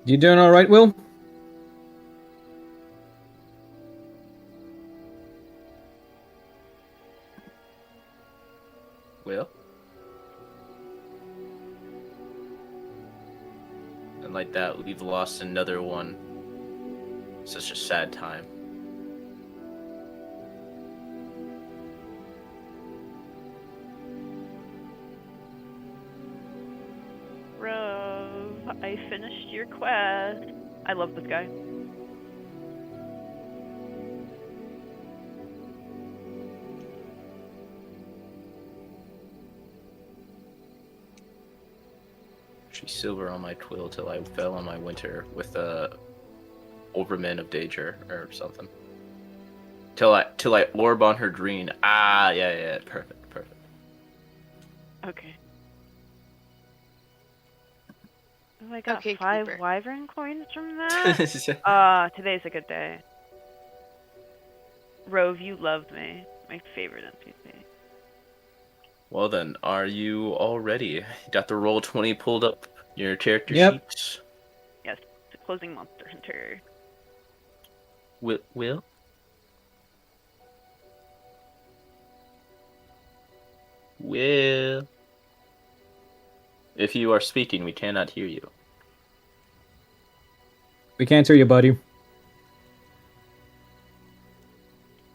You doing all right, Will? Well, and like that, we've lost another one. Such a sad time. Rove, I finished your quest. I love this guy. She's silver on my twill till I fell on my winter with a overman of danger or something. Till I orb on her green. Ah, yeah, perfect, perfect. Okay. Oh, I got Okay, 5 Creeper. wyvern coins from that? Today's a good day. Rove, you loved me. My favorite NPC. Well then, are you all ready? Got the roll 20 pulled up your character Yep. sheets? Yes, the closing monster hunter. Will? Will? If you are speaking, we cannot hear you. We can't hear you, buddy.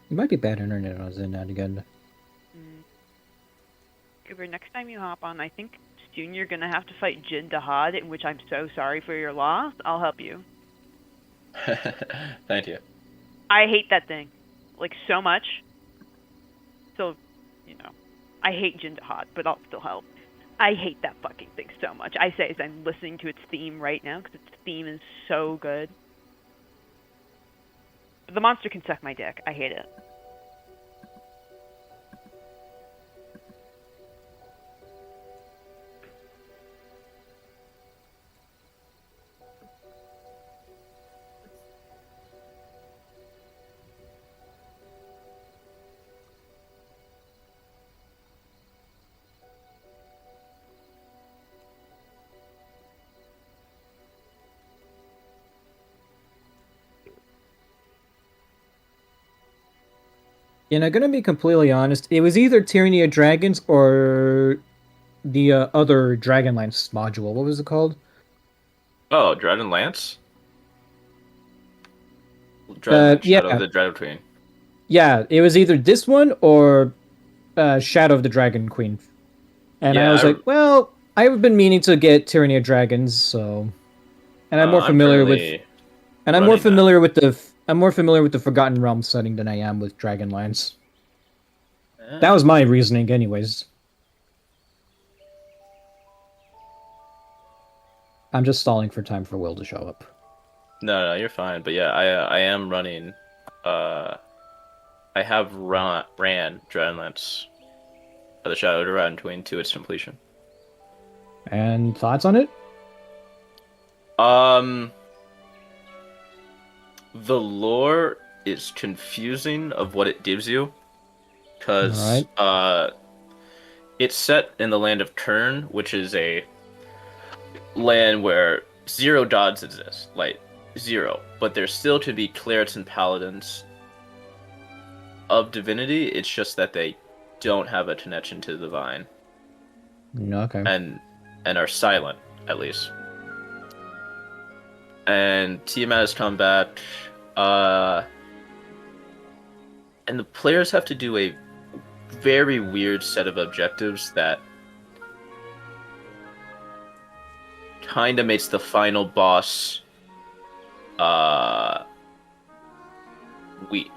You might be bad internet on that again. Cooper, next time you hop on, I think soon you're gonna have to fight Jin Dahad, in which I'm so sorry for your loss. I'll help you. Thank you. I hate that thing. Like, so much. So, I hate Jin Dahad, but I'll still help. I hate that fucking thing so much. I say as I'm listening to its theme right now, because its theme is so good. The monster can suck my dick. I hate it. Gonna be completely honest, it was either Tyranny of Dragons or the other Dragonlance module. What was it called? Oh, Dragon Lance? Dragon Lance, Yeah, Shadow of the Dread Queen. yeah. It was either this one or Shadow of the Dragon Queen. And I was Yeah, like, well, I've been meaning to get Tyranny of Dragons, so, and I'm more I'm familiar with, currently and running that. I'm more familiar with the Forgotten Realm setting than I am with Dragonlance. That Eh. was my reasoning, anyways. I'm just stalling for time for Will to show up. No, you're fine. But yeah, I am running. Uh, I have ran Dragonlance of the Shadow of the Red Queen to its completion. And thoughts on it? Um, the lore is confusing of what it gives you, All because right. it's set in the land of Kern, which is a land where zero gods exist, like zero. But there's still to be clerics and paladins of divinity. It's just that they don't have a connection to the divine Okay. and are silent at least. And Tiamat has come back, uh, and the players have to do a very weird set of objectives that kind of makes the final boss uh weak.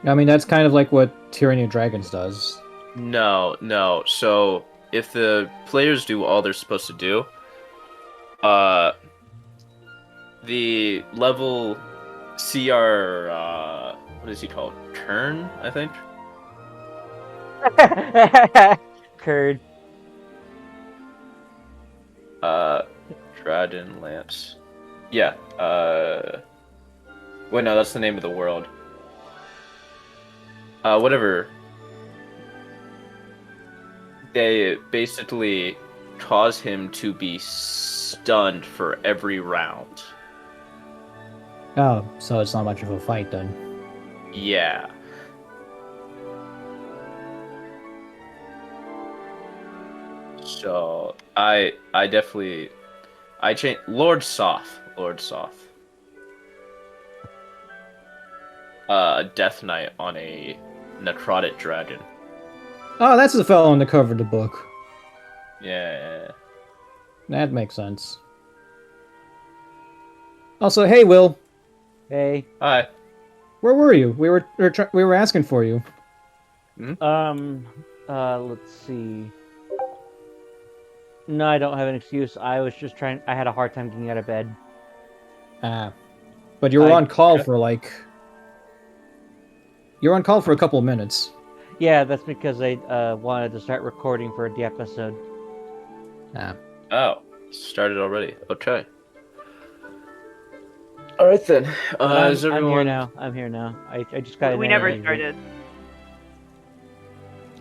I mean, that's kind of like what Tyranny of Dragons does. No. So if the players do all they're supposed to do, uh, the level CR, what is he called? Kern, I think. Curd. Uh, Dragon Lance. Yeah. Wait, no, that's the name of the world. Whatever. They basically cause him to be stunned for every round. Oh, so it's not much of a fight then. Yeah. So I definitely I change Lord Soth. Lord Soth. Death Knight on a necrotic dragon. Oh, that's the fellow on the cover of the book. Yeah. That makes sense. Also, hey, Will, Hey. Hi. where were you? We were asking for you. Let's see. No, I don't have an excuse. I was just trying. I had a hard time getting out of bed. Ah, but you were I on call Okay. for you were on call for a couple of minutes. Yeah, that's because I wanted to start recording for the episode. Ah, Oh, started already. Okay. All right then. But Is I'm here everyone now. I'm here now. I just got in We there never anyway. started.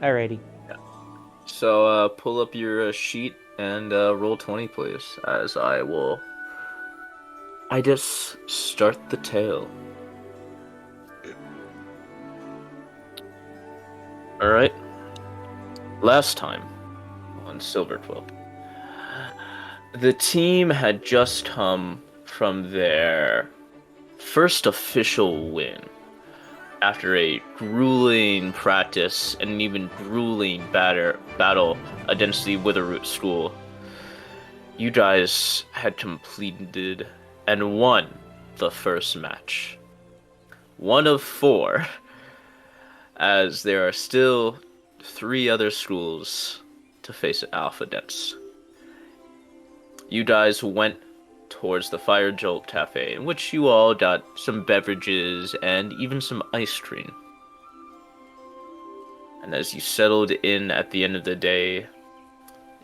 Alrighty. so pull up your sheet and roll 20, please, as I just start the tale. All right. Last time on Silverquill, the team had just come from their first official win after a grueling practice and an even grueling battle against the Witherroot School. You guys had completed and won the first match. One of four, as there are still 3 other schools to face Alpha against. You guys went towards the Fire Jolt Cafe, in which you all got some beverages and even some ice cream. And as you settled in at the end of the day,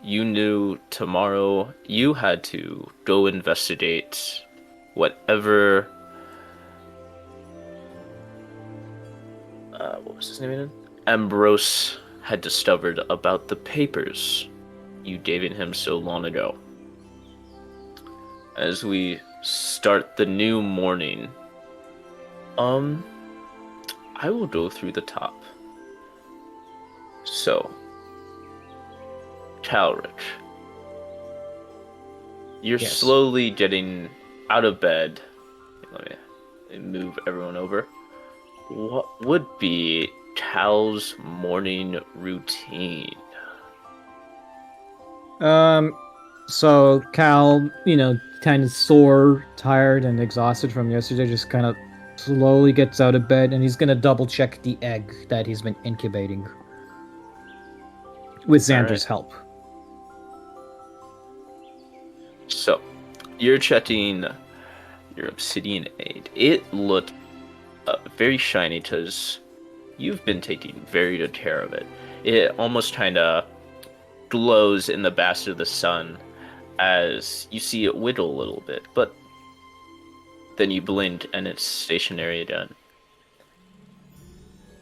you knew tomorrow you had to go investigate whatever. What was his name again? Ambrose had discovered about the papers you gave him so long ago. As we start the new morning, I will go through the top. So, Talrich, you're yes. slowly getting out of bed. Let me move everyone over. What would be Cal's morning routine? So Cal, kind of sore, tired, and exhausted from yesterday, just kind of slowly gets out of bed, and he's gonna double check the egg that he's been incubating with All Xander's right. help. So, you're checking your obsidian aid. It looked very shiny because you've been taking very good care of it. It almost kind of glows in the bastard of the sun as you see it wiggle a little bit, but then you blink and it's stationary again.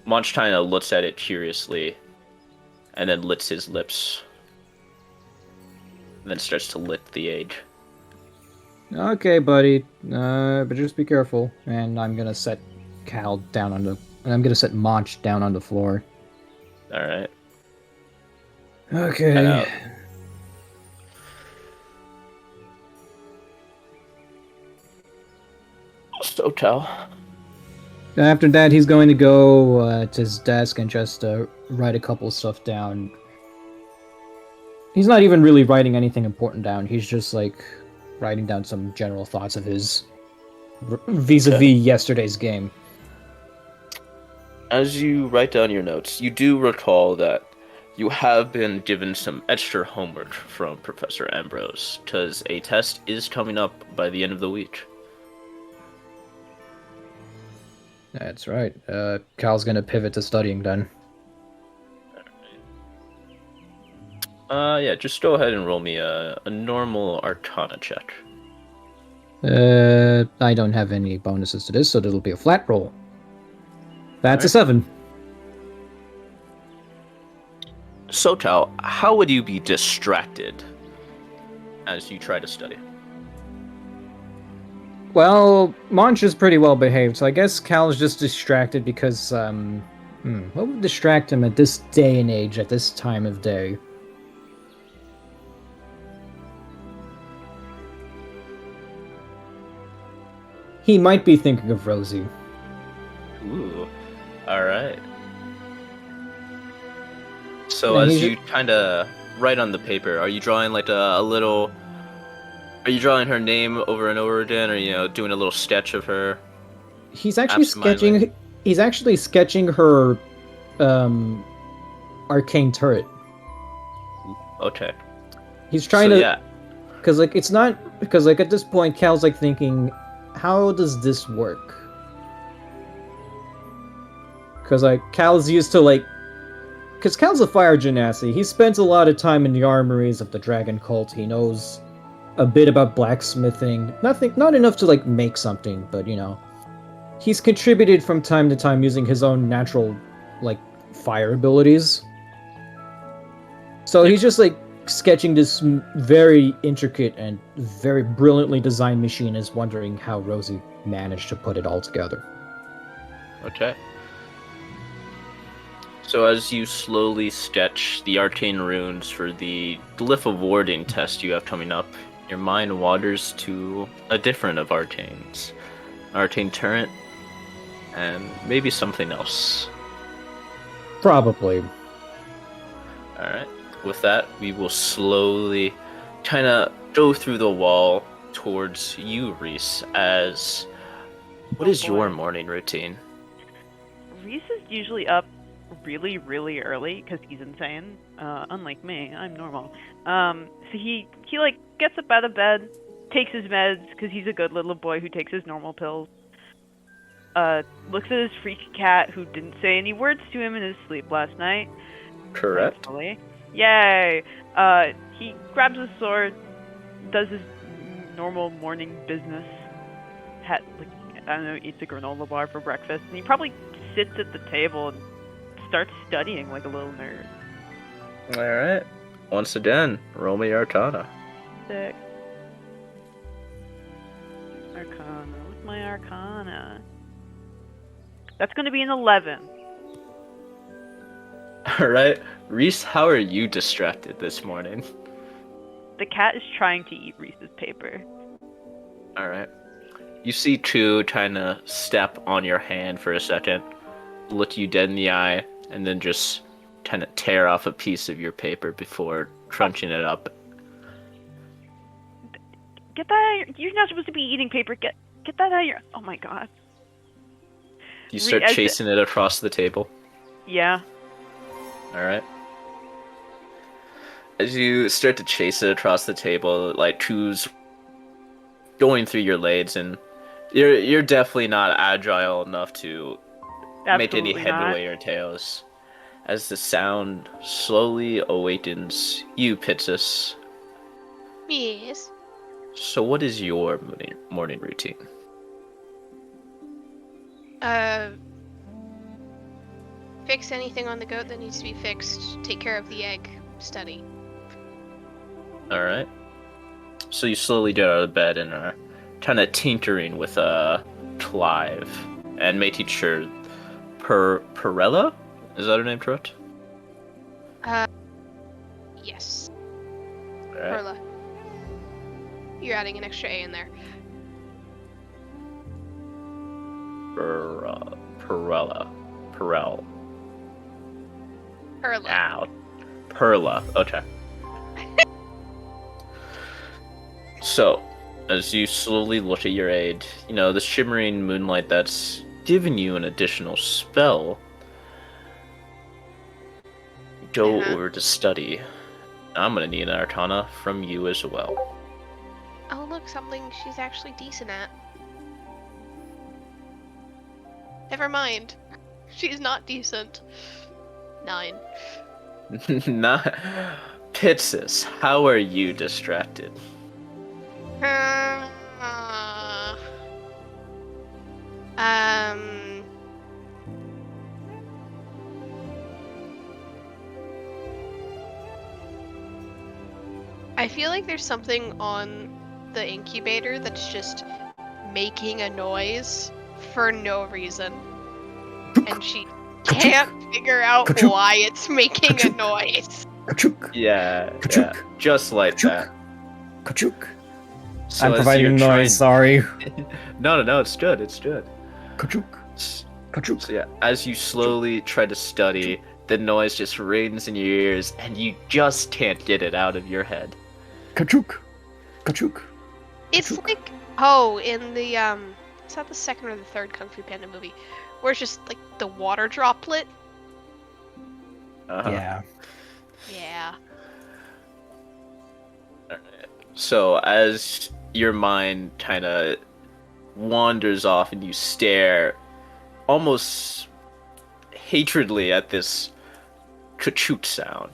Monch kind of looks at it curiously and then licks his lips and then starts to lick the egg. Okay, buddy. But just be careful. And I'm gonna set Cal down on the. And I'm gonna set Monch down on the floor. All right. Okay. So tell. After that, he's going to go to his desk and just write a couple stuff down. He's not even really writing anything important down. He's just writing down some general thoughts of his vis-a-vis yesterday's game. As you write down your notes, you do recall that you have been given some extra homework from Professor Ambrose, because a test is coming up by the end of the week. That's right. Cal's gonna pivot to studying then. Yeah, just go ahead and roll me a normal Arcana check. I don't have any bonuses to this, so it'll be a flat roll. That's a Alright. 7. So, Tal, how would you be distracted as you try to study. Well, Monch is pretty well behaved, so I guess Cal's just distracted because, what would distract him at this day and age, at this time of day? He might be thinking of Rosie. Ooh, all right. So Yeah, as you kind of write on the paper, are you drawing like a little? Are you drawing her name over and over again, or doing a little sketch of her? He's actually Absentmindedly? sketching. He's actually sketching her, arcane turret. Okay. He's trying So to, yeah, because like it's not because like at this point Cal's like thinking, how does this work? Because like Cal's used to like, because Cal's a fire genasi. He spends a lot of time in the armories of the Dragon Cult. He knows a bit about blacksmithing. Not enough to like make something, but he's contributed from time to time using his own natural like fire abilities. So he's just like sketching this very intricate and very brilliantly designed machine, is wondering how Rosie managed to put it all together. okay. So as you slowly sketch the arcane runes for the glyph of warding test you have coming up, your mind wanders to a different of arcanes. Arcane turret, and maybe something else. Probably. Alright. With that, we will slowly kind of go through the wall towards you, Reese, as... What is your morning routine? Reese is usually up really, really early because he's insane. Unlike me, I'm normal. So he like gets up out of bed, takes his meds because he's a good little boy who takes his normal pills. Looks at his freak cat who didn't say any words to him in his sleep last night. Correct. Thankfully. Yay! He grabs his sword, does his normal morning business. I don't know, eats a granola bar for breakfast, and he probably sits at the table and starts studying like a little nerd. Alright. Once again, roll me Arcana. Sick. Arcana. What's my Arcana? That's going to be an 11. Alright. Reese, how are you distracted this morning? The cat is trying to eat Reese's paper. Alright. You see Chu trying to step on your hand for a second, look you dead in the eye, and then just kind of tear off a piece of your paper before crunching it up. Get that out of you're not supposed to be eating paper. Get that out of your... Oh my god. You start chasing it across the table. Yeah. Alright. As you start to chase it across the table, like Chu's going through your legs, and you're definitely not agile enough to make any headway or tails. As the sound slowly awakens you, Pitsus. Yes. So what is your morning routine? Fix anything on the goat that needs to be fixed. Take care of the egg. Study. Alright. So you slowly get out of bed and are kind of tinkering with Clive and making sure Perella? Is that her name, correct? Yes. Alright. Perla. You're adding an extra A in there. Perel. Perla. Ow. Perla. Okay. So, as you slowly look at your aid, the shimmering moonlight that's given you an additional spell, go over to study. I'm gonna need an Arcana from you as well. Oh, look, something she's actually decent at. Never mind. She's not decent. 9. Not Pitsus, how are you distracted? I feel like there's something on the incubator that's just making a noise for no reason. And she can't figure out Ka-chook. why it's making a Ka-chook. noise. Ka-chook. Yeah, Ka-chook. just like Ka-chook. that. Ka-chook. So I'm as providing you're noise, trying- sorry. No, it's good. It's good. Ka-chook. Ka-chook. So yeah, as you slowly try to study, the noise just rings in your ears, and you just can't get it out of your head. Ka-chook. Ka-chook. It's Ka-chook. like in the it's not the second or the third Kung Fu Panda movie, where it's just like the water droplet. Uh-huh. Yeah. Yeah. So as your mind kind of wanders off and you stare almost hatredly at this ka-chook sound,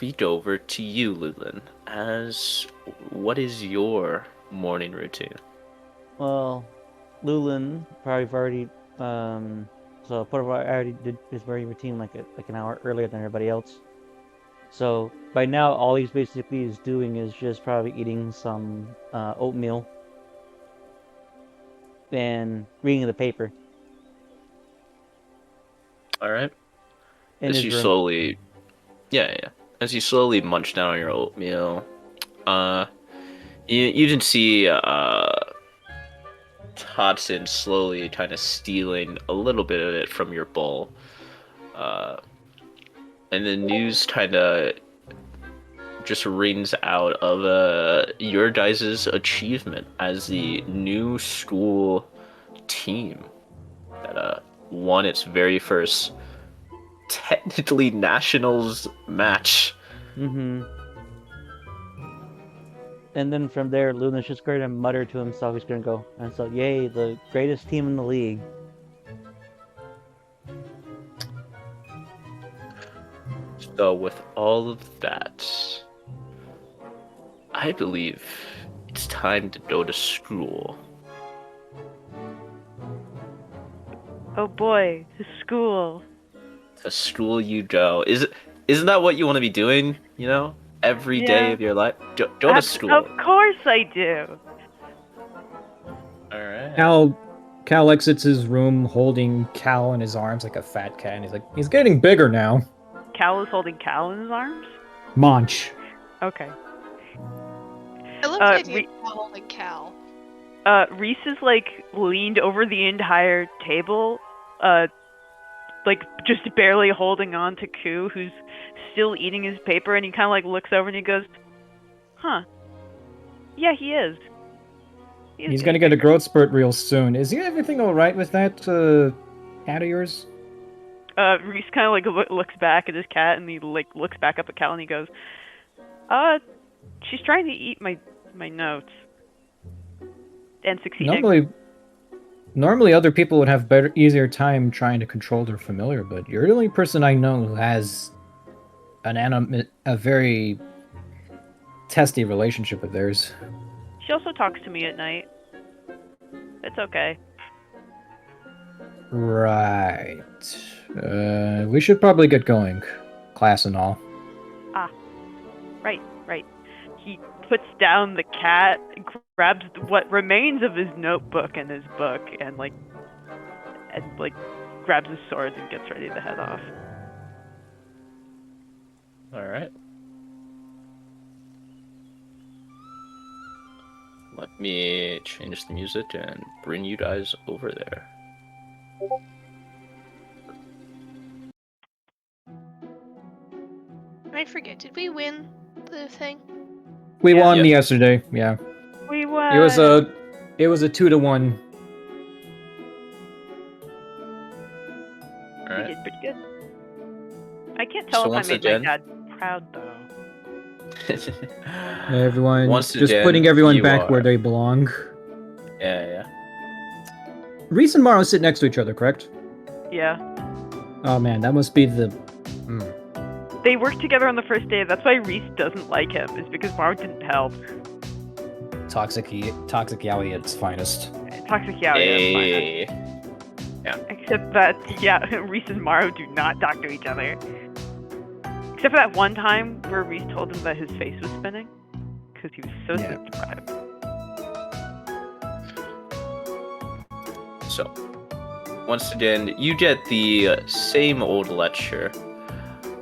we go over to you, Lulin. As what is your morning routine? Well, Lulin probably already so Puerto already did his morning routine like an hour earlier than everybody else. So by now, all he's basically is doing is just probably eating some oatmeal and reading the paper All right. in As his you room. slowly, yeah. As you slowly munch down on your oatmeal, you can see Hodson slowly kind of stealing a little bit of it from your bowl. And the news kind of just rings out of your guys' achievement as the new school team that won its very first technically nationals match. Mm-hmm. And then from there, Luna's just going to mutter to himself. He's going to go, and so, yay, the greatest team in the league. So with all of that, I believe it's time to go to school. Oh boy, to school. To school you go. Isn't that what you want to be doing, you know? Every day Yeah. of your life? Go to school. Of course I do. Alright. Cal exits his room holding Cal in his arms like a fat cat, and he's like, he's getting bigger now. Cal is holding Cal in his arms? Monch. Okay. I love the idea of Cal holding Cal. Reese is like leaned over the entire table, like just barely holding on to Ku, who's still eating his paper, and he kind of like looks over and he goes, "Huh? Yeah, he is. He's gonna get a growth spurt real soon. Is everything all right with that cat of yours? Reese kind of like looks back at his cat, and he like looks back up at Cal, and he goes, she's trying to eat my notes." And succeeding. Normally other people would have easier time trying to control their familiar, but you're the only person I know who has a very testy relationship with theirs. She also talks to me at night. It's okay. Right. We should probably get going. Class and all. Right. He puts down the cat, grabs what remains of his notebook and his book, and grabs his sword and gets ready to head off. Alright. Let me change the music and bring you guys over there. I forget, did we win the thing? We won Yep. yesterday, yeah. We won. It was a 2-1. We Alright. did pretty good. I can't tell So if I once made again- my dad proud though. Everyone, Once just again, putting everyone you back where are. they belong. Yeah. Reese and Morrow sit next to each other, correct? Yeah. Oh man, that must be the... They worked together on the first day. That's why Reese doesn't like him, is because Mark didn't help. Toxic yaoi at its finest. Toxic Yaoi, Hey. Except that, yeah, Reese and Morrow do not talk to each other. Except for that one time where Reese told him that his face was spinning. Because he was so Yeah. sleep deprived. So, once again, you get the same old lecture.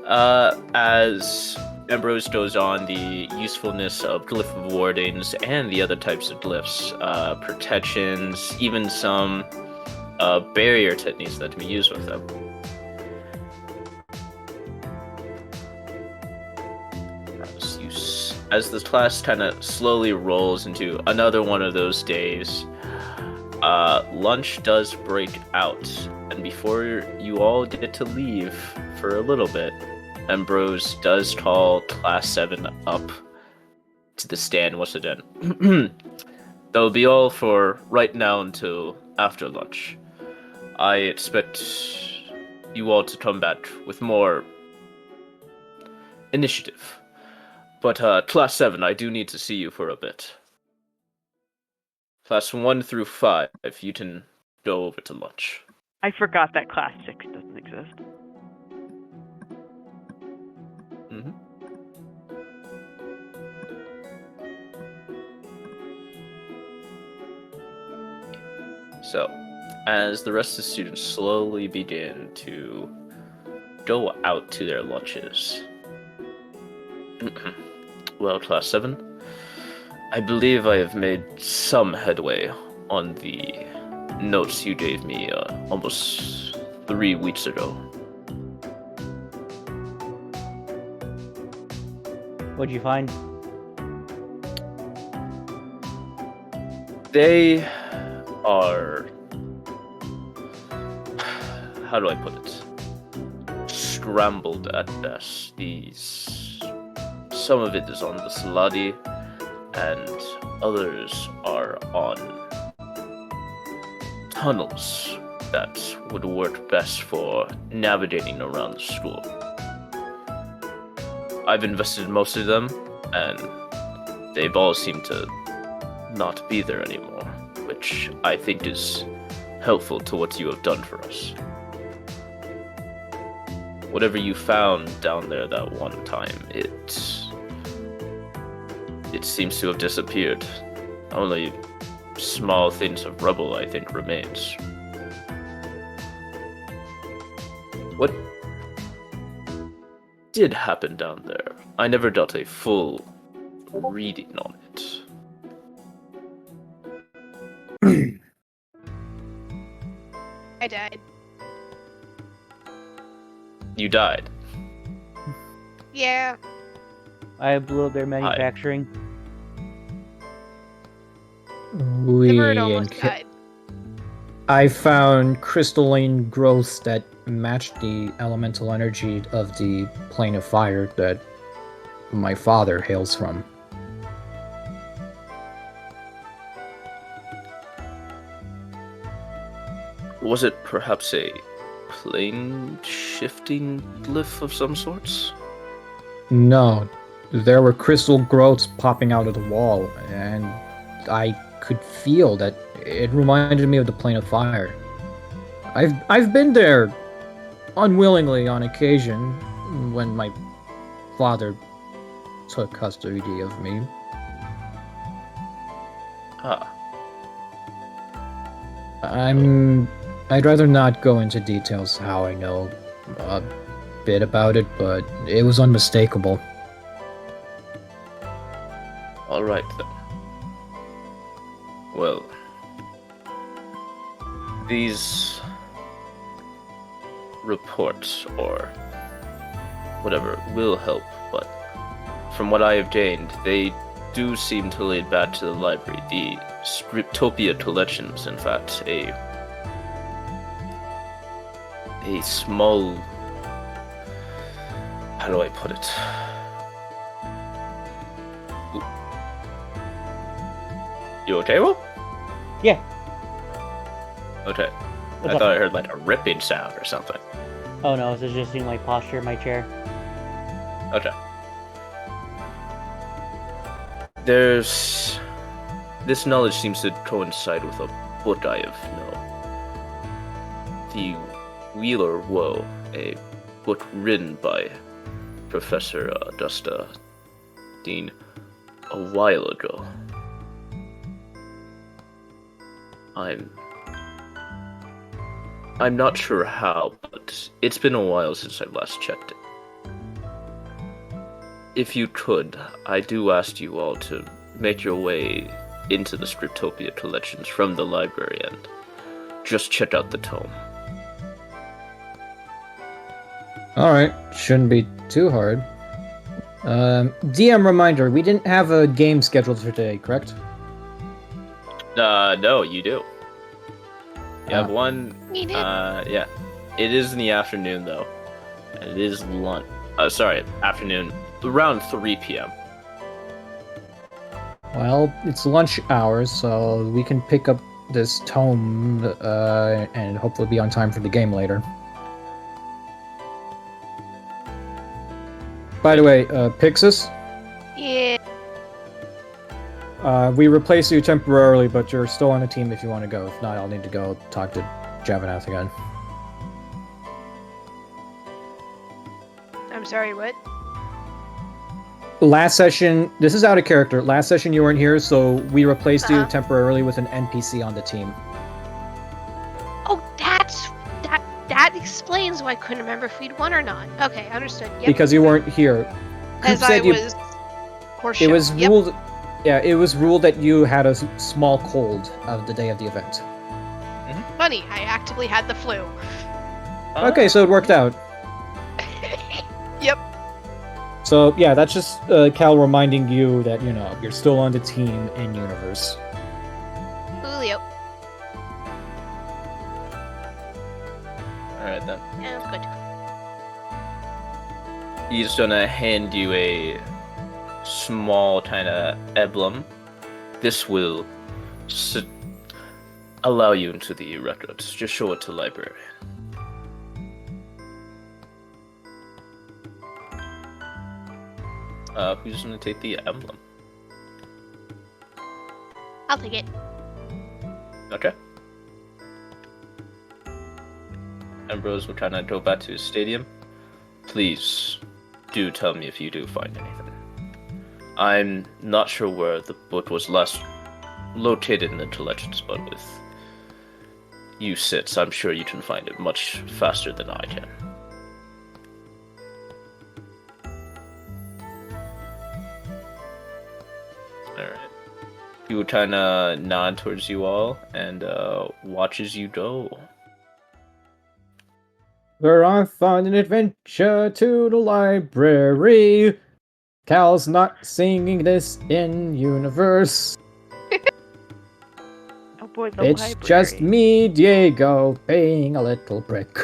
As Ambrose goes on the usefulness of glyph wardings and the other types of glyphs, protections, even some barrier techniques that can be used with them. As this class kind of slowly rolls into another one of those days, lunch does break out, and before you all get to leave for a little bit, Ambrose does call Class 7 up to the stand once again. That'll be all for right now until after lunch. I expect you all to come back with more initiative. But Class 7, I do need to see you for a bit. Class 1 through 5, you can go over to lunch. I forgot that Class 6 doesn't exist. Mm-hmm. So, as the rest of the students slowly begin to go out to their lunches. Well, Class 7, I believe I have made some headway on the notes you gave me almost 3 weeks ago. What'd you find? They are... how do I put it? Scrambled at best. Some of it is on the sluddy, and others are on tunnels that would work best for navigating around the school. I've invested in most of them, and they've all seemed to not be there anymore, which I think is helpful to what you have done for us. Whatever you found down there that one time, it seems to have disappeared. Only small things of rubble, I think, remains. What did happen down there? I never got a full reading on it. I died. You died. Yeah. I blew up their manufacturing. We The bird almost died. I found crystalline growths that matched the elemental energy of the plane of fire that my father hails from. Was it perhaps a plane-shifting glyph of some sorts? No, there were crystal growths popping out of the wall, and I could feel that it reminded me of the plane of fire. I've been there unwillingly on occasion when my father took custody of me. Ah. I'd rather not go into details how I know a bit about it, but it was unmistakable. Alright then. Well, these reports, or whatever, will help, but from what I have gained, they do seem to lead back to the library. The Scriptopia collections, in fact, a small... how do I put it? Ooh. You okay, Will? Yeah. Okay. What's I up? thought I heard like a ripping sound or something. Oh no, it's adjusting my posture in my chair. Okay. There's... this knowledge seems to coincide with a book I have known. The Wheeler Woe, a book written by Professor Dean a while ago. I'm not sure how, but it's been a while since I last checked it. If you could, I do ask you all to make your way into the Scriptopia collections from the library and just check out the tome. Alright, shouldn't be too hard. DM reminder, we didn't have a game scheduled for today, correct? No, you do. You have Ah. one. We did. Yeah. It is in the afternoon, though. And it is lunch. Afternoon. Around 3 p.m. Well, it's lunch hours, so we can pick up this tome and hopefully be on time for the game later. By the way, Pixis, Yeah. we replace you temporarily, but you're still on the team if you want to go. If not, I'll need to go talk to Javanath again. I'm sorry, what? Last session, this is out of character. Last session you weren't here, so we replaced you Uh-huh. temporarily with an NPC on the team. Oh, that explains why I couldn't remember if we'd won or not. Okay, understood. Yep. Because you weren't here. Coop As I said you, was. Horse it show. was Yep. ruled. Yeah, it was ruled that you had a small cold of the day of the event. Funny, I actively had the flu. Okay, so it worked out. Yep. So yeah, that's just Cal reminding you that you're still on the team in universe. Julio. Alright then. Yeah, good. He's gonna hand you a small kind of emblem. This will allow you into the records. Just show it to the library. Who's gonna take the emblem? I'll take it. Okay. Ambrose will kind of go back to his stadium. Please, do tell me if you do find anything. I'm not sure where the book was last located in the collections, but with you sits, I'm sure you can find it much faster than I can. Alright. He would kind of nod towards you all and watches you go. We're off on an adventure to the library. Cal's not singing this in universe. Oh boy, the It's library. just me, Diego, paying a little brick.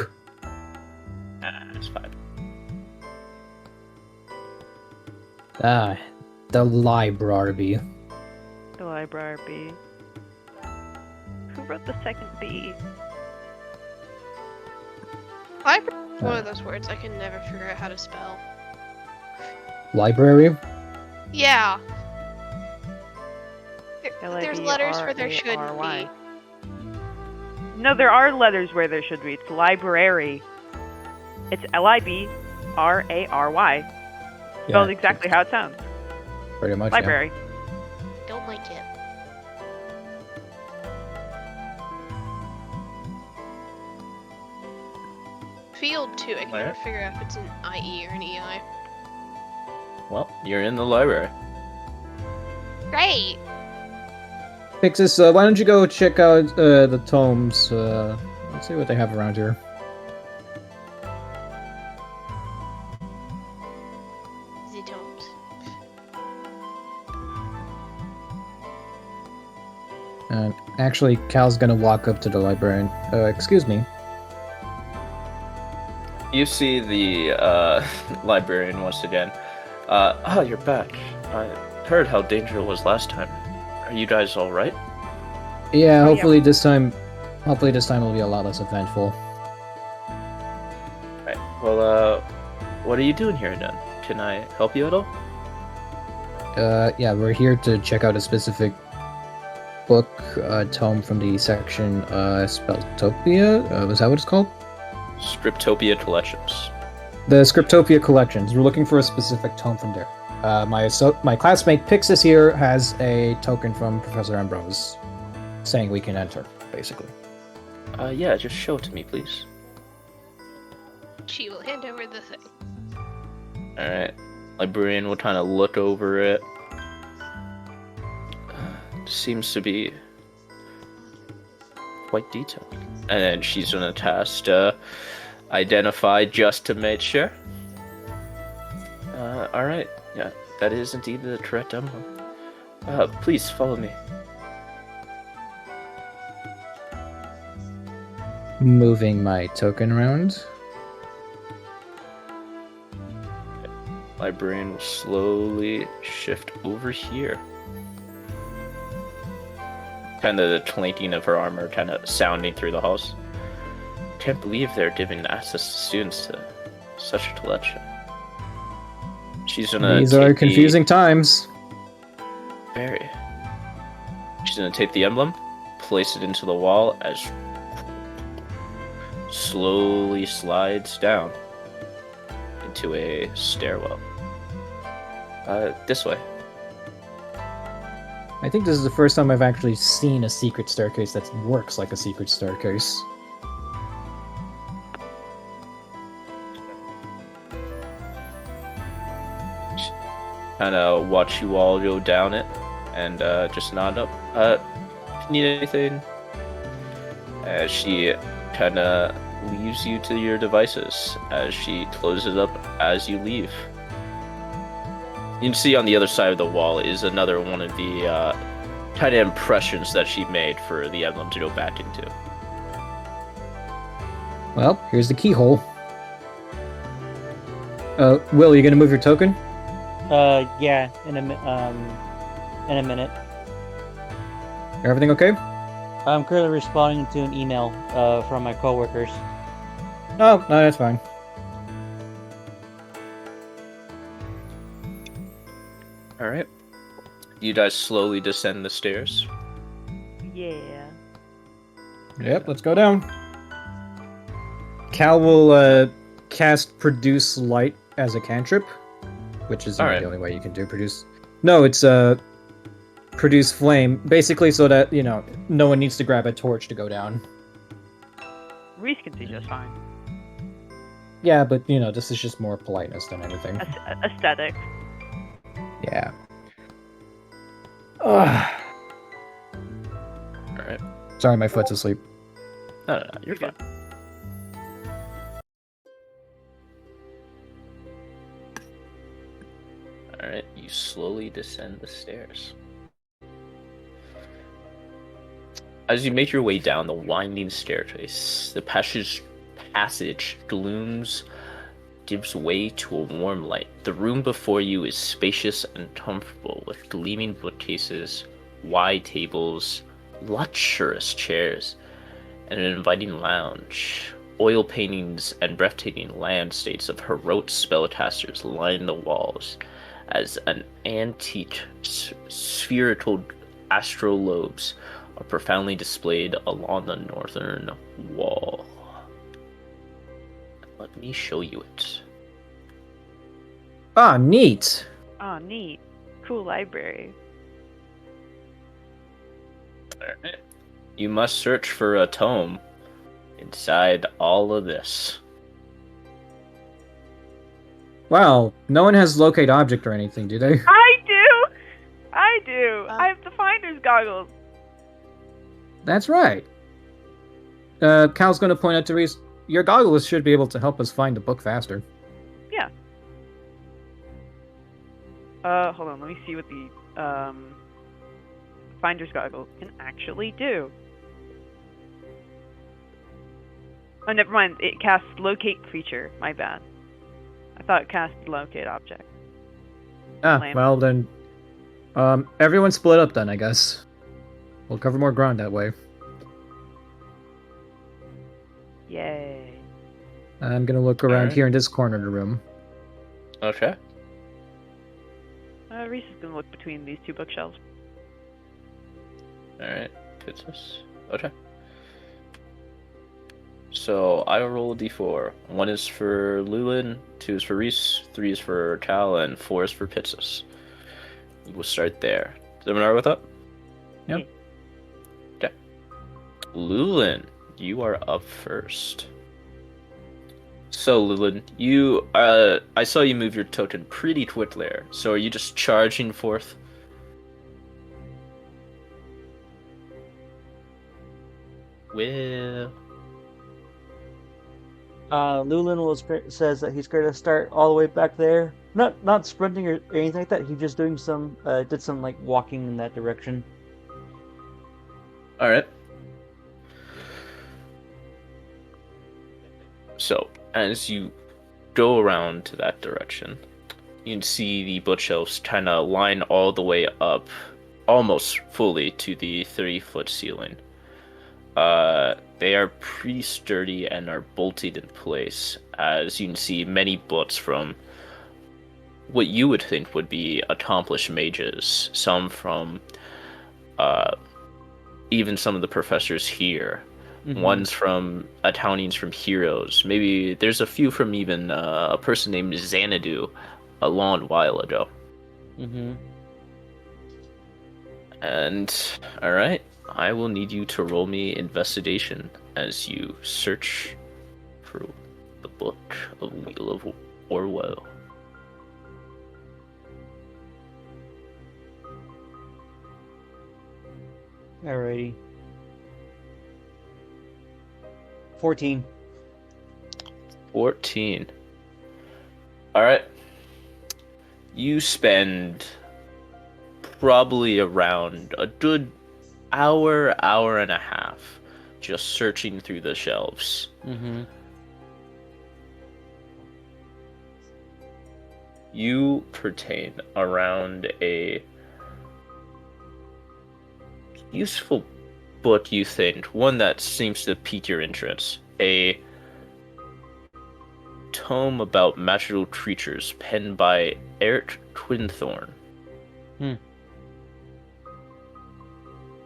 It's fine. Ah, the library. The library B. Who wrote the second B? Library is one of those words I can never figure out how to spell. Library? Yeah. There's letters where there shouldn't Library. be. No, there are letters where there should be. It's library. It's Library. Spelled exactly how it sounds. Pretty much. Library. Don't like it. Field 2, I can never Alright. figure out if it's an IE or an EI. Well, you're in the library. Great! Yeah. Pixis, why don't you go check out the tomes? Let's see what they have around here. The tomes. Actually, Cal's gonna walk up to the librarian. Excuse me. You see the librarian once again. You're back. I heard how dangerous it was last time. Are you guys all right? Yeah, Oh, hopefully this time will be a lot less eventful. Right. Well, what are you doing here then? Can I help you at all? Yeah, we're here to check out a specific book, tome from the section, Spelltopia? Was that what it's called? Scriptopia Collections. The Scriptopia collections. We're looking for a specific tome from there. My classmate Pixis here has a token from Professor Ambrose saying we can enter, basically. Yeah, just show it to me, please. She will hand over the thing. Alright. Librarian will kind of look over it. Seems to be quite detailed. And then she's gonna task identify just to make sure. Alright. Yeah, that is indeed the correct emblem. Please follow me. Moving my token around. Librarian will slowly shift over here. Kind of the clanking of her armor kind of sounding through the halls. Can't believe they're giving access to students to such a collection. She's gonna These are confusing times. Very. She's gonna take the emblem, place it into the wall as slowly slides down into a stairwell. This way. I think this is the first time I've actually seen a secret staircase that works like a secret staircase. Kind of watch you all go down it, and just nod up. If you need anything, as she kind of leaves you to your devices as she closes up as you leave. You can see on the other side of the wall is another one of the kind of impressions that she made for the emblem to go back into. Well, here's the keyhole. Will, you gonna move your token? Yeah, in a minute. Everything okay? I'm currently responding to an email from my coworkers. Oh, no, that's fine. Alright. You guys slowly descend the stairs. Yeah. Yep, let's go down. Cal will cast Produce Light as a cantrip, which is Alright. the only way you can do Produce. No, it's Produce Flame, basically so that, no one needs to grab a torch to go down. Reese can see just fine. Yeah, but, this is just more politeness than anything. Aesthetic. Yeah. Ugh. Alright. Sorry, my foot's asleep. No, you're fine. Alright, you slowly descend the stairs. As you make your way down the winding staircase, the passage glooms, gives way to a warm light. The room before you is spacious and comfortable, with gleaming bookcases, wide tables, luxurious chairs, and an inviting lounge. Oil paintings and breathtaking landscapes of heroic spellcasters line the walls, as an antique spherical astrolabes are profoundly displayed along the northern wall. Let me show you it. Ah, neat! Oh, neat. Cool library. Alright. You must search for a tome inside all of this. Wow, no one has locate object or anything, do they? I do! I have the finder's goggles. That's right. Cal's gonna point out to Reese, your goggles should be able to help us find the book faster. Yeah. Hold on, let me see what the, finder's goggles can actually do. Oh, never mind. It casts locate creature. My bad. I thought it cast locate object. Ah, Lame. well then, everyone split up then, I guess. We'll cover more ground that way. Yay. I'm gonna look around Alright. here in this corner of the room. Okay. Reese is gonna look between these two bookshelves. Alright. Fits this. Okay. So I will roll a d4. 1 is for Lulin, 2 is for Reese, 3 is for Tal, and 4 is for Pitsus. We'll start there. Is everyone alright with that? Yep. Okay. Lulin, you are up first. So Lulin, I saw you move your token pretty quickly there. So are you just charging forth? Well, Says that he's going to start all the way back there. Not sprinting or anything like that. He's just doing did some like walking in that direction. all right. So as you go around to that direction, you can see the bookshelves kind of line all the way up, almost fully to the 30-foot ceiling. They are pretty sturdy and are bolted in place, as you can see many books from what you would think would be accomplished mages, some from even some of the professors here. Mhm. One's from accountings from heroes. Maybe there's a few from even a person named Xanadu a long while ago. Mm-hmm. And alright, I will need you to roll me investigation as you search for the book of Wheel of Orwell. Alrighty. 14. 14. Alright. You spend probably around a good hour and a half just searching through the shelves. Mm-hmm. You pertain around a useful book, you think, one that seems to pique your interest. A tome about magical creatures penned by Eric Twinthorn. Hmm.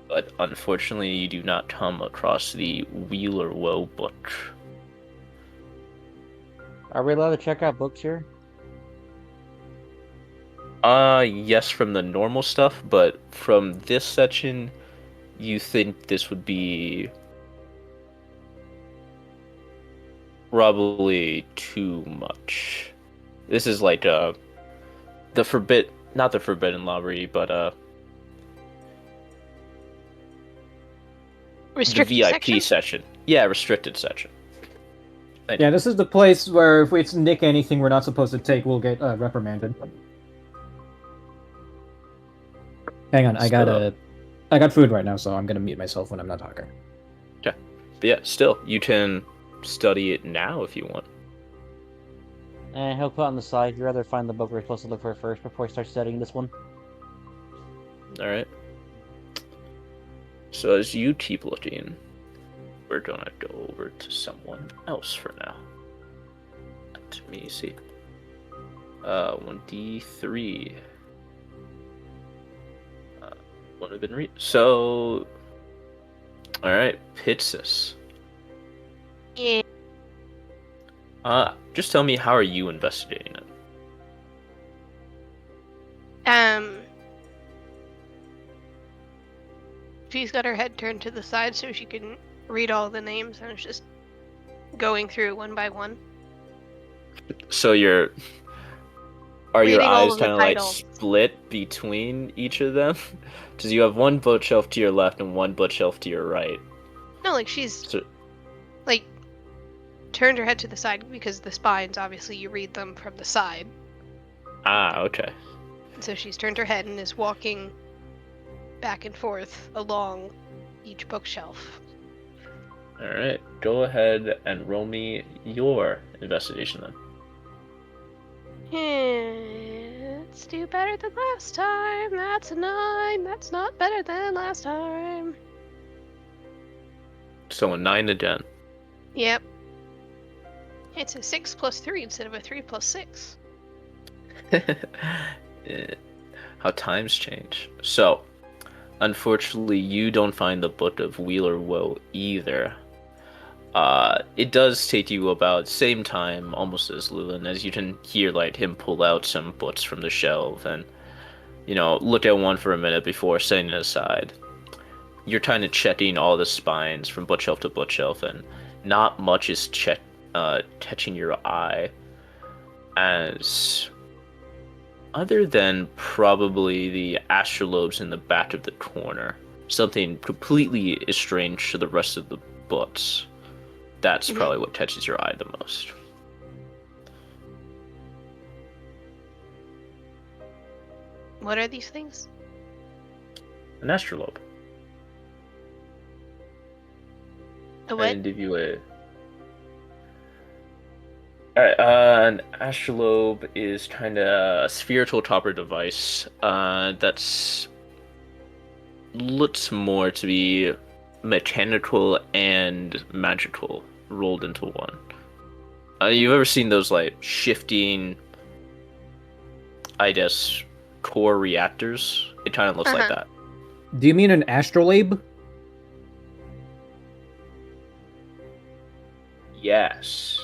But unfortunately, you do not come across the Wheeler Woe book. Are we allowed to check out books here? Yes, from the normal stuff, but from this section, you think this would be probably too much. This is like not the Forbidden Library, but the Restricted VIP section. Yeah, restricted section. Yeah, this is the place where if we nick anything we're not supposed to take, we'll get reprimanded. Hang on, I got food right now, so I'm gonna mute myself when I'm not talking. Yeah, but yeah, still, you can study it now if you want. And he'll put on the side. You'd rather find the book we're supposed to look for first before he starts studying this one. Alright. So as you keep looking, we're gonna go over to someone else for now. Let me see. 1d3. Would have been so. Alright, Pitsus. Yeah. Just tell me, how are you investigating it? She's got her head turned to the side so she can read all the names, and it's just going through one by one. So are your Reading all eyes of the kind of like titles. split between each of them? Because you have one bookshelf to your left and one bookshelf to your right. No, like she's So, like turned her head to the side because the spines, obviously, you read them from the side. okay. So she's turned her head and is walking back and forth along each bookshelf. Alright, go ahead and roll me your investigation then. Let's do better than last time. That's a 9. That's not better than last time. So a 9 to 10. Yep. It's a 6 plus 3 instead of a 3 plus 6. How times change. So, unfortunately, you don't find the Book of Wheeler Woe either. It does take you about same time, almost as Lulin, as you can hear like him pull out some books from the shelf and look at one for a minute before setting it aside. You're kind of checking all the spines from bookshelf to bookshelf, and not much is catching your eye, as other than probably the astrolobes in the back of the corner, something completely estranged to the rest of the books. That's probably what catches your eye the most. What are these things? An astrolabe. A what? And give you a. Alright, an astrolabe is kind of a spherical copper device that's looks more to be mechanical and magical rolled into one. You've ever seen those like shifting, I guess, core reactors? It kind of looks like that. Do you mean an astrolabe? Yes.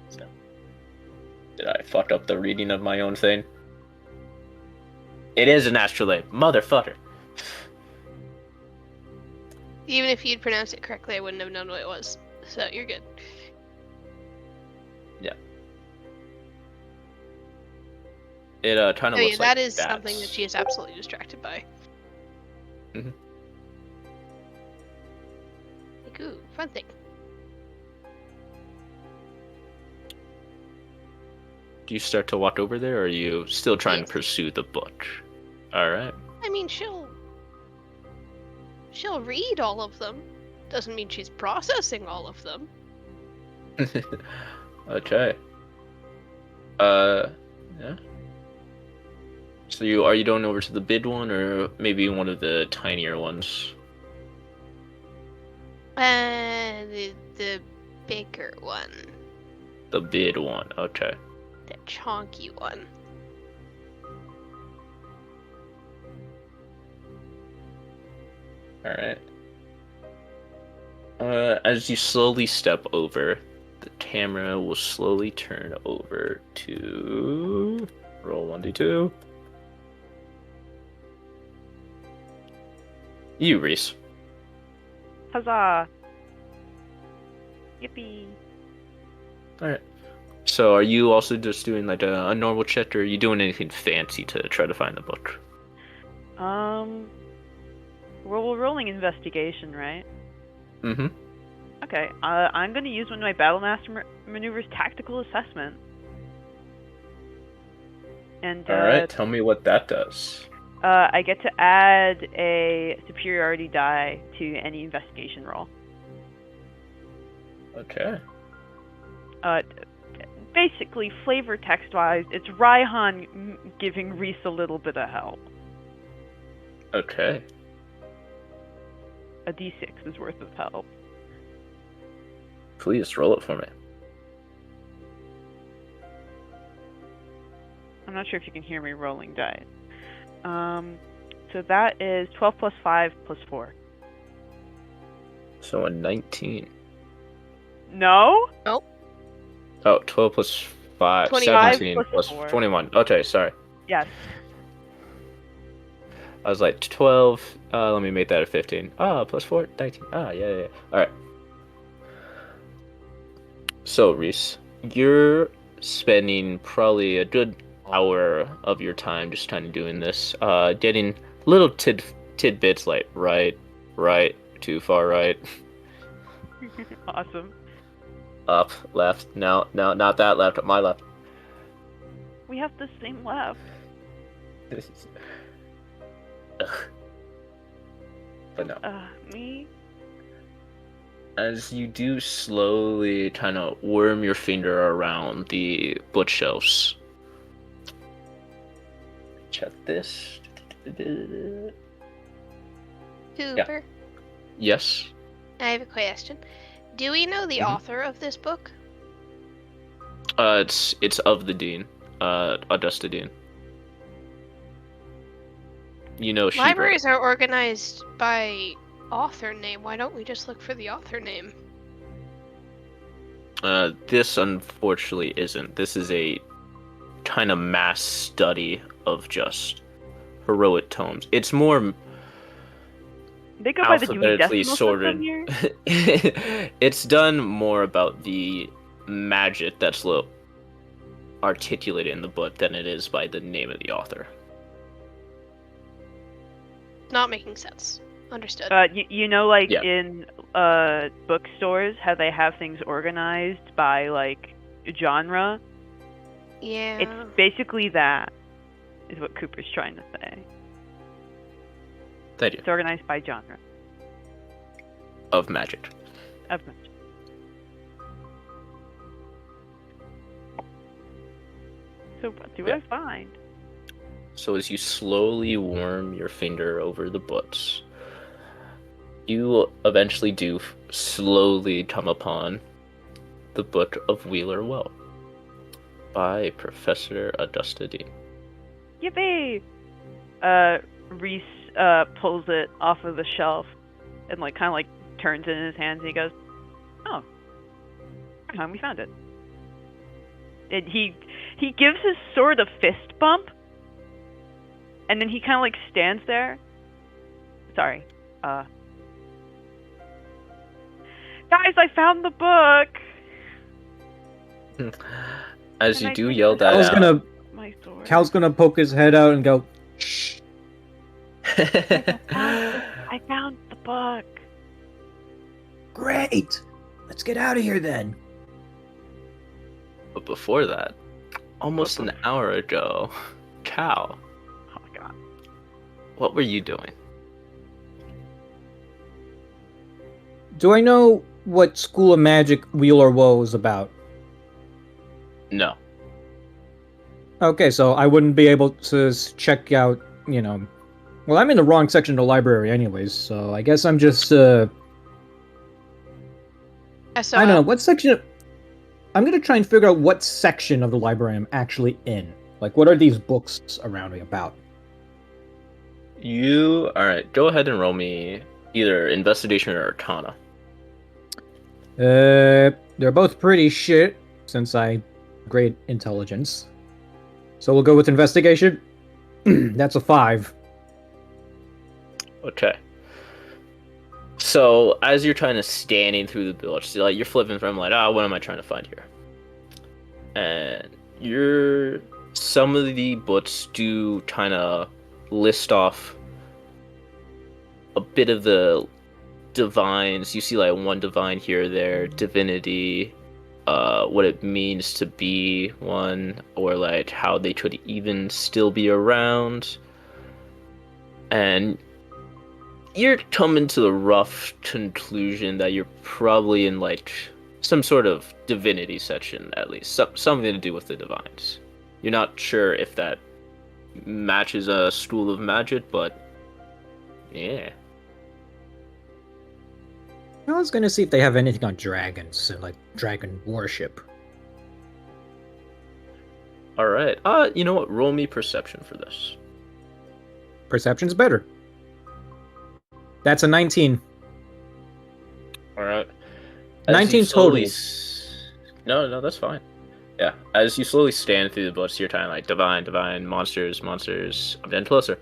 So, did I fuck up the reading of my own thing? It is an astrolabe, motherfucker. Even if you'd pronounced it correctly, I wouldn't have known what it was. So you're good. Yeah. It kind of Oh, looks yeah, like that is bats. something that she is absolutely distracted by. Mhm. Like, ooh, fun thing. Do you start to walk over there, or are you still trying Yes. to pursue the book? Alright. I mean, she'll read all of them. Doesn't mean she's processing all of them. Okay. Yeah. So are you going over to the big one, or maybe one of the tinier ones? The bigger one. The big one, okay. The chonky one. Alright. As you slowly step over, the camera will slowly turn over to... Roll 1d2. You, Reese. Huzzah! Yippee! Alright. So are you also just doing like a normal check, or are you doing anything fancy to try to find the book? We're rolling investigation, right? Mm-hmm. Okay, I'm going to use one of my Battlemaster maneuvers tactical assessment. And Alright, tell me what that does. I get to add a superiority die to any investigation roll. Okay. Basically, flavor text-wise, it's Raihan giving Reese a little bit of help. Okay. A d6 is worth of help. Please roll it for me. I'm not sure if you can hear me rolling dice. So that is 12 plus 5 plus 4. So a 19. No? Nope. Oh, 12 plus 5, 25 17 plus plus 4. 21. Okay, sorry. Yes. I was like 12. Let me make that a 15. Plus 4, 19. Yeah. Alright. So, Reese, you're spending probably a good hour of your time just kind of doing this, getting little tidbits like right, too far right, Awesome. up, left, no, not that left, my left. We have the same left. But no. Me? As you do slowly kind of worm your finger around the bookshelves. Check this. Cooper, Yes. I have a question. Do we know the author of this book? It's of the Dean, Augusta Dean. you know she wrote it. Libraries are organized by author name. Why don't we just look for the author name? This unfortunately isn't. This is a kind of mass study of just heroic tomes. It's more They go by the Dewey alphabetically Decimal sorted. System here. It's done more about the magic that's articulated in the book than it is by the name of the author. Not making sense. Understood. You know, like Yeah. in bookstores, how they have things organized by like genre. Yeah. It's basically that, is what Cooper's trying to say. Thank you. It's organized by genre Of magic. of magic. So what do Yeah. I find? So as you slowly worm your finger over the books, you eventually do slowly come upon the Book of Wheeler Well by Professor Augusta Dean. Yippee! Reese pulls it off of the shelf and like kind of like turns it in his hands and he goes, "Oh, we found it." And he gives his sword a fist bump, and then he kind of like stands there. Sorry, guys, I found the book. As And you I do think yell that's that out, My sword. Cal's gonna poke his head out and go, shh. I found the book. Great! Let's get out of here then. But before that, almost an hour ago, Cal, Oh my god. what were you doing? Do I know what School of Magic Wheel or Woe is about? No. Okay, so I wouldn't be able to check out, you know... Well, I'm in the wrong section of the library anyways, so I guess I'm just, SOL. I don't know, what section... I'm gonna try and figure out what section of the library I'm actually in. Like, what are these books around me about? Alright, go ahead and roll me either Investigation or Arcana. They're both pretty shit, since I grade intelligence. So we'll go with investigation. That's a 5. Okay. So, as you're kind of scanning through the books, you're flipping through them like, what am I trying to find here? And some of the books do kind of list off a bit of the divines. You see like one divine here or there, divinity, what it means to be one, or like how they could even still be around. And you're coming to the rough conclusion that you're probably in like some sort of divinity section, at least something to do with the divines. You're not sure if that matches a school of magic, but yeah. I was gonna see if they have anything on dragons and like dragon worship. All right. You know what? Roll me perception for this. Perception's better. That's a 19. All right. 19 total. No, that's fine. Yeah. As you slowly stand through the books, you're kind of like divine, monsters. I'm getting closer.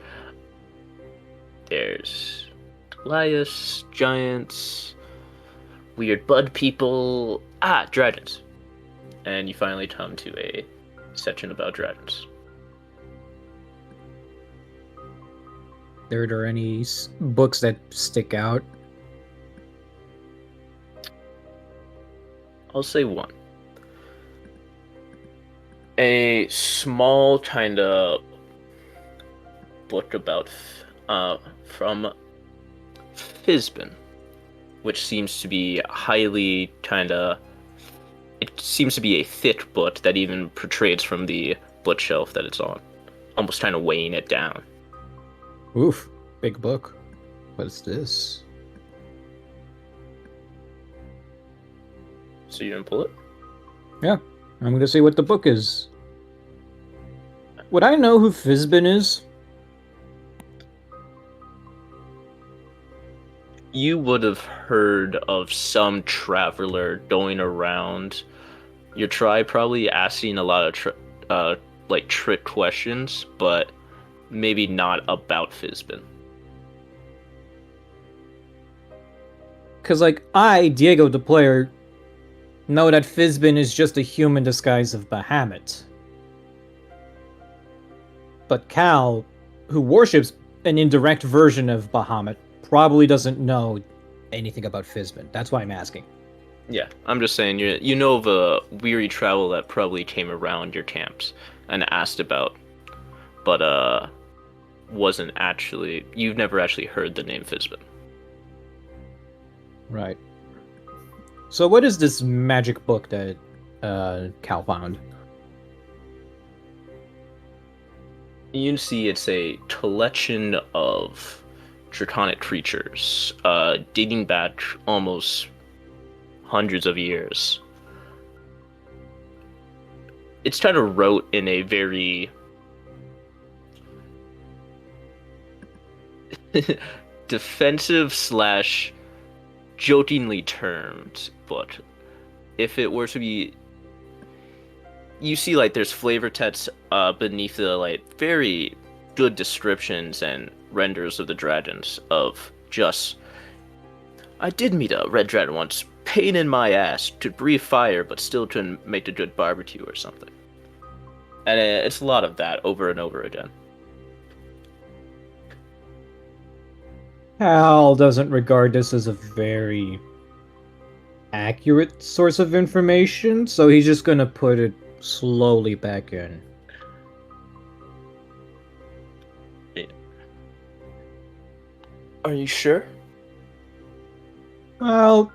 There's Goliaths, giants, weird bud people. Dragons. And you finally come to a section about dragons. Are there any books that stick out? I'll say one. A small kind of book about from Fizbin, which seems to be highly it seems to be a thick book that even protrudes from the bookshelf that it's on, almost kind of weighing it down. Oof, big book. What is this? So you didn't pull it? Yeah, I'm gonna see what the book is. Would I know who Fizbin is? You would have heard of some traveler going around your tribe, probably asking a lot of like trick questions, but maybe not about Fizbin. Because, like, I, Diego the player, know that Fizbin is just a human disguise of Bahamut. But Cal, who worships an indirect version of Bahamut, probably doesn't know anything about Fizbin. That's why I'm asking. Yeah, I'm just saying you know of a weary travel that probably came around your camps and asked about, but wasn't actually you've never actually heard the name Fizbin. Right. So what is this magic book that Cal found? You see it's a collection of draconic creatures, dating back almost hundreds of years. It's kind of wrote in a very defensive slash jokingly termed, but if it were to be, you see like there's flavor text beneath the like very good descriptions and renders of the dragons of just, I did meet a red dragon once, pain in my ass, could breathe fire but still couldn't make a good barbecue or something. And it's a lot of that over and over again. Cal doesn't regard this as a very accurate source of information, so he's just gonna put it slowly back in. Are you sure? Well,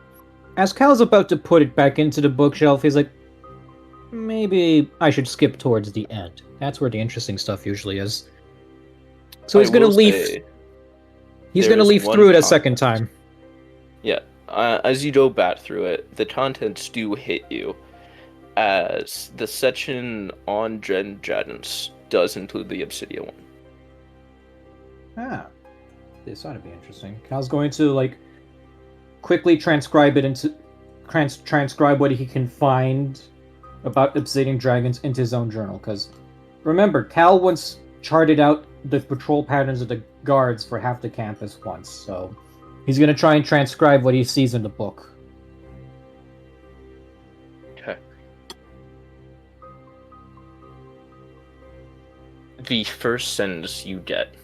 as Cal's about to put it back into the bookshelf, he's like, maybe I should skip towards the end. That's where the interesting stuff usually is. So he's gonna leaf. He's gonna leaf through it a second time. Yeah, as you go back through it, the contents do hit you, as the section on Dread Dragons does include the Obsidian one. Ah, this ought to be interesting. Cal's going to like quickly transcribe it into transcribe what he can find about obsidian dragons into his own journal. Because remember, Cal once charted out the patrol patterns of the guards for half the campus once, so he's gonna try and transcribe what he sees in the book. Okay. The first sentence you get: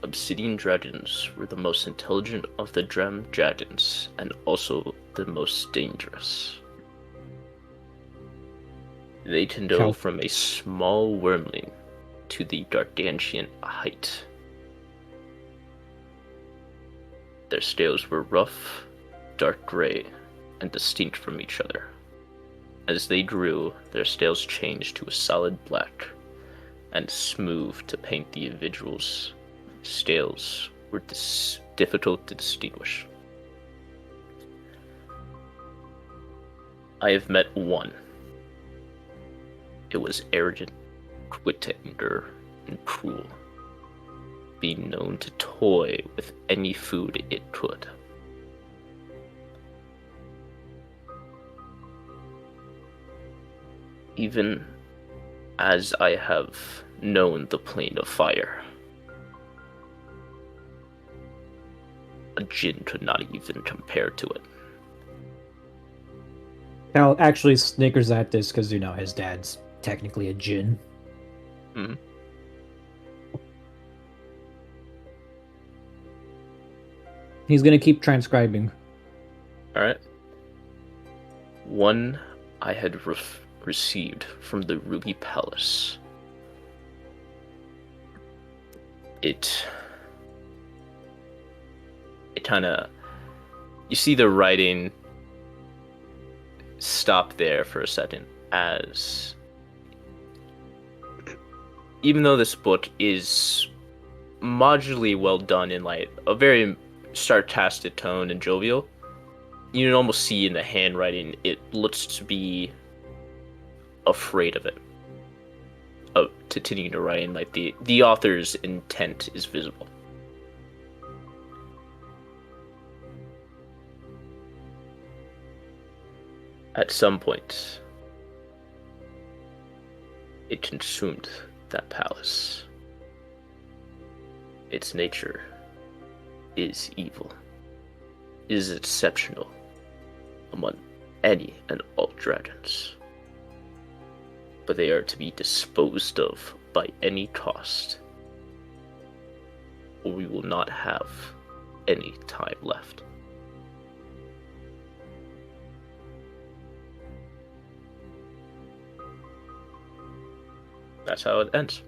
Obsidian dragons were the most intelligent of the Drem dragons, and also the most dangerous. They can go from a small wormling to the gargantuan height. Their scales were rough, dark gray, and distinct from each other. As they grew, their scales changed to a solid black, and smooth to paint the individual's scales were difficult to distinguish. I have met one. It was arrogant, quick to anger, and cruel, being known to toy with any food it could. Even as I have known the plane of fire, a djinn could not even compare to it. Cal actually snickers at this because, you know, his dad's technically a djinn. Mm-hmm. He's gonna keep transcribing. Alright. One I had received from the Ruby Palace. It kind of, you see the writing stop there for a second, as even though this book is modularly well done in like a very sarcastic tone and jovial, you can almost see in the handwriting it looks to be afraid of it, of continuing to write, and like the author's intent is visible. At some point, it consumed that palace. Its nature is evil, is exceptional among any and all dragons. But they are to be disposed of by any cost, or we will not have any time left. That's how it ends.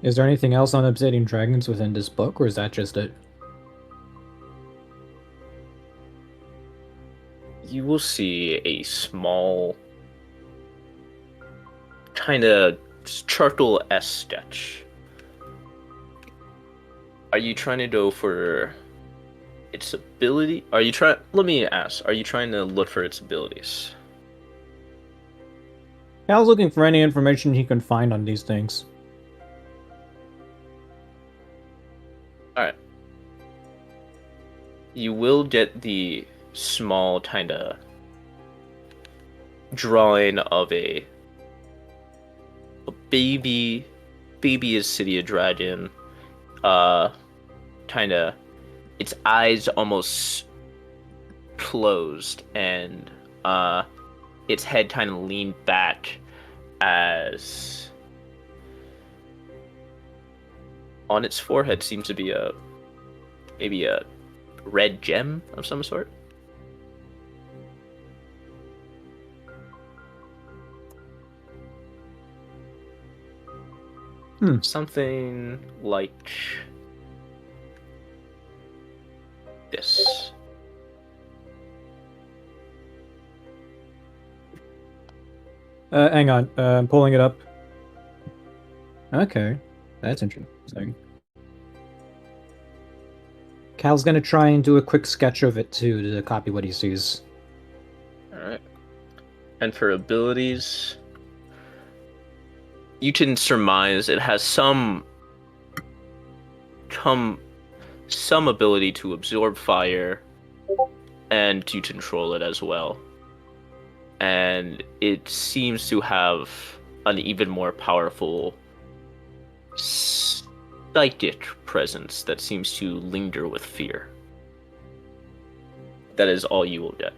Is there anything else on obsidian dragons within this book, or is that just it? You will see a small, kind of charcoal-esque sketch. Are you trying to go for its ability? Let me ask, are you trying to look for its abilities? Cal's looking for any information he can find on these things. Alright. You will get the small kind of drawing of a baby Acidia dragon, kind of its eyes almost closed, and its head kind of leaned back as on its forehead seems to be maybe a red gem of some sort. Something like this. Hang on, I'm pulling it up. Okay, that's interesting. Cal's gonna try and do a quick sketch of it too to copy what he sees. Alright. And for abilities, you can surmise it has some ability to absorb fire and to control it as well. And it seems to have an even more powerful psychic presence that seems to linger with fear. That is all you will get.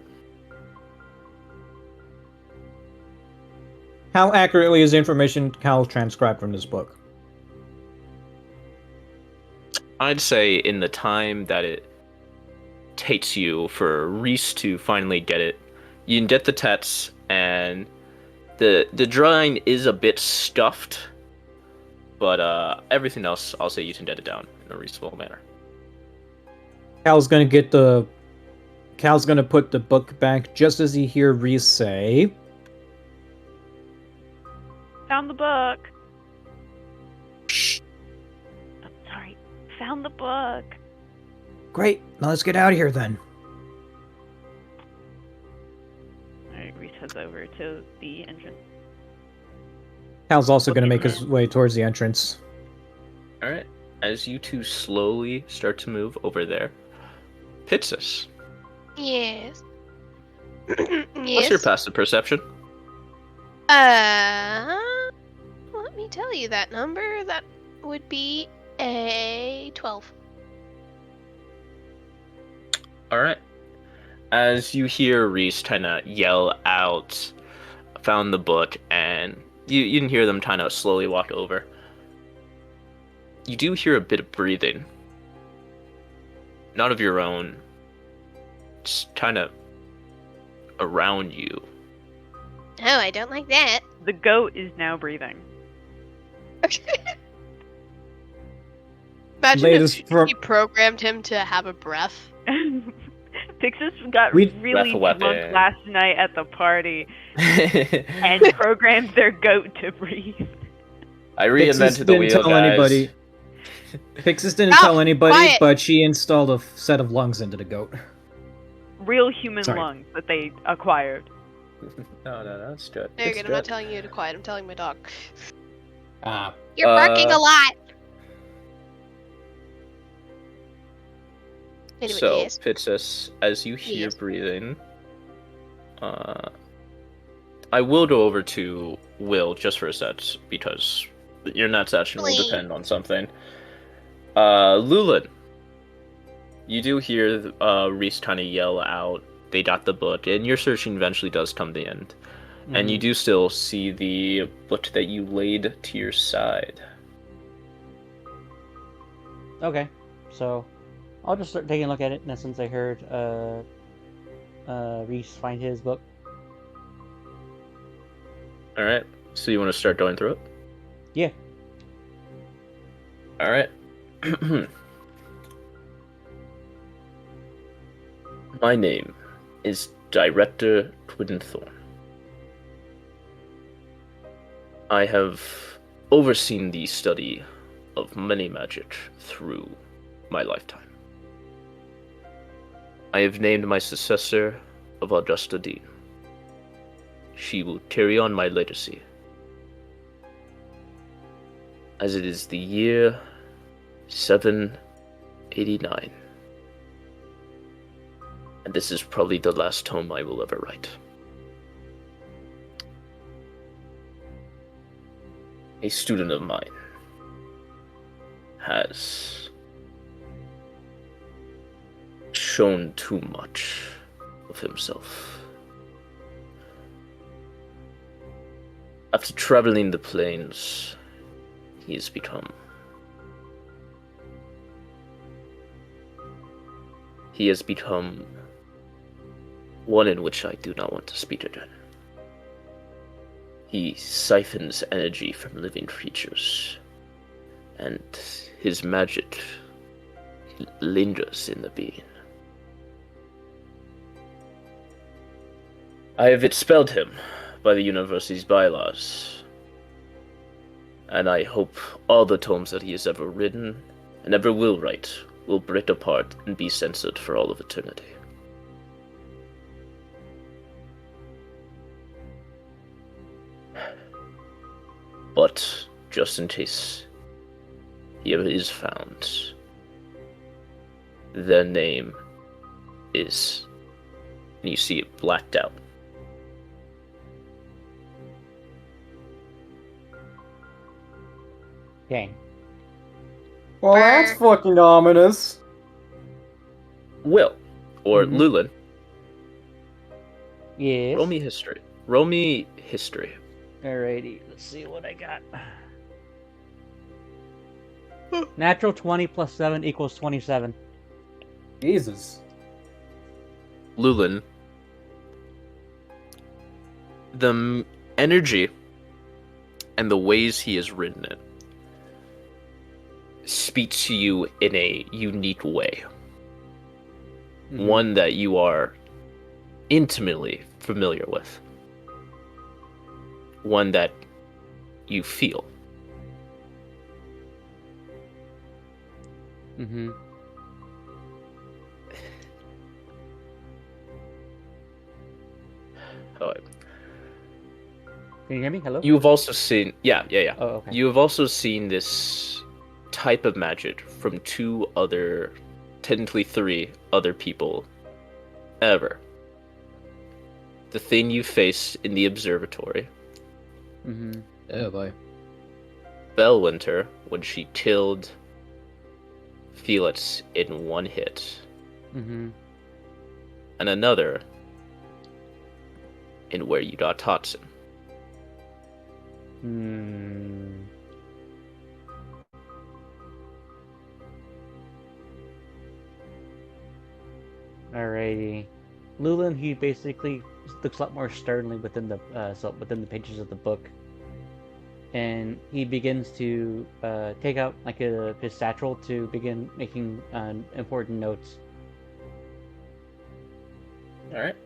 How accurately is the information Cal transcribed from this book? I'd say in the time that it takes you for Reese to finally get it, you can get the text, and the drawing is a bit stuffed, but everything else, I'll say you can get it down in a reasonable manner. Cal's gonna put the book back just as he hear Reese say, Found the book. I'm sorry. Found the book. "Great, now let's get out of here then." Alright, Reese heads over to the entrance. Cal's also gonna make his way towards the entrance. Alright, as you two slowly start to move over there, Pitsus, Yes. what's your passive perception? Let me tell you that number. That would be a 12. Alright. As you hear Reese kind of yell out, found the book, and you can hear them kind of slowly walk over. You do hear a bit of breathing. Not of your own. Just kind of around you. Oh, I don't like that. The goat is now breathing. Imagine Latest if from- you programmed him to have a breath. Pixis got We- really Breath drunk weapon. last night at the party and programmed their goat to breathe. I Pixis reinvented the didn't wheel, tell guys. anybody. Pixis didn't Oh, tell anybody, quiet. but she installed a set of lungs into the goat. Real human Sorry. lungs that they acquired. No, that's good. Very It's good. I'm not telling you to quiet. I'm telling my dog. Ah. You're barking a lot. Anyway, So, yes. Pitsus, as you hear Yes. breathing, Uh, I will go over to Will just for a sec because your next action will Please. depend on something. Lulin, you do hear Reese kind of yell out, "They got the book," and your searching eventually does come to the end. And you do still see the book that you laid to your side. Okay, so I'll just start taking a look at it. And since I heard Reese find his book, All right. So you want to start going through it? yeah. All right. My name is Director Twinthorn. I have overseen the study of many magic through my lifetime. I have named my successor of Augusta Dean. She will carry on my legacy. As it is the year 789. And this is probably the last tome I will ever write. A student of mine has shown too much of himself. After traveling the plains, he has become one in which I do not want to speak again. He siphons energy from living creatures, and his magic lingers in the being. I have expelled him by the university's bylaws, and I hope all the tomes that he has ever written and ever will write will break apart and be censored for all of eternity. But, just in case he ever is found, their name is, and you see it blacked out. Dang. Well, that's fucking ominous. Will, or Mhm. Lulin, Yes. roll me history. Roll me history. Alrighty, let's see what I got. Natural 20 plus 7 equals 27. Jesus. Lulin, the energy and the ways he has written it speaks to you in a unique way. Mhm. One that you are intimately familiar with. One that you feel. Mm-hmm. Oh, Can you hear me? Hello? you've also seen, yeah. Oh, okay. You have also seen this type of magic from technically three other people ever. The thing you faced in the observatory, Mm-hmm. Oh boy. Bellwinter, when she killed Felix in one hit, Mm-hmm. and another in where you got Totson. Hmm. Alrighty. Lulin, he basically looks a lot more sternly within the pages of the book, and he begins to take out like his satchel to begin making important notes. All right.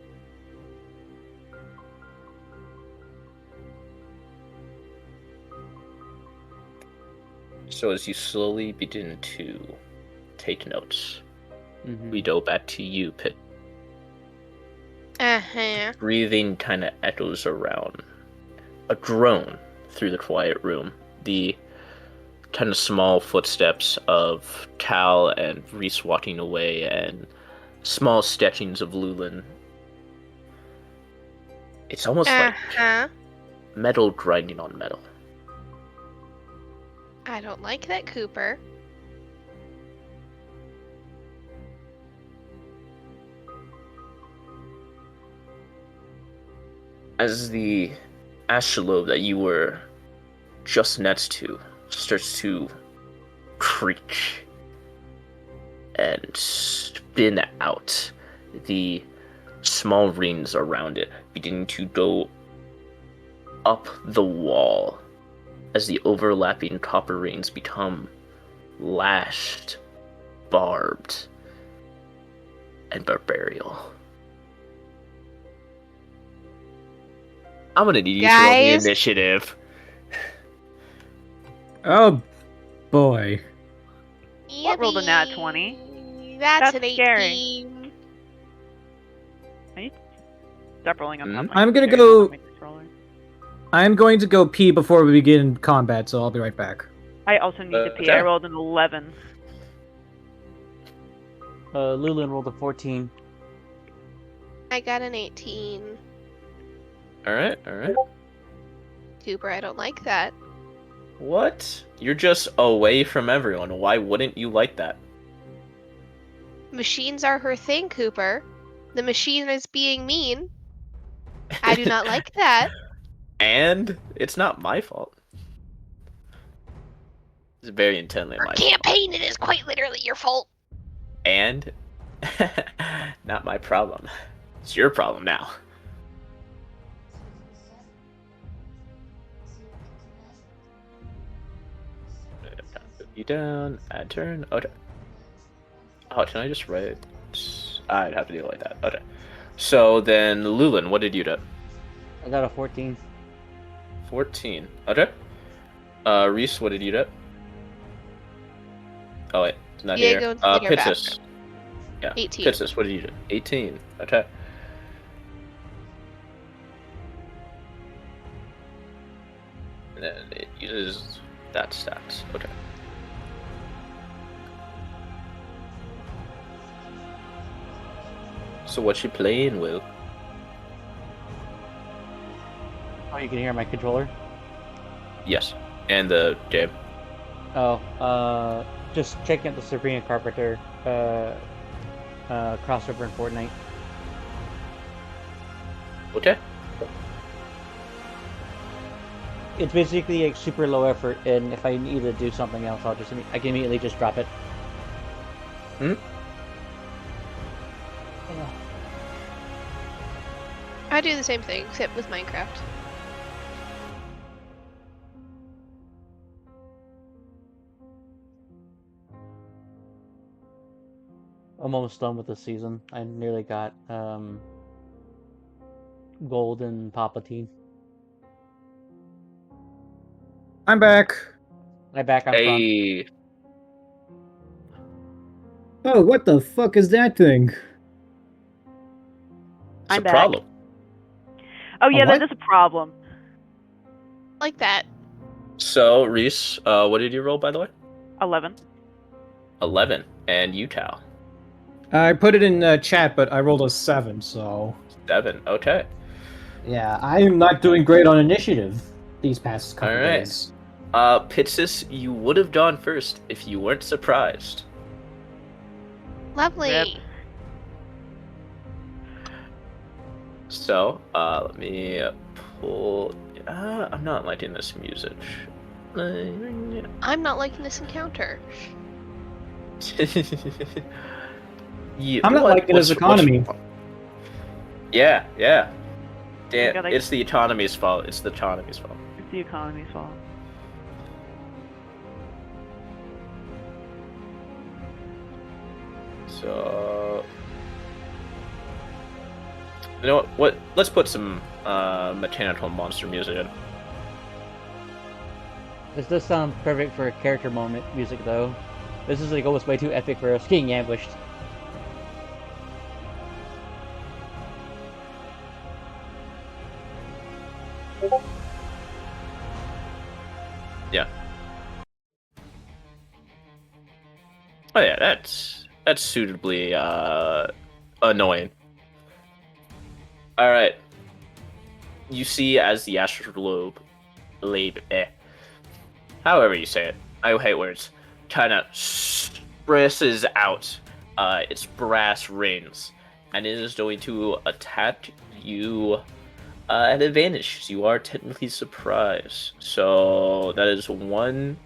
So as you slowly begin to take notes, Mm-hmm. we go back to you, Pit. Uh-huh. Breathing kind of echoes around. A drone through the quiet room. The kind of small footsteps of Cal and Reese walking away, and small sketchings of Lulin. It's almost like Uh-huh. metal grinding on metal. I don't like that, Cooper. As the astrolabe that you were just next to starts to creak and spin out, the small rings around it beginning to go up the wall as the overlapping copper rings become lashed, barbed, and barbarial. I'm gonna need you to roll the Guys? initiative. Oh boy. What rolled a nat 20? Yippee. That's an scary. 18. Stop rolling on top of my I'm gonna computer, go- don't make this roller. I'm going to go pee before we begin combat, so I'll be right back. I also need to pee. Okay. I rolled an 11. Lulin rolled a 14. I got an 18. Alright. Cooper, I don't like that. What? You're just away from everyone. Why wouldn't you like that? Machines are her thing, Cooper. The machine is being mean. I do not like that. And it's not my fault. It's very intently Our my campaign, it is quite literally your fault. fault. And not my problem. It's your problem now. You down, add turn. Okay. Oh, can I just write? I'd have to do it like that. Okay. So then, Lulin, what did you do? I got a 14. 14. Okay. Reese, what did you do? Oh wait, it's not Diego here. and Slinger Pitsis. Yeah. 18. Pitsis, what did you do? 18. Okay. And then it uses that stats. Okay. So what's she playing with? Oh, you can hear my controller? Yes. And the game. Oh, just checking out the Sabrina Carpenter crossover in Fortnite. Okay. It's basically like super low effort, and if I need to do something else, I can immediately just drop it. I do the same thing, except with Minecraft. I'm almost done with the season. I nearly got gold and Palpatine. I'm back. I'm back on front. Hey. Oh, what the fuck is that thing? It's I'm a back. problem. Oh yeah, what? that is a problem. Like that. So, Reese, what did you roll, by the way? 11. 11. And you, Tal? I put it in chat, but I rolled a 7, so... 7. Okay. Yeah, I'm not doing great on initiative these past couple Alright. days. Pitsis, you would have gone first if you weren't surprised. Lovely. Rip. So, let me pull... I'm not liking this music. I'm not liking this encounter. Yeah, I'm not liking his economy. Yeah. Damn, God, it's the economy's fault. It's the economy's fault. It's the economy's fault. So, you know what? Let's put some mechanical monster music in. This does sound perfect for a character moment music, though. This is like almost way too epic for us getting ambushed. Yeah. Oh yeah, that's suitably annoying. All right. you see as the astrolabe, however you say it, I hate words, kind of stresses out its brass rings, and it is going to attack you at advantage. You are technically surprised, so that is one.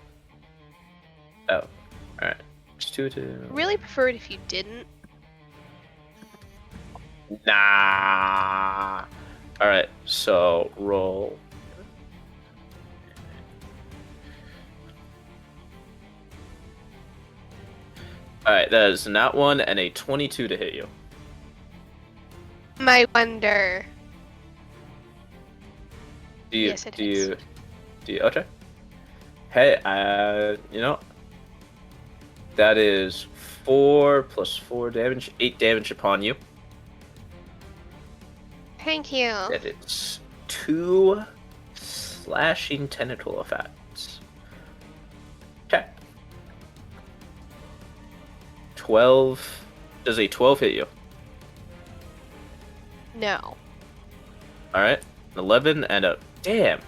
Oh, all right. It's 2. Really prefer it if you didn't. Nah. All right. So roll. All right. That is not one and a 22 to hit you. My wonder. Do you? Yes, it do hits. you? Do you? Okay. Hey, that is 4 plus 4 damage, 8 damage upon you. Thank you. And it's 2 slashing tentacle effects. Okay. 12. Does a 12 hit you? No. Alright. 11 and a. Damn!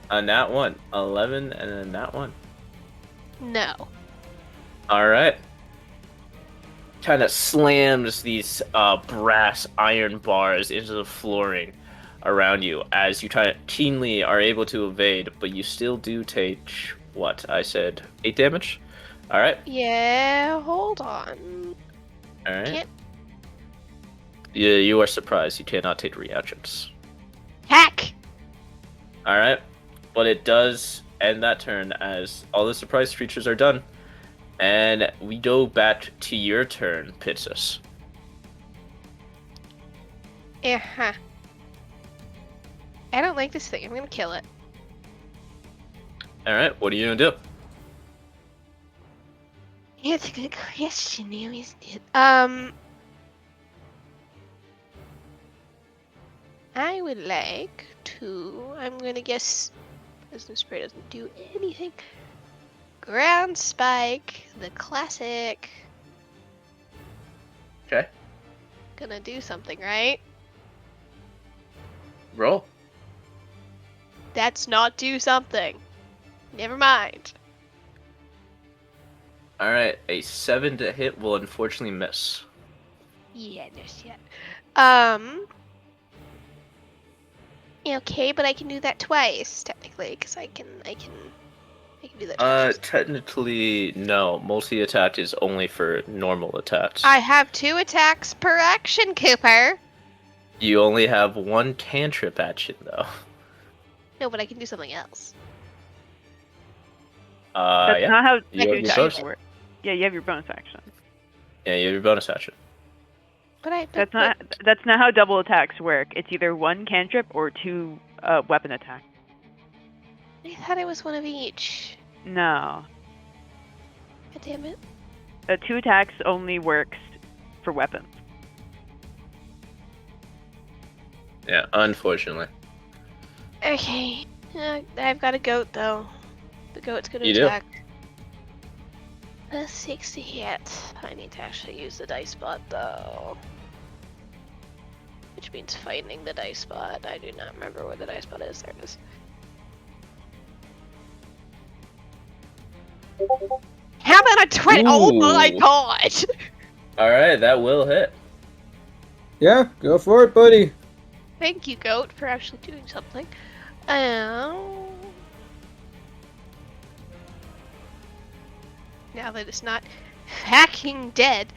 A nat 1. 11 and a nat 1. No. Alright. Kind of slams these brass iron bars into the flooring around you as you kind of keenly are able to evade, but you still do take what I said, 8 damage. All right. Yeah, hold on. All right. Can't. Yeah, you are surprised. You cannot take reactions. Hack! All right, but it does end that turn as all the surprise creatures are done. And we go back to your turn, Pitsus. Uh-huh. I don't like this thing. I'm gonna kill it. All right, what are you gonna do? It's a good question, now, isn't it? I would like to. I'm gonna guess. Poison spray doesn't do anything. Ground spike, the classic. Okay, Gonna do something, right? roll. That's not do something. Never mind. All right, a 7 to hit will unfortunately miss. Yeah, no shit. Okay, but I can do that twice technically, because I can do that twice. Technically, no. Multi-attack is only for normal attacks. I have 2 attacks per action, Cooper. You only have 1 cantrip action, though. No, but I can do something else. That's Yeah. not how You have two your attacks bonus. work. Yeah, you have your bonus action. Yeah, you have your bonus action. But That's not how double attacks work. It's either 1 cantrip or 2 weapon attack. I thought it was one of each. No. God damn it. 2 attacks only works for weapons. Yeah, unfortunately. Okay. I've got a goat though. The goat's gonna You do? attack. A 6 to hit. I need to actually use the dice bot though. Which means finding the dice bot. I do not remember where the dice bot is. There it is. How about a 20? Oh my Ooh. god! Alright, that will hit. Yeah, go for it, buddy. Thank you, goat, for actually doing something. Now that it's not hacking dead.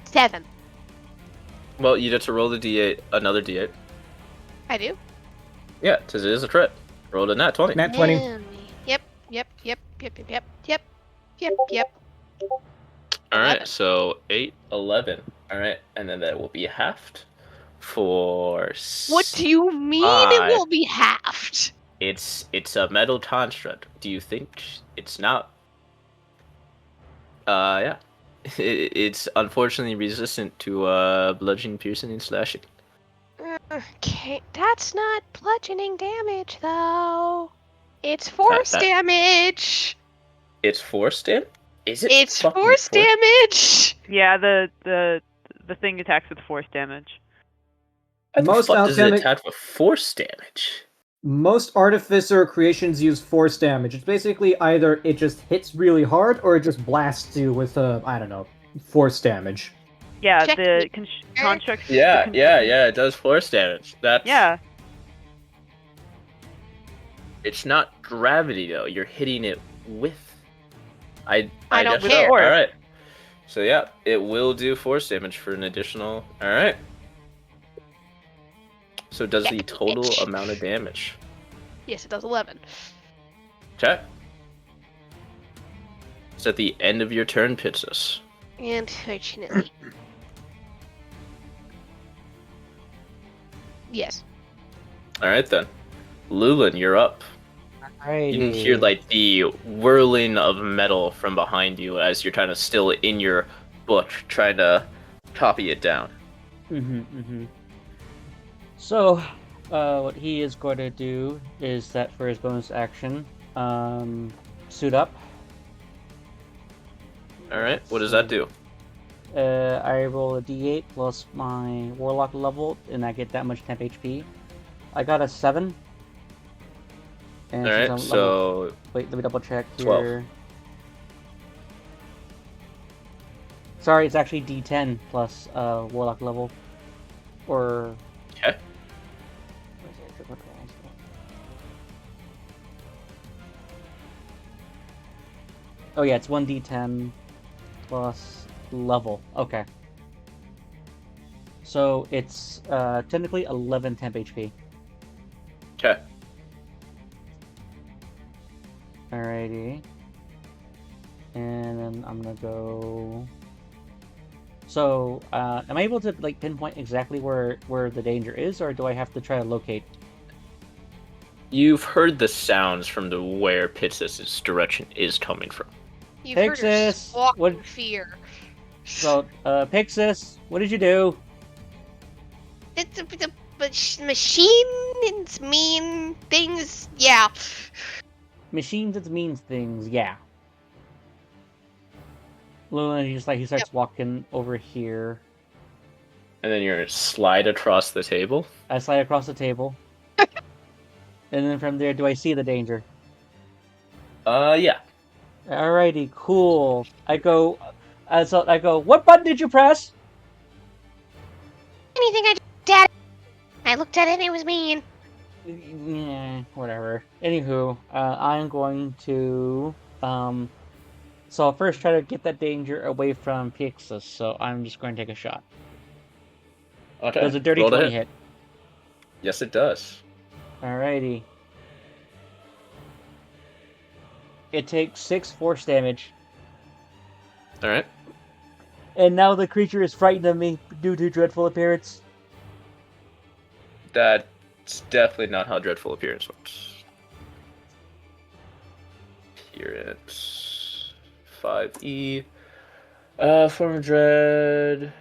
7. Well, you get to roll the d8, another d8. I do. Yeah, because it is a crit. Rolled a nat 20. Nat 20. Yep. Alright, 11. so 8, 11. Alright, and then that will be halved for. What do you mean it will be halved? It's a metal construct. Do you think it's not? Yeah. It's unfortunately resistant to bludgeoning, piercing, and slashing. Okay, that's not bludgeoning damage though. It's force damage. It's force damage? Is it? It's fucking force damage. Yeah, the thing attacks with force damage. How the Most fuck does it alchemic, attack with force damage? most artificer creations use force damage. It's basically either it just hits really hard or it just blasts you with I don't know, force damage. Yeah, Check the me. constructs. Yeah, the yeah, it does force damage. That's Yeah, It's not gravity though. You're hitting it with. I don't guess with so. care. force. All right. So yeah, it will do force damage for an additional. All right. So it does Check the me, total bitch. amount of damage. Yes, it does 11. Okay. It's at the end of your turn, Pitsus. Unfortunately. Yes. All right then, Lulin, you're up. Alrighty. You can hear like the whirling of metal from behind you as you're trying to still in your bush, trying to copy it down. So, what he is going to do is that for his bonus action, suit up. All right. What does that do? I roll a d8 plus my warlock level, and I get that much temp HP. I got a 7. And All since right. I'm So wait, let me double check 12. here. Sorry, it's actually d10 plus warlock level, or. okay. Oh yeah, it's 1d10 plus level. Okay. So it's technically 11 temp HP. Okay. Alrighty. And then I'm gonna go. So, am I able to like pinpoint exactly where the danger is, or do I have to try to locate? You've heard the sounds from the where Pitsus's direction is coming from. You've heard her Pixis, squawk what- in fear. So, Pixis, what did you do? It's a machines mean things. Yeah. Machines, it means things. Yeah. Luna, he starts walking over here. And then you're gonna slide across the table. I slide across the table. And then from there, do I see the danger? Yeah. Alrighty, cool. I go, what button did you press? Anything I looked at, I looked at it and it was mean. Yeah, whatever. Anywho, I'm going to, so I'll first try to get that danger away from Pixis, so I'm just going to take a shot. Okay. Does a dirty roll to 20 hit? Yes, it does. Alrighty. It takes 6 force damage, All right. and now the creature is frightened of me due to dreadful appearance. That's definitely not how Dreadful Appearance works. Appearance 5e. Form of Dread.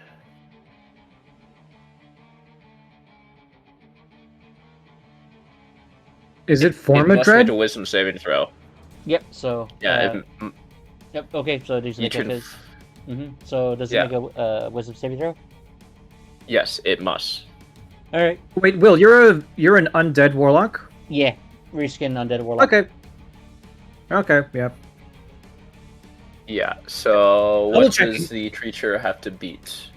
Is it It form of must make dread? a Wisdom saving throw. Yep, so... Yeah. Yep, okay, so does it You make can. a... So does it Yeah. make a wisdom saving throw? Yes, it must. Alright. Wait, Will, you're an undead warlock? Yeah, reskin undead warlock. Okay. Okay, yeah. Yeah. So Double what checking. does the creature have to beat?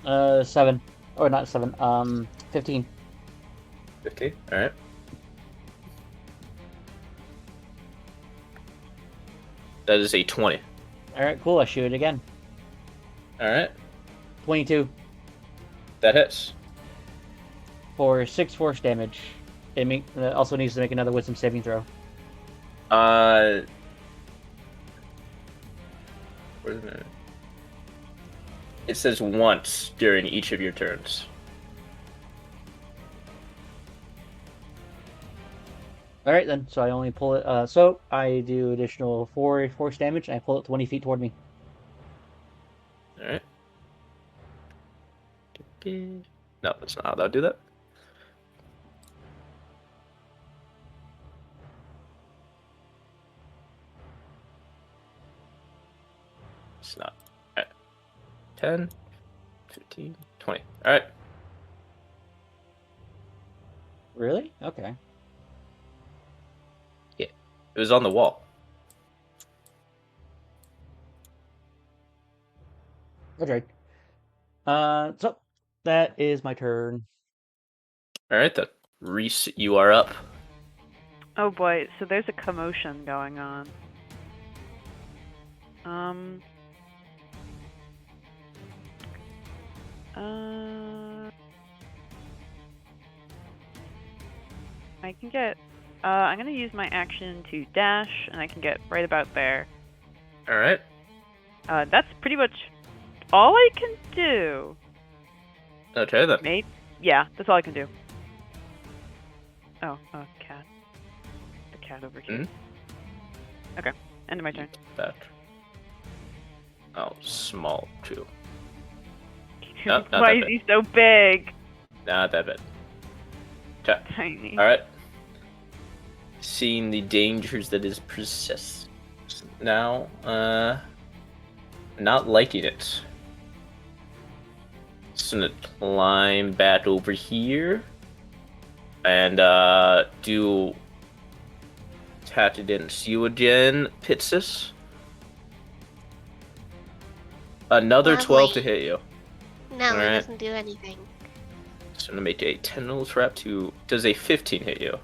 7. Or not 7, 15. 50. All right. That is a 20. Alright, cool, I shoot it again. All right. 22 That hits. for 6 force damage. It also needs to make another wisdom saving throw. Where's it? It says once during each of your turns. Alright then, so I only pull it, so I do additional 4 force damage, and I pull it 20 feet toward me. All right. No, that's not how that would do that. It's not. All right. 10, 15, 20. All right. Really? Okay. It was on the wall. Okay. So that is my turn. All right then, Reese, you are up. Oh boy, so there's a commotion going on. Um. I can get. I'm gonna use my action to dash, and I can get right about there. All right. That's pretty much all I can do. Okay then. Maybe. Yeah, that's all I can do. Oh, cat. The cat over here. Okay, end of my turn. That. Oh, small too. Not that Why is big. he so big? Not that bad. Okay. Tiny. All right. Seeing the dangers that is persist now, not liking it. Just gonna climb back over here and do tap it against you again, Pitsis. Another 12 to Lovely. hit you. No, Alright. it doesn't do anything. Just gonna make a 10 little trap to. Does a 15 hit you?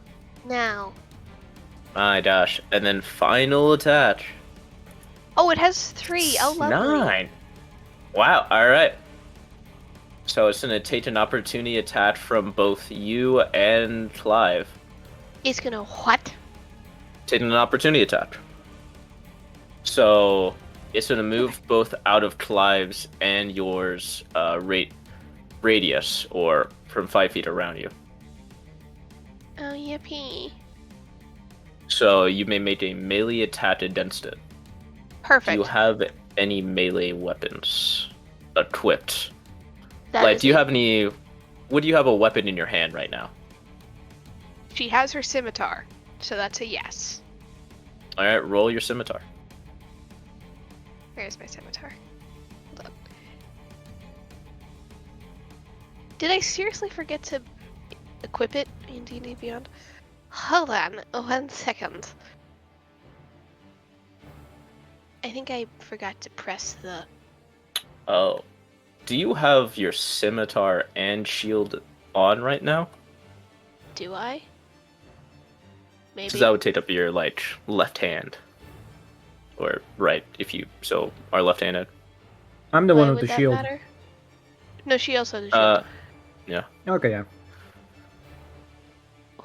No. My gosh. And then final attack. Oh, it has 3. Oh, lovely. 9. Wow, alright. So it's gonna take an opportunity attack from both you and Clive. It's gonna what? Taking an opportunity attack. So it's gonna move both out of Clive's and yours radius, or from 5 feet around you. Oh, yippee. So you may make a melee attack against it. Perfect. Do you have any melee weapons equipped? That Like, is do you a- have any? Would you have a weapon in your hand right now? She has her scimitar, so that's a yes. All right, roll your scimitar. Where's my scimitar? Hold on. Did I seriously forget to equip it in D&D Beyond? Hold on 1 second. I think I forgot to press the... Oh, do you have your scimitar and shield on right now? Do I? Maybe. Because that would take up your left hand, or right if you are left-handed. I'm the Why one with would the that shield. matter? No, she also has a shield. Yeah. Okay, yeah.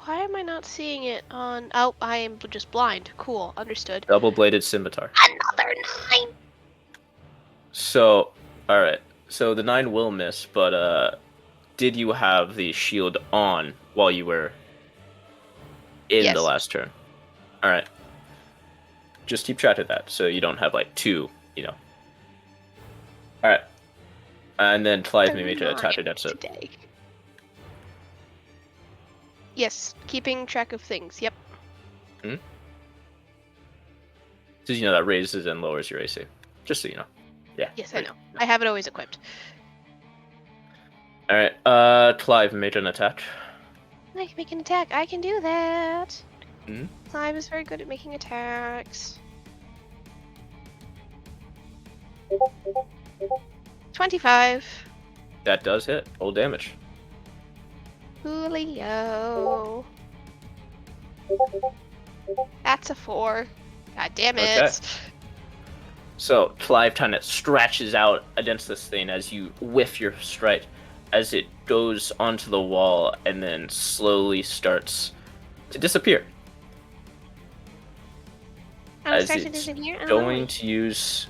Why am I not seeing it on... Oh, I am just blind. Cool, understood. Double-bladed scimitar. Another 9! So, all right. So the 9 will miss, but did you have the shield on while you were in Yes. the last turn? All right. Just keep track of that, so you don't have two. All right. And then Clive may make an attack against it. Today. Yes, keeping track of things. Yep. Did you know that raises and lowers your AC? Just so you know. Yeah. Yes, I know. I have it always equipped. All right. Clive made an attack. I can make an attack. I can do that. Mhm. Clive is very good at making attacks. 25. That does hit. Full damage. Julio. That's a 4. God damn it. Okay. So Clive kind of stretches out against this thing as you whiff your strike, as it goes onto the wall and then slowly starts to disappear. I'm As starting to it's disappear. Oh, going to use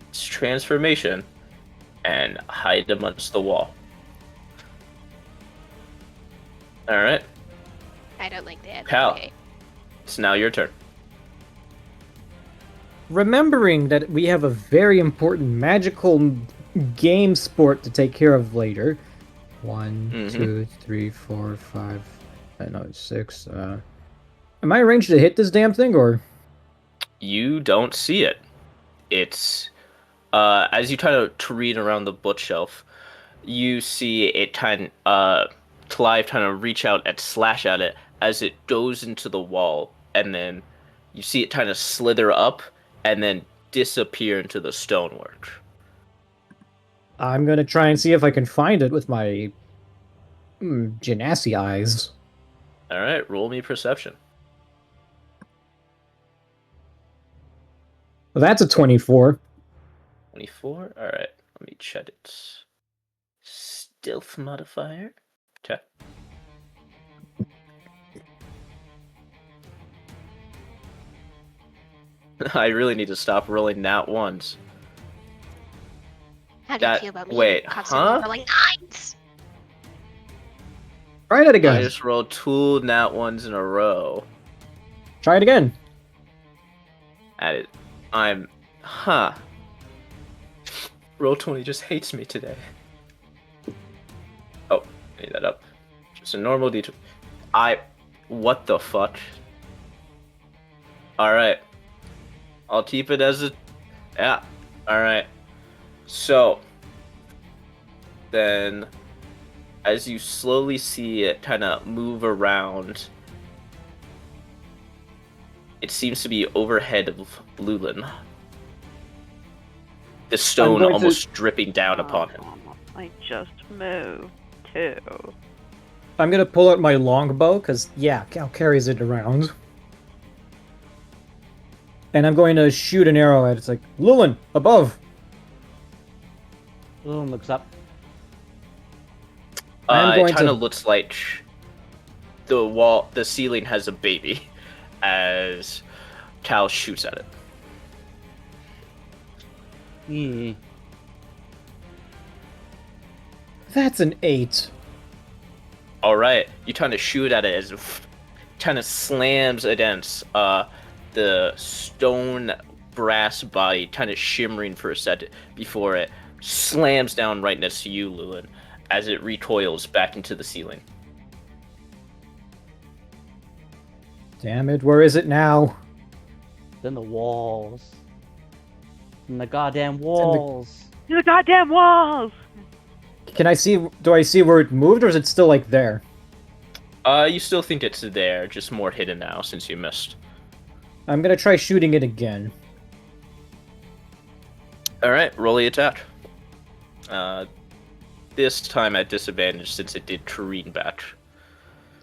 its transformation and hide amongst the wall. All right, I don't like that. Cal. Okay. it's now your turn. Remembering that we have a very important magical game sport to take care of later. 1, Mhm. 2, 3, 4, 5. No, it's 6. Am I arranged to hit this damn thing, or? You don't see it. It's as you try to read around the bookshelf, you see it kind of Clive trying to reach out and slash at it as it goes into the wall, and then you see it kind of slither up and then disappear into the stonework. I'm gonna try and see if I can find it with my Genasi eyes. All right, roll me perception. Well, that's a 24. 24. All right, let me check it. Stealth modifier. Okay. I really need to stop rolling nat ones. How do you That- feel about me? wait, Constantly huh? rolling 9s. Try it I again. just rolled 2 nat ones in a row. Try it again. At it, Roll20 just hates me today. Oh, I need that up. Just a normal D20. What the fuck? Alright. I'll keep it as a... Yeah. Alright. So... Then... As you slowly see it kind of move around... It seems to be overhead of Lulin. The stone going to- almost dripping down upon him. I just moved too. I'm gonna pull out my longbow, because, yeah, Cal carries it around. And I'm going to shoot an arrow at it. It's like, Lulin, above! Lulin looks up. I'm It going kind to- of looks like the ceiling has a baby, as Cal shoots at it. Yeah. That's an 8. All right, you kind of shoot at it as it kind of slams against the stone brass body, kind of shimmering for a second before it slams down right next to you, Lulin, as it recoils back into the ceiling. Damn it, where is it now? Then the walls. And the goddamn walls. The goddamn walls! Can I see, do I see where it moved, or is it still, like, there? You still think it's there, just more hidden now since you missed. I'm gonna try shooting it again. All right, roll the attack. This time at disadvantage since it did careen back.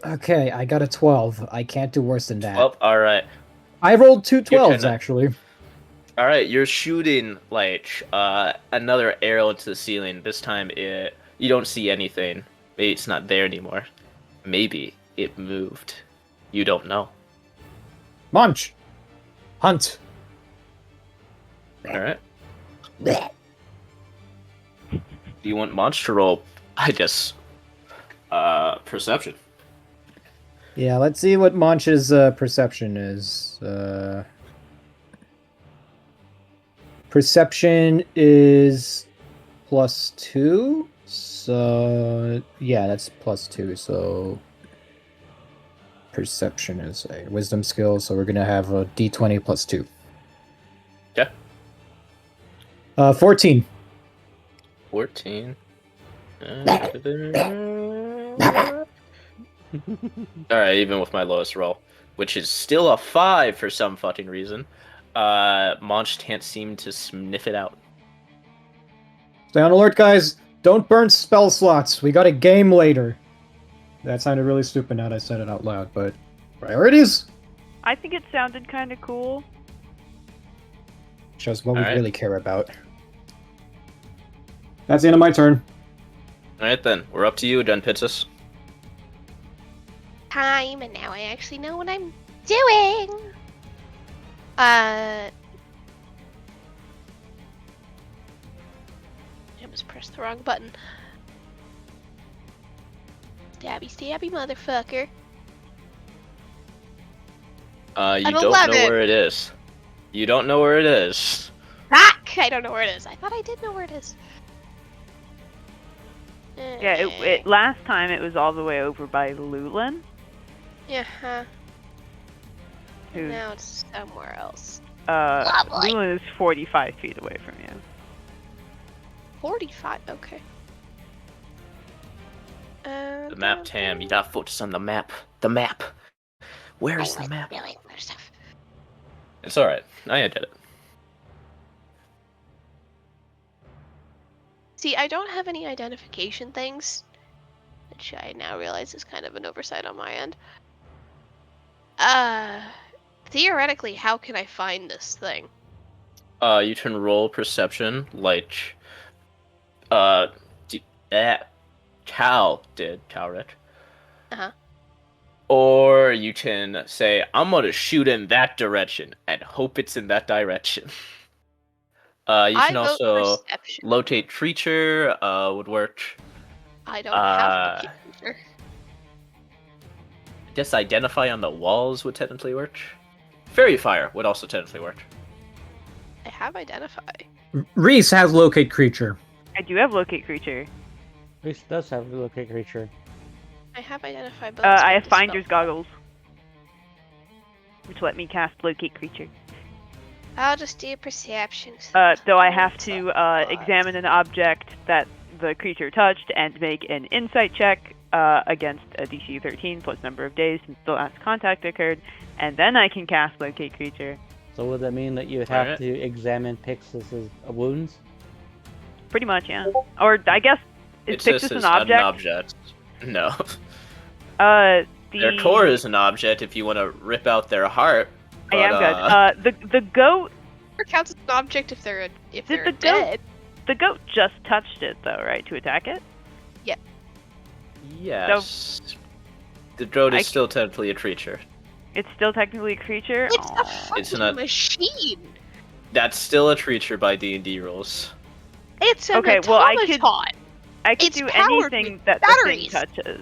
Okay, I got a 12. I can't do worse than that. Well, all right. I rolled two You're 12s, kinda- actually. All right, you're shooting like another arrow into the ceiling. This time, you don't see anything. Maybe it's not there anymore. Maybe it moved. You don't know. Munch! Hunt! All right. Do you want monster roll? I guess. Perception. Yeah, let's see what Munch's perception is. Perception is +2. So, yeah, that's +2. So, perception is a wisdom skill. So, we're going to have a d20 +2. Okay. 14. 14. Alright, even with my lowest roll, which is still a 5 for some fucking reason, Monch can't seem to sniff it out. Stay on alert, guys. Don't burn spell slots. We got a game later. That sounded really stupid now that I said it out loud, but priorities? I think it sounded kind of cool. Shows what we Alright. really care about. That's the end of my turn. Alright then, we're up to you, Jen Pitsus. Time, and now I actually know what I'm doing. I almost pressed the wrong button. Stabby, stabby, motherfucker. You I'm don't know 11. where it is. You don't know where it is. Fuck! I don't know where it is. I thought I did know where it is. Yeah, it last time it was all the way over by Lulin, Yeah, huh. who Now it's somewhere else. Lovely. Lulin is 45 feet away from you. 45, okay. The map, Tam. You gotta focus on the map. The map. Where is the map? It's alright. I did it. See, I don't have any identification things, which I now realize is kind of an oversight on my end. Theoretically, how can I find this thing? You can roll perception like Cal did, Calric. Uh-huh. Or you can say, I'm gonna shoot in that direction and hope it's in that direction. You I can vote also perception. locate creature, would work. I don't have locate creature. I guess identify on the walls would technically work. Fairy fire would also technically work. I have identify. Reese has locate creature. I do have locate creature. Reese does have a locate creature. I have identify, but I have finder's goggles, which let me cast locate creature. I'll just do perception. Though I have to examine an object that the creature touched and make an insight check against a DC 13 plus number of days since the last contact occurred, and then I can cast locate creature. So would that mean that you would have Alright. to examine Pixis's wounds? Pretty much, yeah. Or I guess is Pixis an object? No. The Their core is an object if you want to rip out their heart. I am good. The goat. It counts as an object if they're the dead. The goat just touched it though, right, to attack it? Yes. The goat is still technically a creature. It's still technically a creature. It's a Aw. fucking It's not- machine. That's still a creature by D&D rules. It's an Okay, well, I automaton. I can It's do powered anything with that batteries. the thing touches.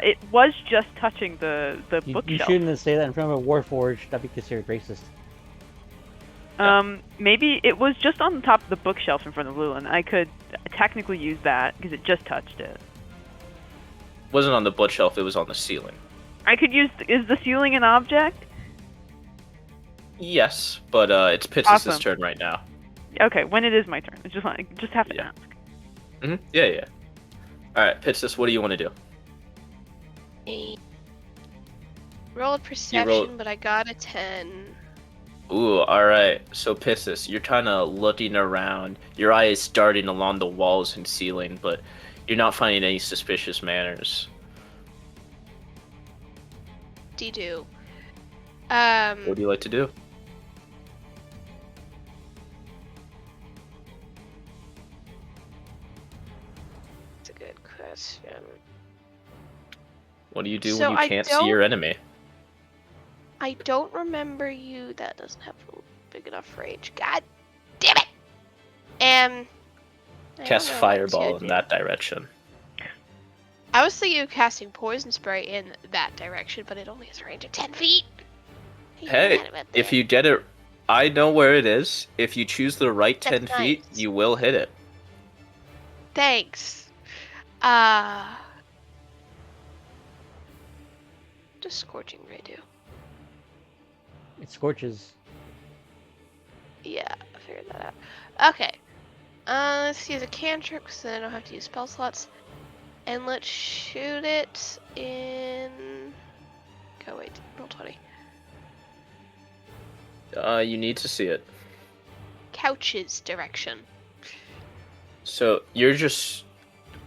It was just touching the You bookshelf. shouldn't say that in front of a Warforged. That'd be considered racist. Maybe it was just on the top of the bookshelf in front of Lulin. I could technically use that because it just touched it. It wasn't on the bookshelf, it was on the ceiling. I could use. Is the ceiling an object? Yes, but it's Pitsis's Awesome. turn right now. Okay, when it is my turn. It's just have to Yeah. ask. Yeah. Alright, Pitsis, what do you want to do? Rolled perception, but I got a 10. Ooh, alright. So, Pitsis, you're kind of looking around. Your eye is darting along the walls and ceiling, but you're not finding any suspicious manners. Do. What would you like to do? That's a good question. What do you do So when I you can't see don't- your enemy? I don't remember you. That doesn't have a big enough range. God damn it! I don't Cast know what fireball to in do. that direction. I was thinking of casting poison spray in that direction, but it only has a range of 10 feet. Hey, if you get it, I know where it is. If you choose the right That's 10 feet, nice. you will hit it. Thanks. Does scorching ray do? It scorches. Yeah, I figured that out. Okay. Let's use a cantrip so then I don't have to use spell slots. And let's shoot it in... Go wait, roll 20. You need to see it. Couch's direction. So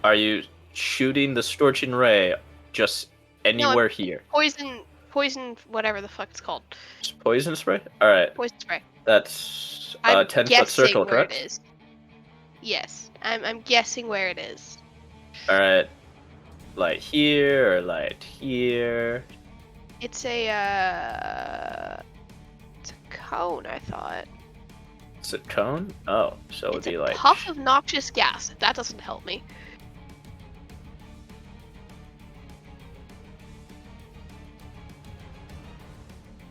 are you shooting the scorching ray just anywhere here? Poison, whatever the fuck it's called. Just poison spray? Alright, Poison spray. that's I'm 10-foot guessing circle, where correct? it is. Yes, I'm guessing where it is. Alright, like here or like here. It's a cone, I thought. It's a cone? Oh, so it would It's be a like... puff of noxious gas. That doesn't help me.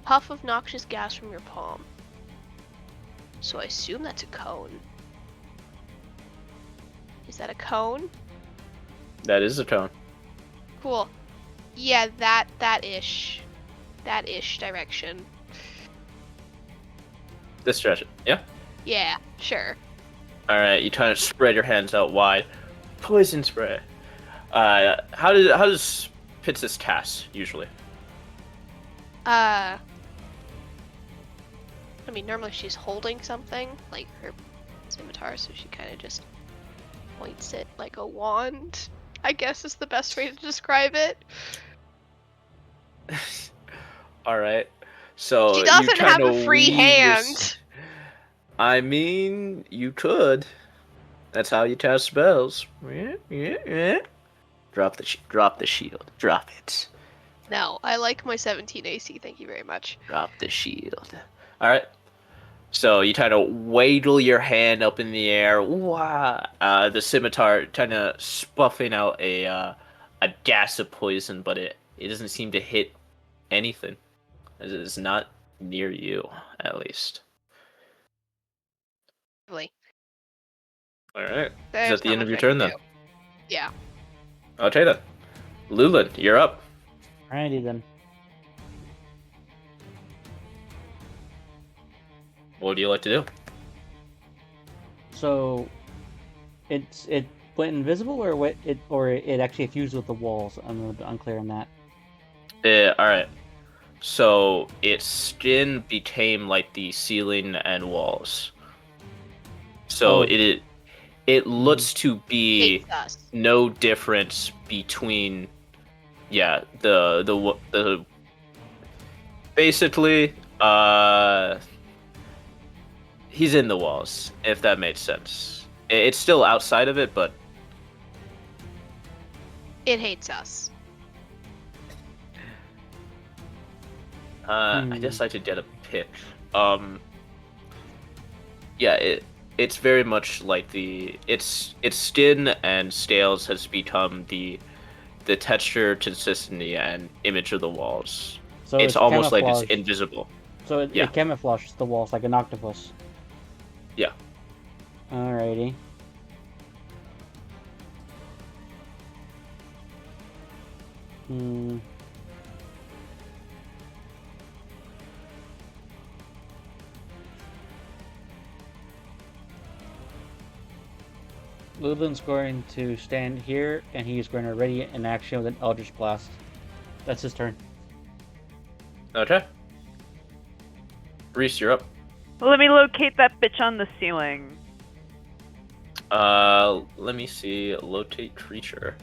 Puff of noxious gas from your palm. So I assume that's a cone. Is that a cone? That is a cone. Cool. Yeah, that-ish direction. This direction. Yeah? Yeah, sure. Alright, you kind of spread your hands out wide. Poison spray. How does Pitsis task usually? I mean, normally she's holding something, like her scimitar, so she kind of just points it like a wand, I guess is the best way to describe it. All right. So She you doesn't have kinda a free weave your hand. I mean, you could. That's how you cast spells. Drop the shield. Drop it. No, I like my 17 AC, thank you very much. Drop the shield. All right. So you kind of waggle your hand up in the air. Wah! The scimitar kind of spuffing out a gas of poison, but it doesn't seem to hit anything. As it is not near you, at least. Really. All right. Is There's that the not end of much your I can turn then? do. Yeah. Okay then. Lulin, you're up. Alrighty then. What would you like to do? So, it went invisible, or it actually fused with the walls. I'm a little bit unclear on that. All right. So its skin became like the ceiling and walls. So Oh. it looks to be Hates us. no difference between the basically he's in the walls, if that makes sense. It's still outside of it, but It hates us. I guess I should get a pick. Yeah, it's very much like its skin and scales has become the texture, consistency, and image of the walls. So It's almost like it's camouflaged. invisible. So it Yeah. camouflages the walls like an octopus. Yeah. Alrighty. Hmm. Lulin's going to stand here, and he's going to ready an action with an Eldritch Blast. That's his turn. Okay. Reese, you're up. Let me locate that bitch on the ceiling. Let me see. Locate creature.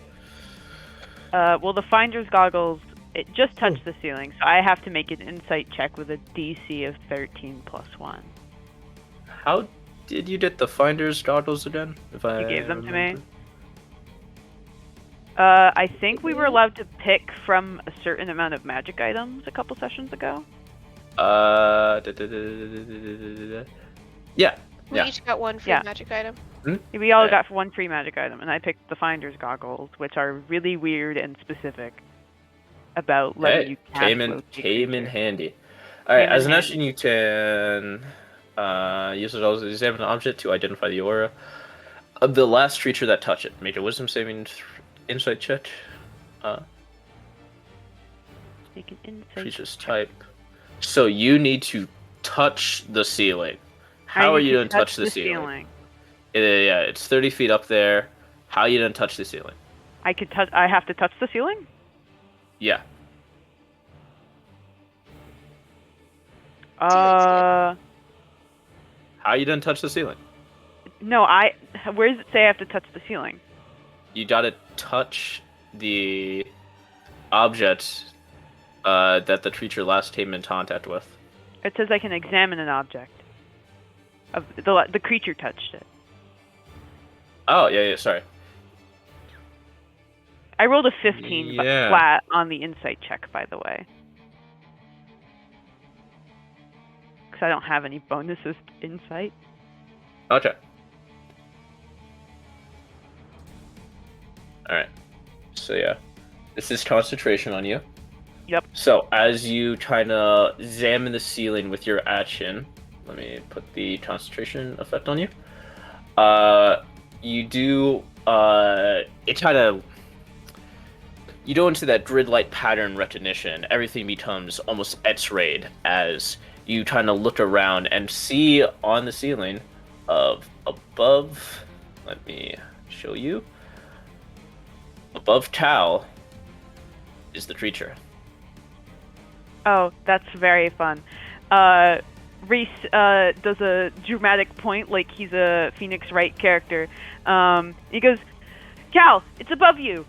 Well, the finder's goggles, it just touched the ceiling, so I have to make an insight check with a DC of 13 plus 1. How did you get the finder's goggles again? If I You gave them to me? remember? I think we were allowed to pick from a certain amount of magic items a couple sessions ago. Yeah. We Yeah. each got one free Yeah. magic item. We all Yeah. got one free magic item, and I picked the finder's goggles, which are really weird and specific about letting Hey, you cast came in creature. handy. All right, Came as in an action, you can use it also to examine an object to identify the aura of the last creature that touched it. Make a wisdom saving insight check. Make an insight Creature's check. type. So you need to touch the ceiling. How I are need you to going to touch the ceiling? ceiling? Yeah, it's 30 feet up there. How are you going to touch the ceiling? I have to touch the ceiling? Yeah. Uh, How are you going to touch the ceiling? no, where does it say I have to touch the ceiling? You got to touch the object that the creature last came in contact with. It says I can examine an object. The creature touched it. Oh, yeah, sorry. I rolled a 15 Yeah. flat on the insight check, by the way. Because I don't have any bonuses to insight. Okay. Alright. So, yeah. This is concentration on you. Yep. So, as you kind of examine the ceiling with your action, let me put the concentration effect on you. You do, it kind of, you go into that grid-like pattern recognition. Everything becomes almost X-rayed as you kind of look around and see on the ceiling of above, let me show you. Above Tal is the creature. Oh, that's very fun. Reese does a dramatic point like he's a Phoenix Wright character. He goes, Cal, it's above you.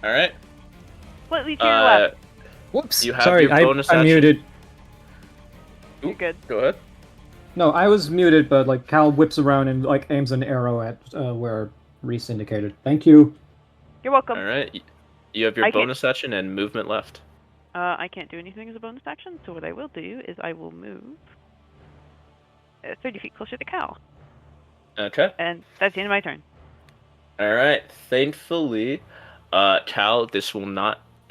All right. Slightly to your left. Whoops. You have Sorry, your bonus I action. muted. You're good. Go ahead. No, I was muted, but like Cal whips around and like aims an arrow at where Reese indicated. Thank you. You're welcome. All right. You have your I can't- bonus action and movement left. I can't do anything as a bonus action, so what I will do is I will move 30 feet closer to Cal. Okay. And that's the end of my turn. All right. Thankfully, Tal, this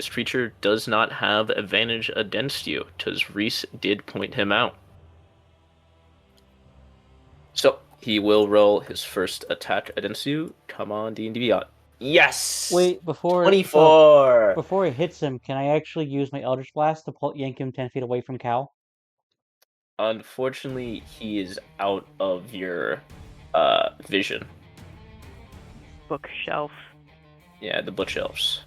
creature does not have advantage against you, because Reese did point him out. So he will roll his first attack against you. Come on, D&D Beyond. Yes. Wait, before 24. before it hits him, can I actually use my Eldritch Blast to yank him 10 feet away from Cal? Unfortunately, he is out of your vision. Bookshelf. Yeah, the bookshelves.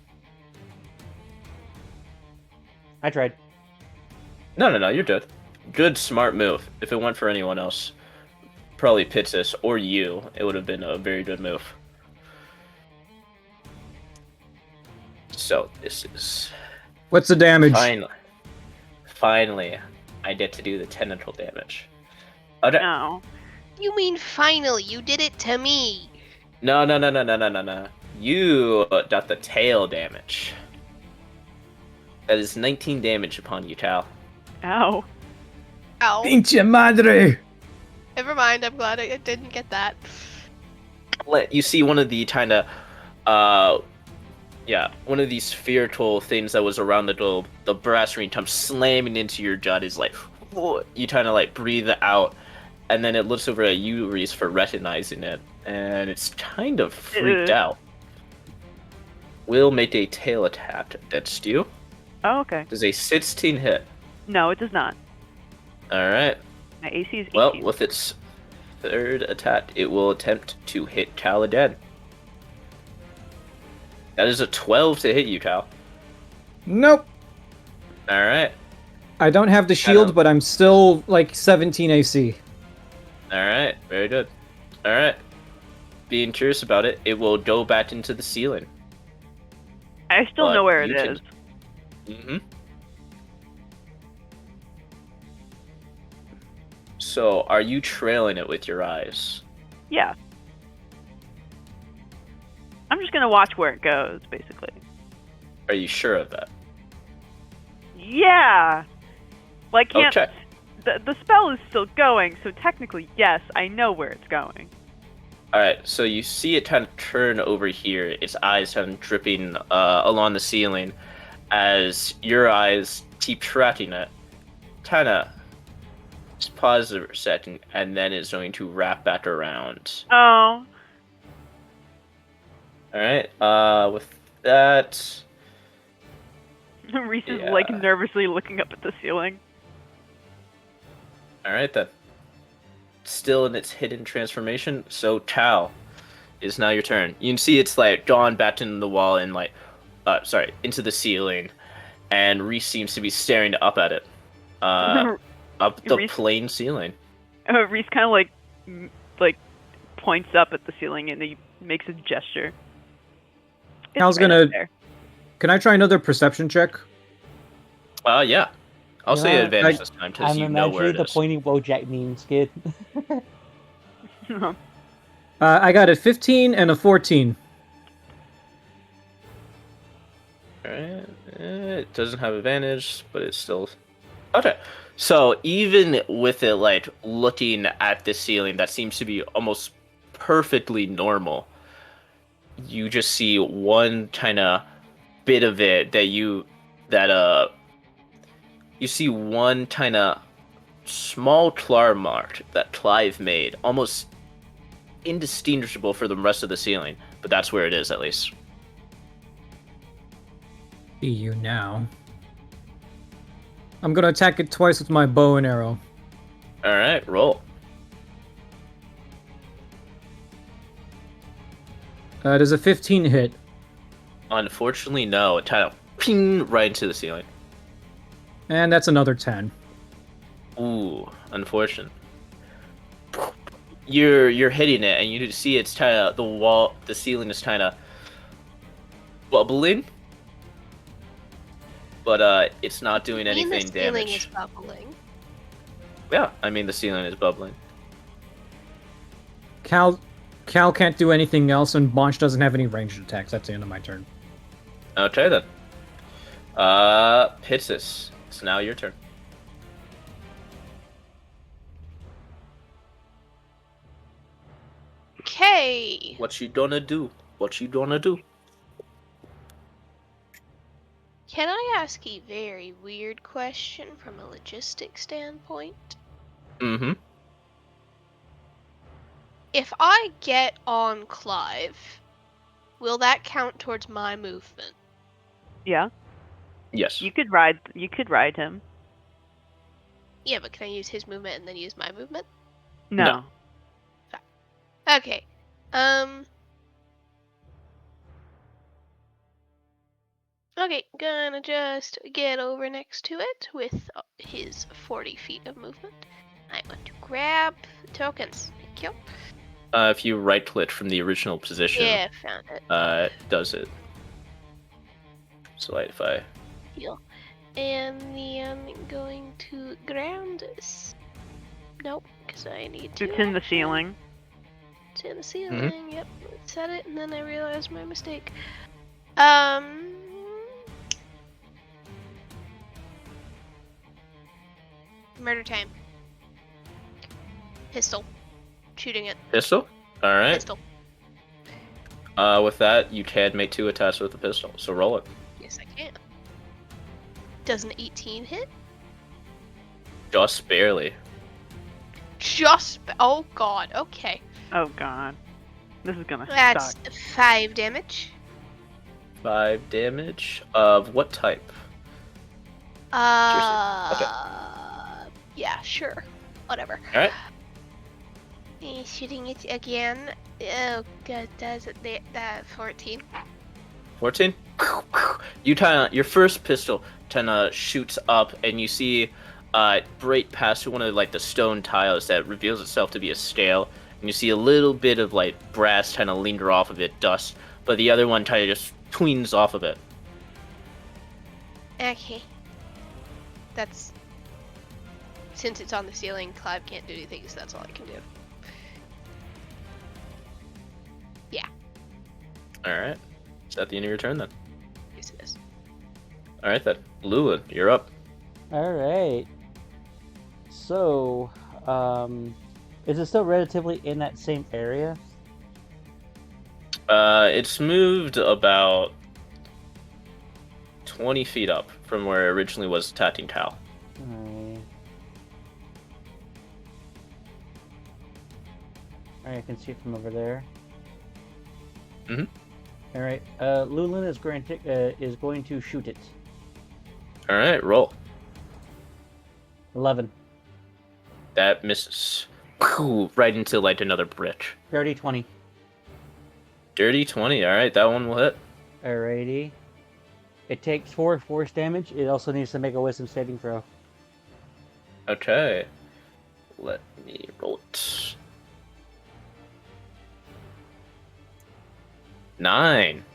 I tried. No, you're good. Good, smart move. If it went for anyone else, probably Pitsis or you, it would have been a very good move. So this is What's the damage? finally, I get to do the tentacle damage. Okay. No. You mean finally? You did it to me. No. You got the tail damage. That is 19 damage upon you, Tal. Ow. Ow. Pinche madre! Never mind. I'm glad I didn't get that. You see one of the kind of, one of these spiritual things that was around the globe, the brass ring comes slamming into your gut. Is like, whoa, you kind of like breathe it out, and then it looks over at you, Reese, for recognizing it, and it's kind of freaked out. Will make a tail attack against you. Oh, okay. Does a 16 hit? No, it does not. Alright. My AC is 18. Well, with its third attack, it will attempt to hit Cal again. That is a 12 to hit you, Cal. Nope. Alright. I don't have the shield, but I'm still like 17 AC. Alright, very good. Alright. Being curious about it, it will go back into the ceiling. I still know where it is. Mm-hmm. So, are you trailing it with your eyes? Yeah. I'm just gonna watch where it goes, basically. Are you sure of that? Yeah! Well, I can't... Okay. The spell is still going, so technically, yes, I know where it's going. Alright, so you see it kind of turn over here, its eyes kind of dripping along the ceiling, as your eyes keep tracking it. Kind of just pause a second, and then it's going to wrap back around. Oh. Alright, with that... Reese is, Yeah. like, nervously looking up at the ceiling. Alright then. Still in its hidden transformation, so Tal, is now your turn. You can see it's like gone back into the wall and like, into the ceiling, and Reese seems to be staring up at it, up the Reese- plain ceiling. Reese kind of, like, points up at the ceiling and he makes a gesture. It's Cal's right gonna- up there. Can I try another perception check? Yeah. I'll say Yeah, advantage I- this time because I'm you know where imagining it the is. pointing Bojack meme skid. I got a 15 and a 14. Alright, it doesn't have advantage, but it's still... Okay, so even with it, like, looking at the ceiling that seems to be almost perfectly normal, you just see one kind of bit of it you see one kind of small claw mark that Clive made, almost indistinguishable for the rest of the ceiling, but that's where it is, at least. See you now. I'm gonna attack it twice with my bow and arrow. Alright, roll. Does a 15 hit? Unfortunately, no. It kind of ping right into the ceiling. And that's another 10. Ooh, unfortunate. You're hitting it, and you see it's kind of the ceiling is kind of bubbling, but it's not doing I mean, anything the ceiling damage. is bubbling. Yeah, I mean the ceiling is bubbling. Cal can't do anything else, and Bonch doesn't have any ranged attacks. That's the end of my turn. Okay then. Pitsis, it's now your turn. Okay. What you gonna do? What you gonna do? Can I ask a very weird question from a logistic standpoint? Mm-hmm. If I get on Clive, will that count towards my movement? Yeah. Yes. You could ride him. Yeah, but can I use his movement and then use my movement? No. Okay. Okay, gonna just get over next to it with his 40 feet of movement. I want to grab tokens. Thank you. If you right click from the original position, Yeah, found it. it does it. So like if I Heal. And then I'm going to ground. Nope, because I need to. It's in the actually- ceiling. It's in the ceiling. Mm-hmm. Yep. Set it, and then I realized my mistake. Murder time. Pistol. Shooting it. pistol. All right. Pistol. With that, you can make 2 attacks with the pistol. So roll it. Yes, I can. Does an 18 hit? Just barely. Oh god, okay. Oh god. This is gonna That's suck. 5 damage. 5 damage. Of what type? Yeah, sure. Whatever. All right. Shooting it again. Oh god, does it that 14? 14. Your first pistol shoots up, and you see break past one of the stone tiles that reveals itself to be a scale, and you see a little bit of brass linger off of it, dust, but the other one just tweens off of it. Okay. That's... Since it's on the ceiling, Clive can't do anything, so that's all I can do. Yeah. All right. Is that the end of your turn then? Yes, it is. All right then, Lulin, you're up. All right. So, is it still relatively in that same area? It's moved about 20 feet up from where it originally was attacking Tal. Alright, I can see it from over there. Mhm. All right. Lulin is going to shoot it. All right, roll. 11. That misses. Right into another brick. Dirty 20. Dirty 20. All right, that one will hit. Alrighty. It takes 4 force damage. It also needs to make a wisdom saving throw. Okay. Let me roll it. 9.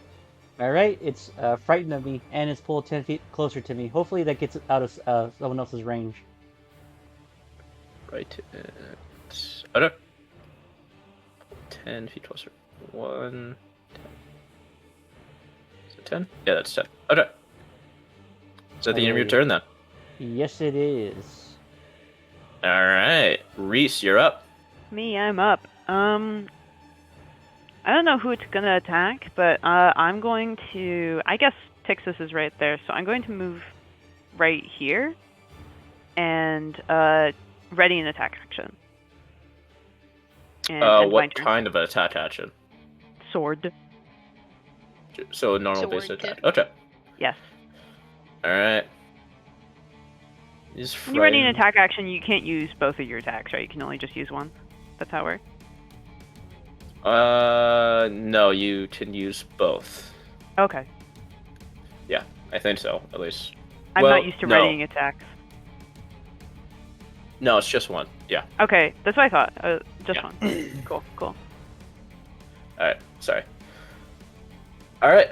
Alright, it's frightened of me, and it's pulled 10 feet closer to me. Hopefully that gets it out of someone else's range. Right. Okay. 10 feet closer. 1. 10. Is it 10? Yeah, that's 10. Okay. Is that the end of your turn then? Yes, it is. Alright. Reese, you're up. Me, I'm up. I don't know who it's gonna attack, but I'm going to. I guess Texas is right there, so I'm going to move right here and ready an attack action. And What kind of an attack action? Sword. So a normal base Sword, attack. Okay. Yes. Alright. When you're ready an attack action, you can't use both of your attacks, right? You can only just use one. That's how it works. No, you can use both. Okay. Yeah, I think so, at least. I'm Well, not used to no. readying attacks. No, it's just one. Yeah. Okay, that's what I thought. Just Yeah. one. Cool. Alright, sorry. Alright.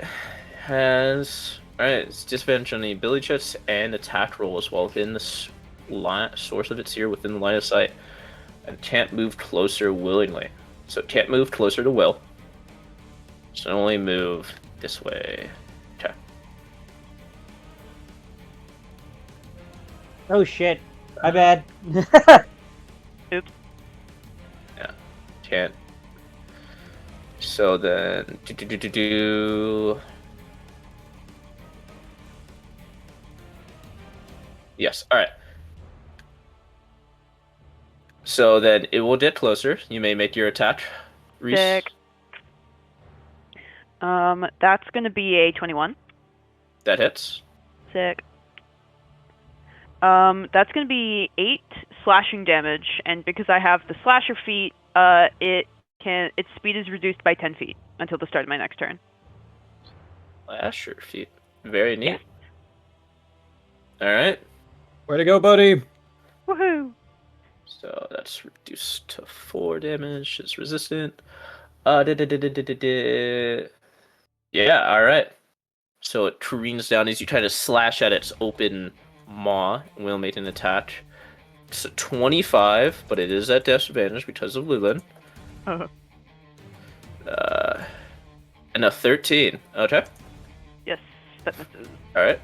Alright, it's disadvantage on the ability checks and attack roll as well within the source of its here within the line of sight. And can't move closer willingly. So it can't move closer to Will. So only move this way. Okay. Oh shit. My bad. Oops. Yeah. Can't. So then Yes, alright. So then it will get closer. You may make your attack. Reese. Sick. That's gonna be a 21. That hits. Sick. That's gonna be 8 slashing damage, and because I have the slasher feat, its speed is reduced by 10 feet until the start of my next turn. Slasher feat. Very neat. Alright. Way to go, buddy! Woohoo! So that's reduced to 4 damage. It's resistant. Yeah, alright. So it careens down as you try to slash at its open maw. And will make an attack. It's a 25, but it is at disadvantage because of Lulin. And a 13. Okay. Yes, that misses. Alright.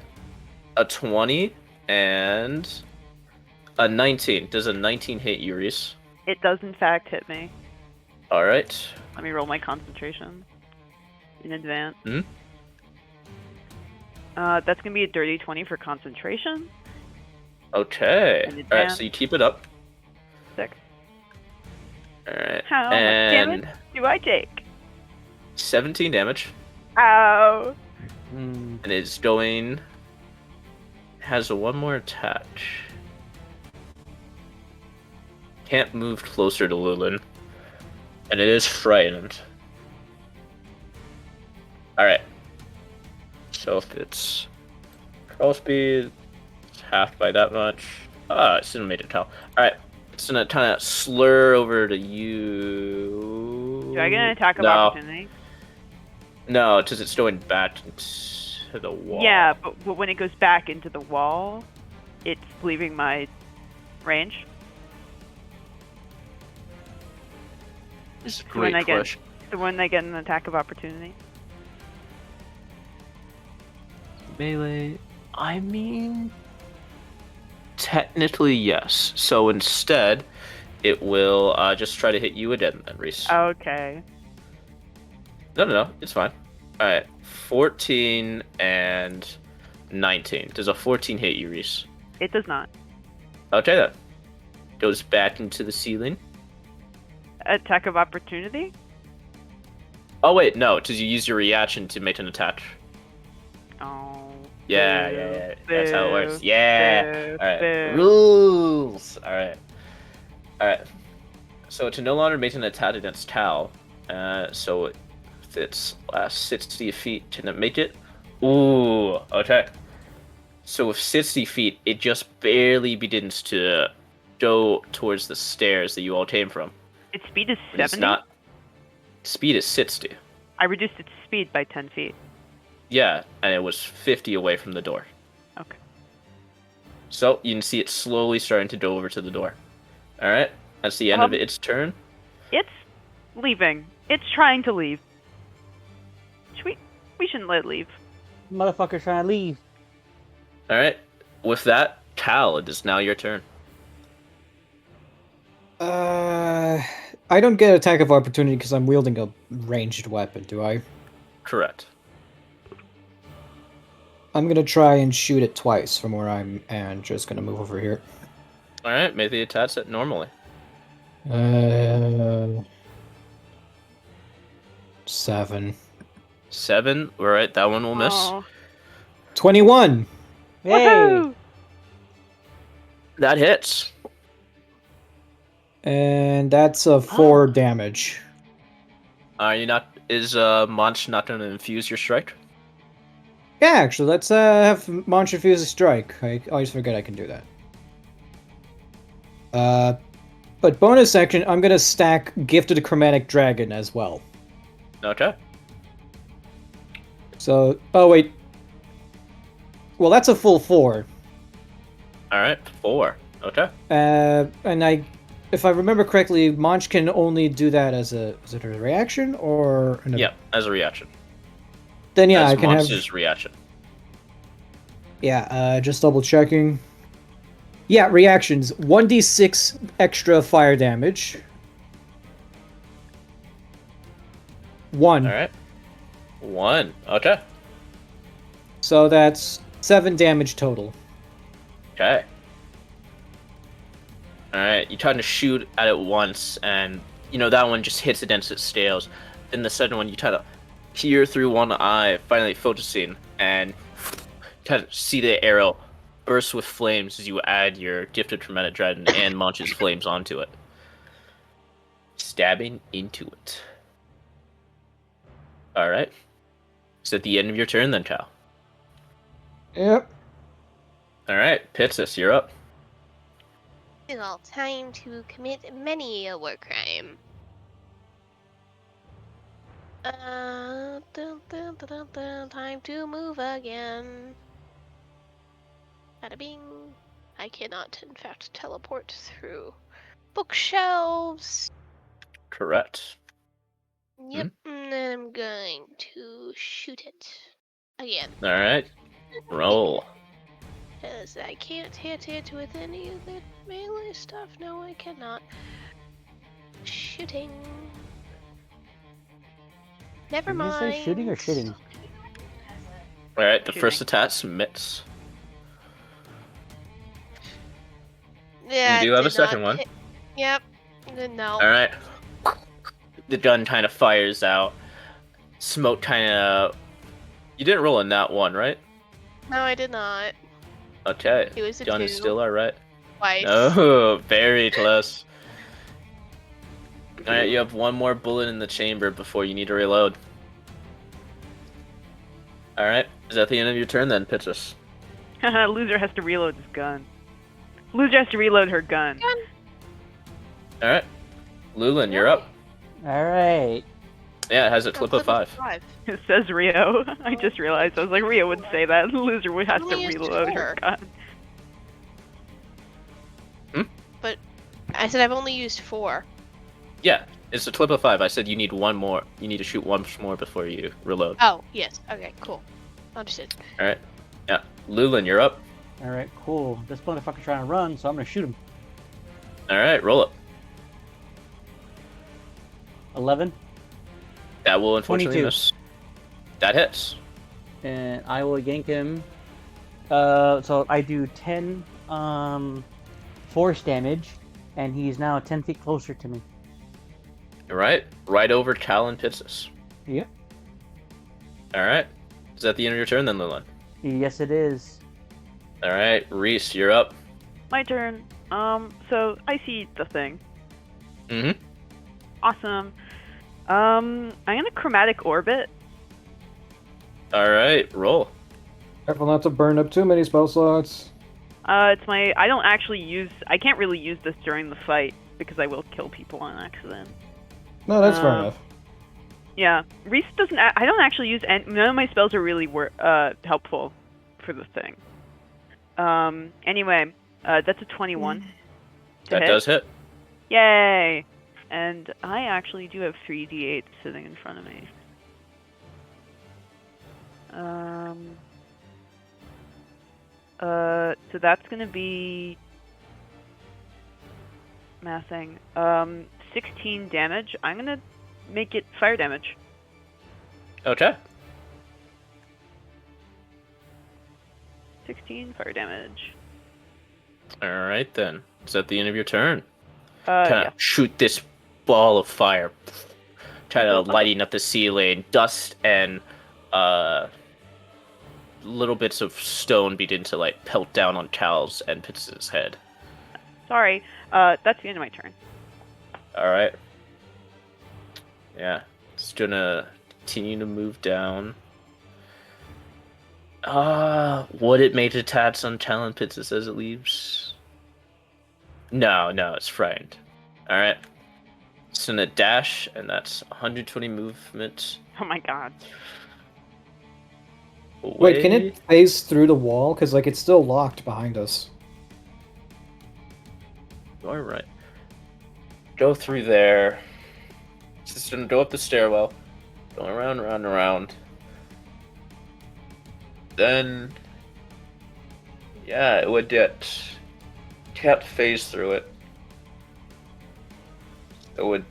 A 20 and a 19. Does a 19 hit you, Reese? It does in fact hit me. Alright. Let me roll my concentration in advance. That's gonna be a dirty 20 for concentration. Okay. In Alright, advance. so you keep it up. Sick. Alright. How much damage do I take? 17 damage. Ow! And it's going... Has one more attack. Can't move closer to Lulin. And it is frightened. Alright. So if it's crawl speed, it's half by that much. It still made it tell. Alright. It's gonna kind of slur over to you. Do I get an attack of No. opportunity? No, because it's going back into the wall. Yeah, but when it goes back into the wall, it's leaving my range. It's a So when great I get- question. So when I get an attack of opportunity. Melee. I mean, technically yes. So instead, it will just try to hit you again, then, Reese. Okay. No, it's fine. All right, 14 and 19. Does a 14 hit you, Reese? It does not. Okay then. Goes back into the ceiling. Attack of opportunity? Oh wait, no, because you use your reaction to make an attack. Oh. Yeah. That's how it works. boo, Yeah. boo, All right. boo. Rules. All right. So to no longer make an attack against Tal, so if its last 60 feet, can it make it? Ooh. Okay. So with 60 feet, it just barely begins to go towards the stairs that you all came from. Its speed is But it's 70? not. Speed is 60. I reduced its speed by 10 feet. Yeah, and it was 50 away from the door. Okay. So you can see it slowly starting to go over to the door. All right, that's the end of its turn. It's leaving. It's trying to leave. We shouldn't let it leave. Motherfucker's trying to leave. All right, with that, Cal, it is now your turn. I don't get attack of opportunity because I'm wielding a ranged weapon, do I? Correct. I'm gonna try and shoot it twice from where I'm, and just gonna move over here. All right, make the attack set normally. 7. 7. All right, that one will miss. Aw. 21! Hey! Woohoo! That hits. And that's a 4 damage. Are you not? Is Monch not going to infuse your strike? Yeah, actually, let's have Monch refuse a strike. I always forget I can do that. But bonus action, I'm gonna stack Gifted Chromatic Dragon as well. Okay. So, oh wait. Well, that's a full 4. All right. 4. Okay. And if I remember correctly, Monch can only do that as is it a reaction or Yeah, as a reaction. Then yeah, as I can have. Monch's reaction. Yeah, just double checking. Yeah, reactions. 1d6 extra fire damage. 1. All right. 1. Okay. So that's 7 damage total. Okay. Alright, you try to shoot at it once, and, that one just hits against its scales. Then the second one, you try to peer through one eye, finally focusing, and try to see the arrow burst with flames as you add your Gifted Tremendous Dragon and Monch's flames onto it. Stabbing into it. Alright. It's at the end of your turn then, Chow. Yep. Alright, Pitsus, you're up. Well, time to commit many a war crime. Time to move again. Bada bing. I cannot, in fact, teleport through bookshelves. Correct. Yep, and then I'm going to shoot it again. Alright. Roll. Because I can't hit it with any of the melee stuff. No, I cannot. Shooting. Never Did you mind. say shooting or shitting? Alright, the Shooting. first attack submits. Yeah, You do have did a second not one. hit- Yep. No. Alright. The gun kind of fires out. Smoke kind of... You didn't roll in that one, right? No, I did not. Okay. It was a Gun 2. is still alright. Twice. Oh, very close. Alright, you have one more bullet in the chamber before you need to reload. Alright, is that the end of your turn then, Pitchus? Loser has to reload his gun. Loser has to reload her gun. Alright. Lulin, you're up. Alright. Yeah, it has a clip of 5. It says Rio. I just realized. I was like, Rio would say that. Loser would have to Only used reload her 4. gun. But I said I've only used 4. Yeah, it's a clip of 5. I said you need one more. You need to shoot once more before you reload. Oh, yes. Okay, cool. Understood. Alright. Yeah. Lulin, you're up. Alright, cool. This motherfucker's trying to run, so I'm gonna shoot him. Alright, roll up. 11. That will unfortunately 22. miss. That hits. And I will yank him. So I do 10 force damage, and he's now 10 feet closer to me. Alright, right over Cal and Pitsus. Yep. Alright. Is that the end of your turn then, Lulin? Yes, it is. Alright, Reese, you're up. My turn. So I see the thing. Mm-hmm. Awesome. I'm gonna chromatic orbit. Alright, roll. Careful not to burn up too many spell slots. It's my. I don't actually use. I can't really use this during the fight because I will kill people on accident. No, that's fair enough. Yeah, Reese doesn't. I don't actually use. None of my spells are really helpful for the thing. Anyway, that's a 21. That does hit. Yay! And I actually do have 3d8 sitting in front of me. So that's gonna be mathing. 16 damage. I'm gonna make it fire damage. Okay. 16 fire damage. Alright then. Is that the end of your turn? Yeah. Shoot this ball of fire. Try to lighting up the ceiling. Dust and little bits of stone begin to like pelt down on Cal's and Pitts' head. Sorry. That's the end of my turn. Alright. Yeah. It's gonna continue to move down. Would it make attacks on talent pits as it leaves? No, it's frightened. Alright. It's gonna dash, and that's 120 movement. Oh my god. Wait, can Away. it phase through the wall? Because, like, it's still locked behind us. Alright. Go through there. It's just gonna go up the stairwell. Going around, around, around. Then... yeah, it would get... can't phase through it. It would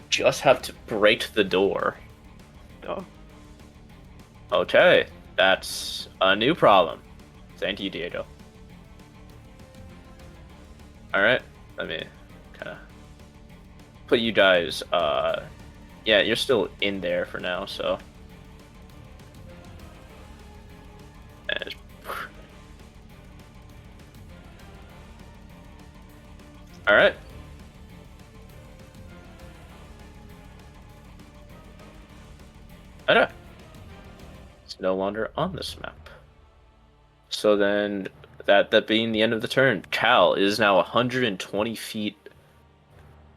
just have to break the door. Oh. Okay, that's a new problem. Thank you, Diego. Alright, let me kind of put you guys, yeah, you're still in there for now, so. And alright. Okay. It's no longer on this map. So then, that being the end of the turn, Cal is now 120 feet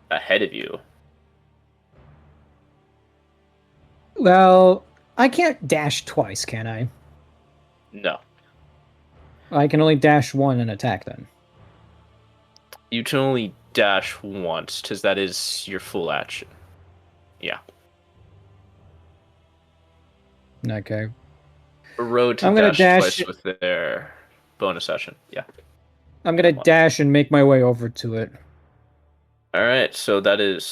ahead of you. Well, I can't dash twice, can I? No. I can only dash one and attack then. You can only dash once, because that is your full action. Yeah. Okay. A road to I'm gonna dash dash twice with their bonus action. Yeah. I'm gonna dash and make my way over to it. Alright, so that is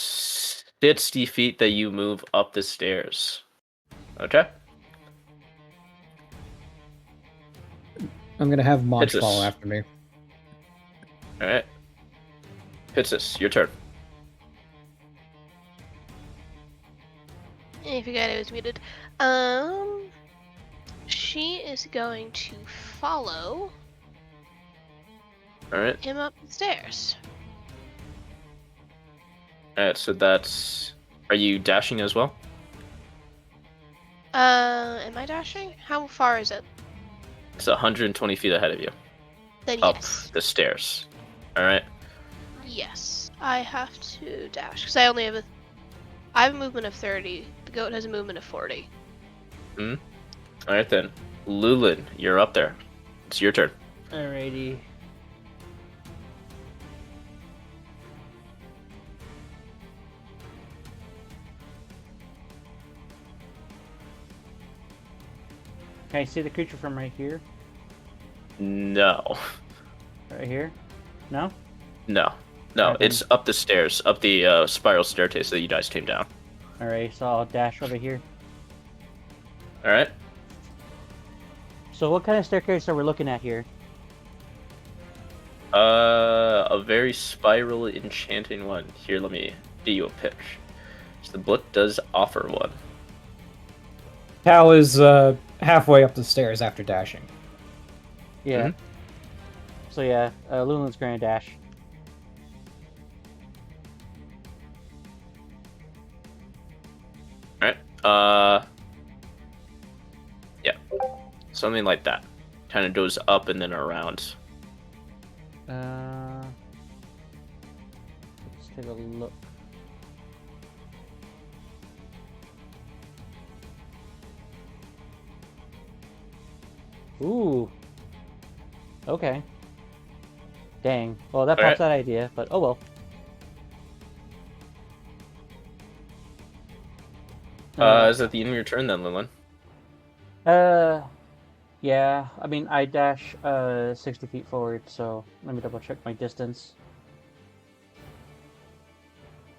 60 feet that you move up the stairs. Okay? I'm gonna have Mach Hits us. follow after me. Alright. Pitsis, your turn. I forgot I was muted. She is going to follow Alright. him up the stairs. Alright, so that's... are you dashing as well? Am I dashing? How far is it? It's 120 feet ahead of you. Then Up yes. the stairs. Alright. Yes. I have to dash, because I have a movement of 30. The goat has a movement of 40. Alright then. Lulin, you're up there. It's your turn. Alrighty. Can I see the creature from right here? No. Right here? No? No. Alright, then. It's up the stairs. Up the spiral staircase that you guys came down. Alright, so I'll dash over here. Alright. So what kind of staircase are we looking at here? A very spiral enchanting one. Here, let me do you a pitch. So the book does offer one. Cal is halfway up the stairs after dashing. Yeah. Mhm. So yeah, Lulin's gonna dash. Alright. Yeah. Something like that. Kind of goes up and then around. Let's take a look. Ooh. Okay. Dang. Well, that Alright. pops that idea, but oh well. Is that the end of your turn then, Lilin? Yeah. I mean, I dash 60 feet forward, so let me double check my distance.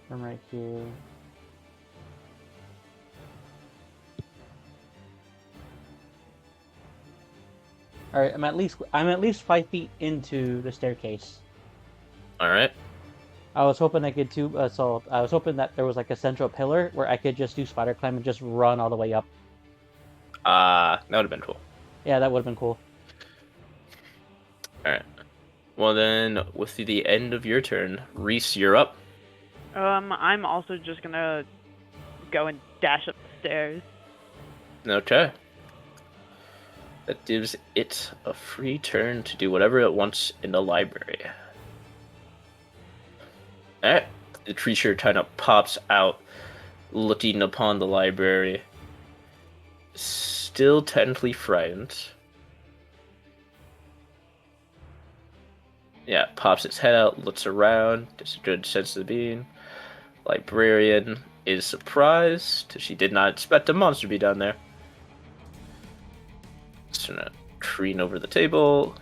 From right here. All right, I'm at least 5 feet into the staircase. Alright. I was hoping I could so I was hoping that there was like a central pillar where I could just do spider climb and just run all the way up. That would have been cool. Yeah, that would have been cool. Alright. Well then, with the end of your turn, Reese, you're up. I'm also just gonna go and dash up the stairs. Okay. That gives it a free turn to do whatever it wants in the library. Alright. The creature kind of pops out, looking upon the library. Still technically frightened. Yeah, pops its head out, looks around, gets a good sense of being. Librarian is surprised. She did not expect a monster to be down there. Just gonna careen over the table.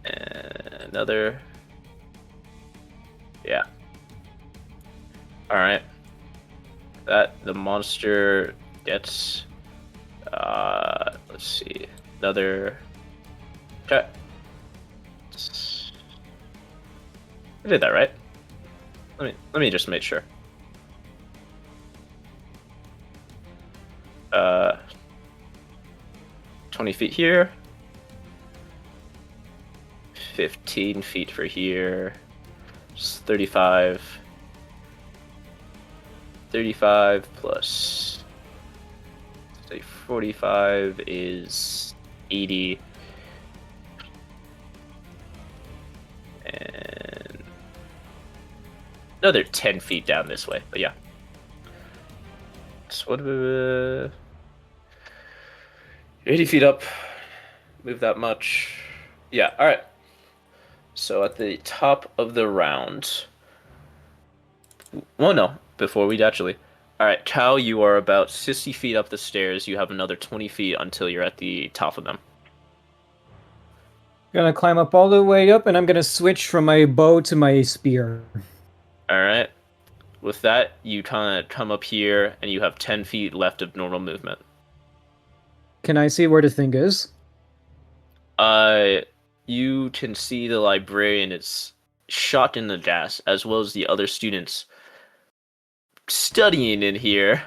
And another. Yeah. Alright. The monster gets let's see. Another. Okay. I did that right. Let me just make sure. 20 feet here. 15 feet for here. Just 35. 35 plus, say 45 is 80. And another 10 feet down this way, but yeah. So what 80 feet up. Move that much. Yeah, alright. So at the top of the round. Well, no, before we actually. Alright, Cal, you are about 60 feet up the stairs. You have another 20 feet until you're at the top of them. Gonna climb up all the way up, and I'm gonna switch from my bow to my spear. Alright. With that, you kind of come up here, and you have 10 feet left of normal movement. Can I see where the thing is? You can see the librarian is shot in the gas, as well as the other students studying in here,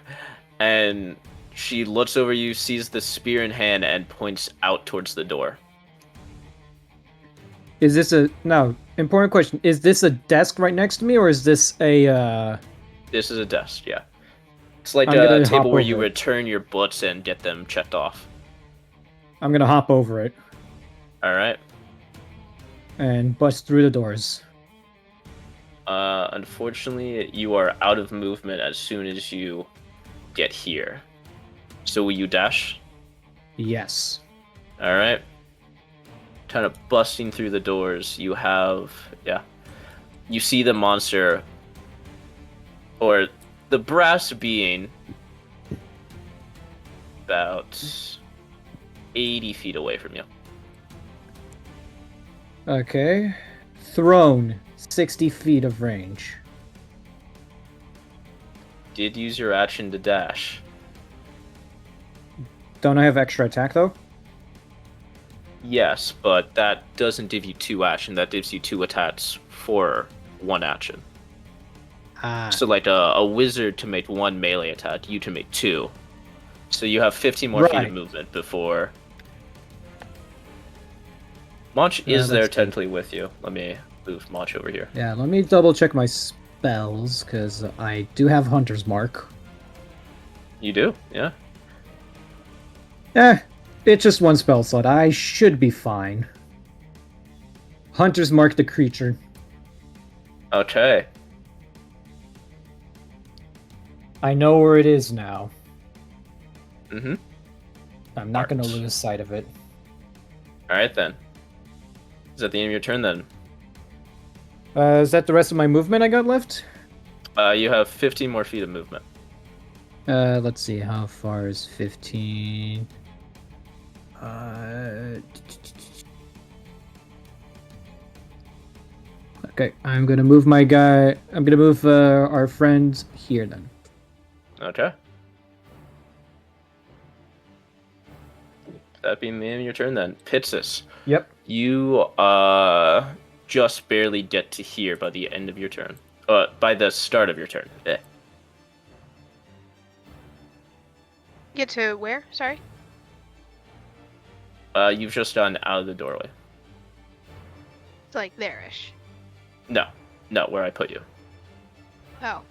and she looks over you, sees the spear in hand, and points out towards the door. Is this important question. Is this a desk right next to me, or is this a, This is a desk, yeah. It's like I'm a gonna table hop where you over it. return your books and get them checked off. I'm gonna hop over it Alright. and bust through the doors. Unfortunately, you are out of movement as soon as you get here. So will you dash? Yes. Alright. Kind of busting through the doors, you have, you see the monster, or the brass being, about 80 feet away from you. Okay. Thrown 60 feet of range. Did use your action to dash. Don't I have extra attack, though? Yes, but that doesn't give you 2 action, that gives you 2 attacks for 1 action. Ah. So like a wizard to make 1 melee attack, you to make 2. So you have 15 more feet Right. of movement before... Monch is there that's good. technically with you. Let me move Monch over here. Yeah, let me double check my spells, because I do have Hunter's Mark. You do? Yeah. It's just 1 spell slot. I should be fine. Hunter's Mark the creature. Okay. I know where it is now. Mm-hmm. I'm not going to Marked. lose sight of it. Alright then. Is that the end of your turn then? Is that the rest of my movement I got left? You have 15 more feet of movement. Let's see. How far is 15? Okay, I'm gonna move my guy. I'm gonna move our friend here then. Okay. That being the end of your turn then. Pitsis. Yep. You just barely get to here by the end of your turn. By the start of your turn. Get to where? Sorry. You've just gotten out of the doorway. It's like there-ish. No, where I put you. Oh.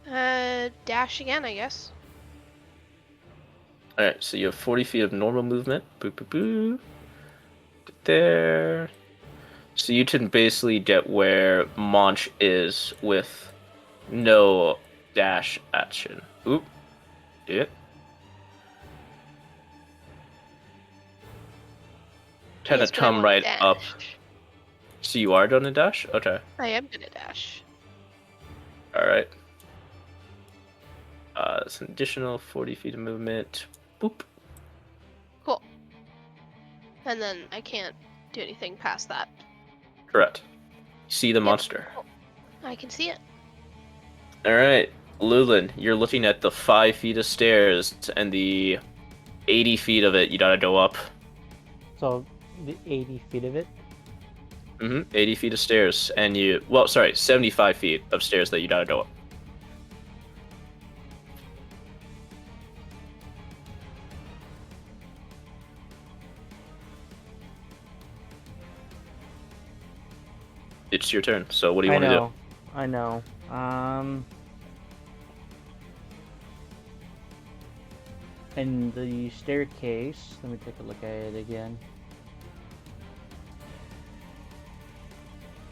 Dash again, I guess. Alright, so you have 40 feet of normal movement. Boo, boo, boo. There. So you can basically get where Monch is with no dash action. Oop. Yeah. Kind Yes, of but I come won't right up. dash. So you are going to dash? Okay. I am gonna dash. Alright. It's an additional 40 feet of movement. Boop. Cool. And then I can't do anything past that. Correct. See the Yep. monster. I can see it. Alright. Lulin, you're looking at the 5 feet of stairs and the 80 feet of it you gotta go up. So the 80 feet of it. 80 feet of stairs, and 75 feet of stairs that you gotta go up. It's your turn, so what do you want to do? I know. And the staircase. Let me take a look at it again.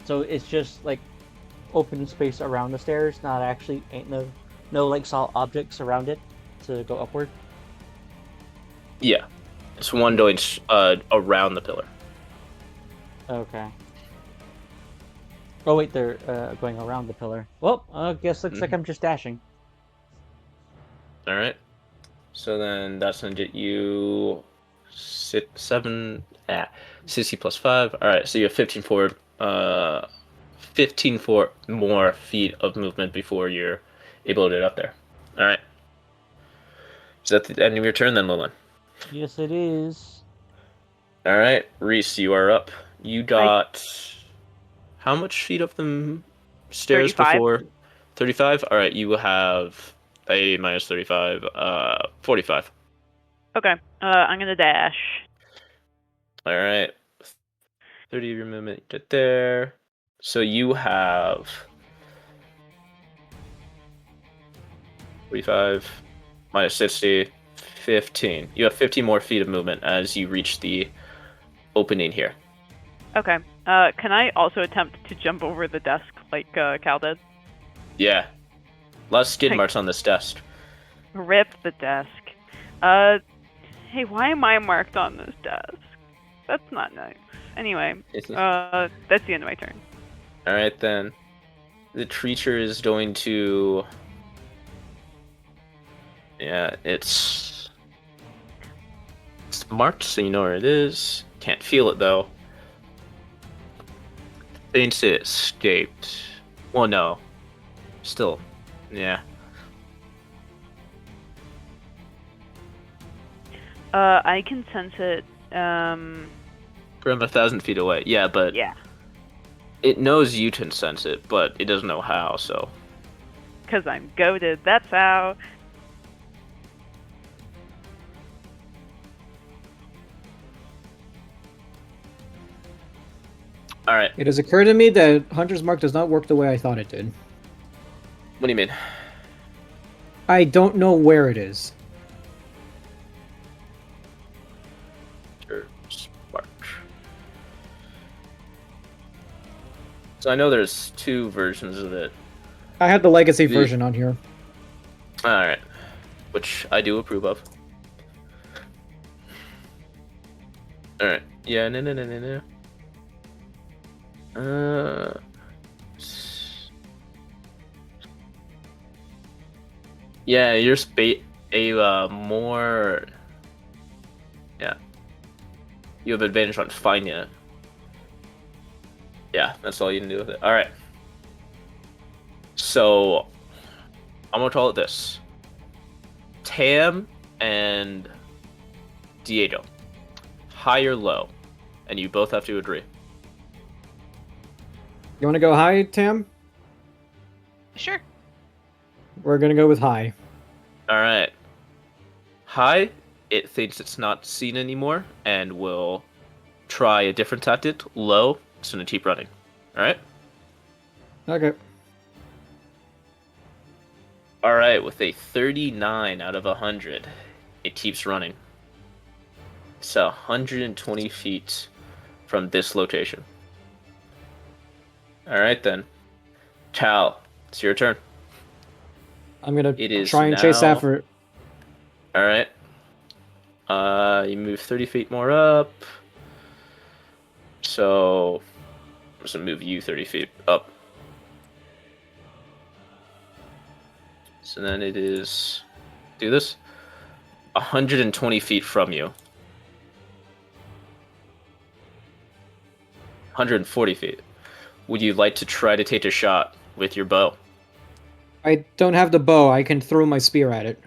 So it's just like open space around the stairs, not actually ain't no like solid objects around it to go upward. Yeah. It's one going around the pillar. Okay. Oh wait, they're going around the pillar. Well, I guess looks like I'm just dashing. Alright. So then that's gonna get you 60 plus 5. Alright, so you have 15 more feet of movement before you're able to get up there. Alright. Is that the end of your turn then, Lilin? Yes, it is. Alright, Reese, you are up. You got how much feet up the stairs 35. before? 35? Alright, you will have a minus 35, 45. Okay. I'm gonna dash. Alright. 30 of your movement, get there. So you have 45 minus 60, 15. You have 15 more feet of movement as you reach the opening here. Okay. Can I also attempt to jump over the desk like Cal did? Yeah. Lots of skid marks on this desk. Rip the desk. Hey, why am I marked on this desk? That's not nice. Anyway, that's the end of my turn. Alright then. The creature is going to... Yeah, it's marked so you know where it is. Can't feel it though. Thinks it escaped. Well, no. Still, yeah. I can sense it. From 1,000 feet away. Yeah, but Yeah. it knows you can sense it, but it doesn't know how, so. Because I'm goaded, that's how. Alright, It has occurred to me that Hunter's Mark does not work the way I thought it did. what do you mean? I don't know where it is. Spark. So I know there's 2 versions of it. I had the legacy version on here. Alright. Which I do approve of. Alright. Yeah, no. Yeah, you're more. Yeah. You have advantage on finding it. Yeah, that's all you can do with it. Alright. So, I'm gonna call it this. Tam and Diego. High or low? And you both have to agree. You want to go high, Tam? Sure. We're gonna go with high. Alright. High, it thinks it's not seen anymore and will try a different tactic. Low, it's gonna keep running. Alright? Okay. All right, with a 39 out of 100, it keeps running. It's 120 feet from this location. All right, then. Tal, it's your turn. I'm gonna It is try and chase now- after it. All right. You move 30 feet more up. So, I'm just gonna move you 30 feet up. So then it is, do this, 120 feet from you. 140 feet. Would you like to try to take a shot with your bow? I don't have the bow. I can throw my spear at it.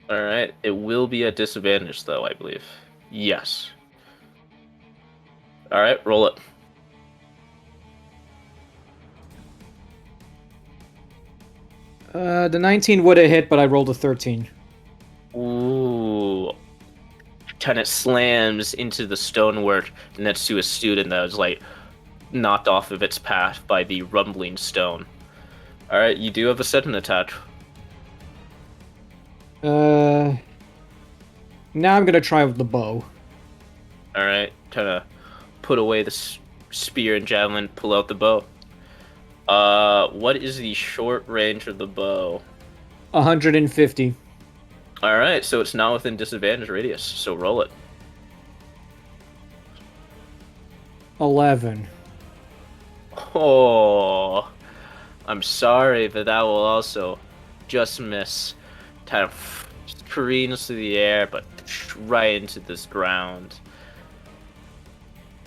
All right. It will be at disadvantage, though, I believe. Yes. All right. Roll it. The 19 would have hit, but I rolled a 13. Ooh. Kind of slams into the stonework next to a student that was, like, knocked off of its path by the rumbling stone. All right. You do have a second attack. Now I'm gonna try with the bow. All right. Kind of put away the spear and javelin, pull out the bow. What is the short range of the bow? 150. All right, so it's not within disadvantage radius, so roll it. 11. Oh, I'm sorry, but that will also just miss. Kind of careens through the air, but right into this ground.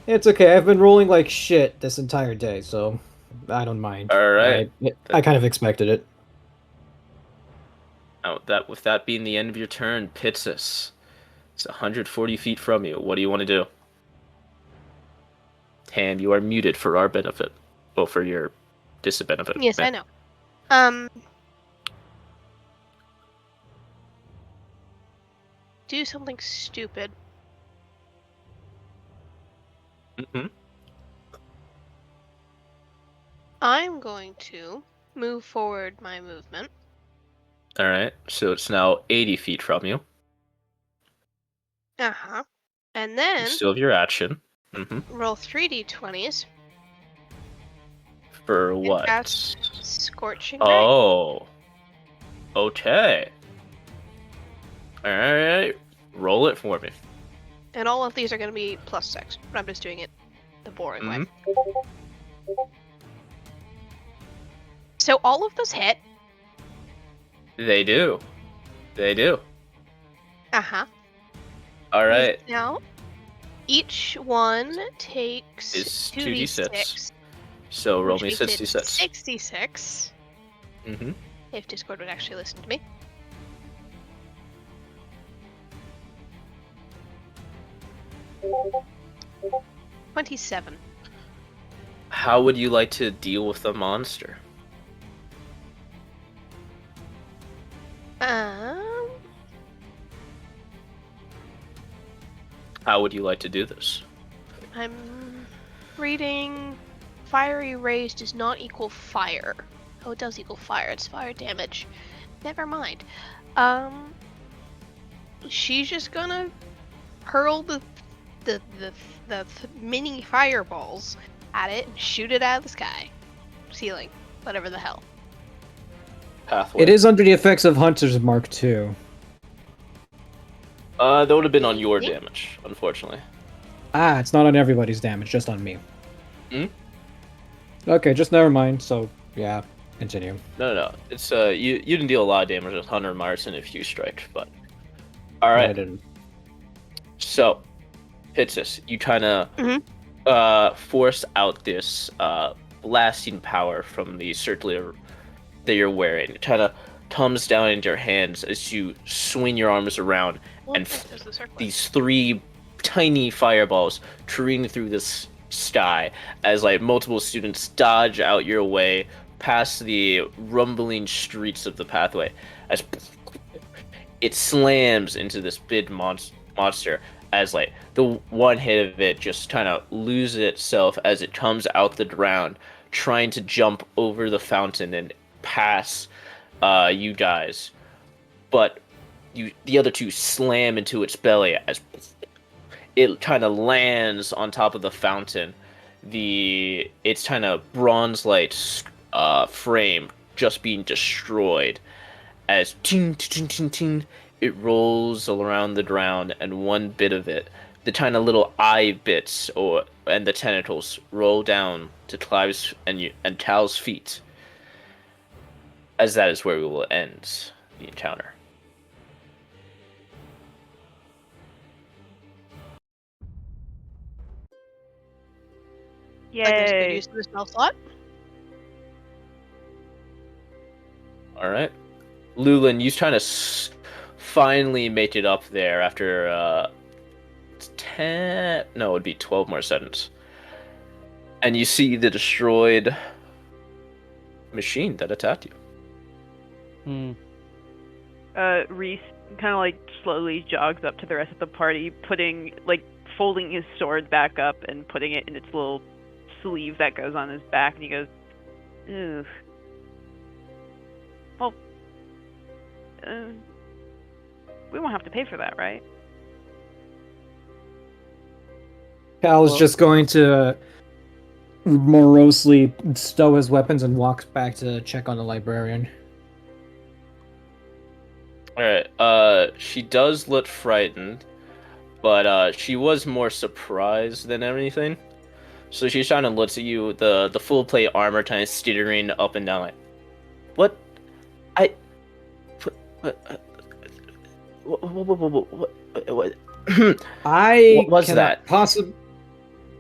It's okay. I've been rolling like shit this entire day, so I don't mind. All right. I kind of expected it. Now, with that being the end of your turn, Pitsus, it's 140 feet from you. What do you want to do? Tam, you are muted for our benefit. Well, for your disadvantage. Yes, I know. Do something stupid. Mm-hmm. I'm going to move forward my movement. All right, so it's now 80 feet from you. Uh-huh. And You then still have your action. Mm-hmm. roll 3d20s For and what? cast Scorching Ray. Oh. Okay. All right. Roll it for me. And all of these are going to be +6, but I'm just doing it the boring way. So all of those hit. They do. They do. Uh-huh. All right. Now, each one takes Is 2d6. So roll which me makes it 66. 66. Mm-hmm. If Discord would actually listen to me. $27. How would you like to deal with the monster? How would you like to do this? I'm reading fiery rays does not equal fire. Oh, it does equal fire. It's fire damage. Never mind. She's just gonna hurl the mini fireballs at it and shoot it out of the sky, ceiling, whatever the hell. Pathway. It is under the effects of Hunter's Mark too. That would have been on your Really? damage, unfortunately. Ah, it's not on everybody's damage, just on me. Hmm? Okay, just never mind. So yeah, continue. No. It's you didn't deal a lot of damage with Hunter Marson if you strike, but all I right. didn't. So, Pitsus, you kind of force out this blasting power from the circlet that you're wearing. It kind of comes down into your hands as you swing your arms around, and There's the circlet. these three tiny fireballs careen through this sky as like multiple students dodge out your way past the rumbling streets of the pathway as it slams into this big monster as like the one hit of it just kind of loses itself as it comes out the ground trying to jump over the fountain and pass you guys, but the other two slam into its belly as it kind of lands on top of the fountain. Its kind of bronze light frame just being destroyed as ting, ting, ting, ting, it rolls all around the ground, and one bit of it, the tiny little eye bits and the tentacles roll down to Clive's and Tal's feet. As that is where we will end the encounter. That goes good Yay. use of the spell slot. All right, Lulin, you kind of finally make it up there after 10. No, it would be 12 more seconds, and you see the destroyed machine that attacked you. Hmm. Reese kind of like slowly jogs up to the rest of the party, folding his sword back up and putting it in its little sleeve that goes on his back, and he goes, "Ugh. Well, we won't have to pay for that, right?" Cal's just going to morosely stow his weapons and walks back to check on the librarian. Alright, she does look frightened, but she was more surprised than anything. So she's trying to look at you, the full plate armor kind of skittering up and down, like, what? What? I What was cannot that?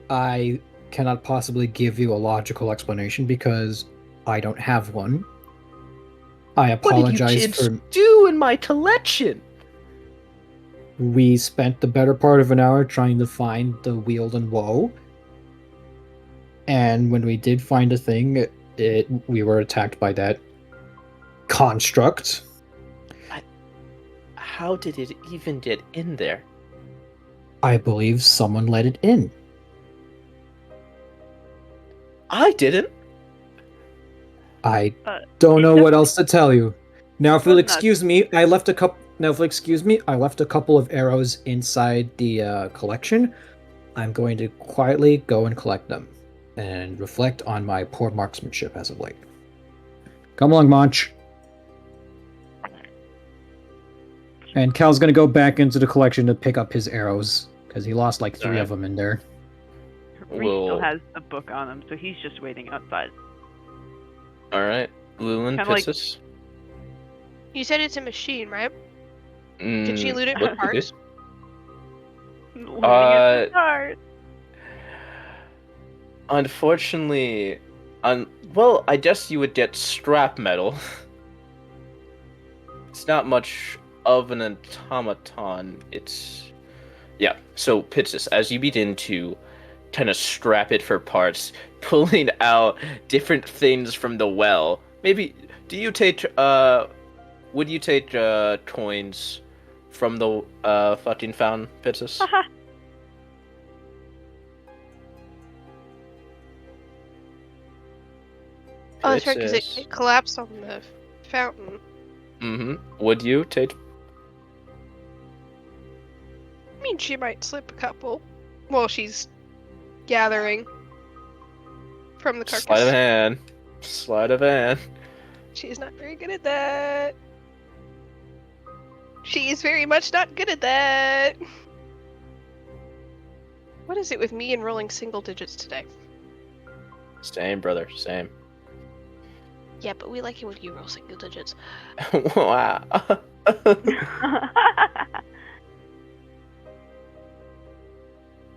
I cannot possibly give you a logical explanation because I don't have one. I What did you apologize kids for. do in my collection? We spent the better part of an hour trying to find the Wield and Woe. And when we did find a thing, we were attacked by that construct. How did it even get in there? I believe someone let it in. I didn't. I don't know what else to tell you. Now, if you'll was not- excuse me, I left a couple. Now, if you'll excuse me, I left a couple of arrows inside the collection. I'm going to quietly go and collect them and reflect on my poor marksmanship as of late. Come along, Monch. And Cal's going to go back into the collection to pick up his arrows because he lost like 3 Alright. of them in there. Reese still has a book on him, so he's just waiting outside. Alright, Lulin, Kinda like- Pisces. You said it's a machine, right? Can she loot it what for did parts? Looting at the start. Unfortunately, well, I guess you would get scrap metal. It's not much of an automaton. Yeah, so Pitsis, as you begin to kind of scrap it for parts, pulling out different things from the well. Maybe, would you take coins from the fucking fountain, Pitsis? Oh, that's right, because it collapsed on the fountain. Mm-hmm. Would you take? I mean, she might slip a couple while she's gathering from the carcass. Sleight of hand. Sleight of hand. She's not very good at that. She is very much not good at that. What is it with me and rolling single digits today? Same, brother. Same. Yeah, but we like it when you roll single digits. Wow.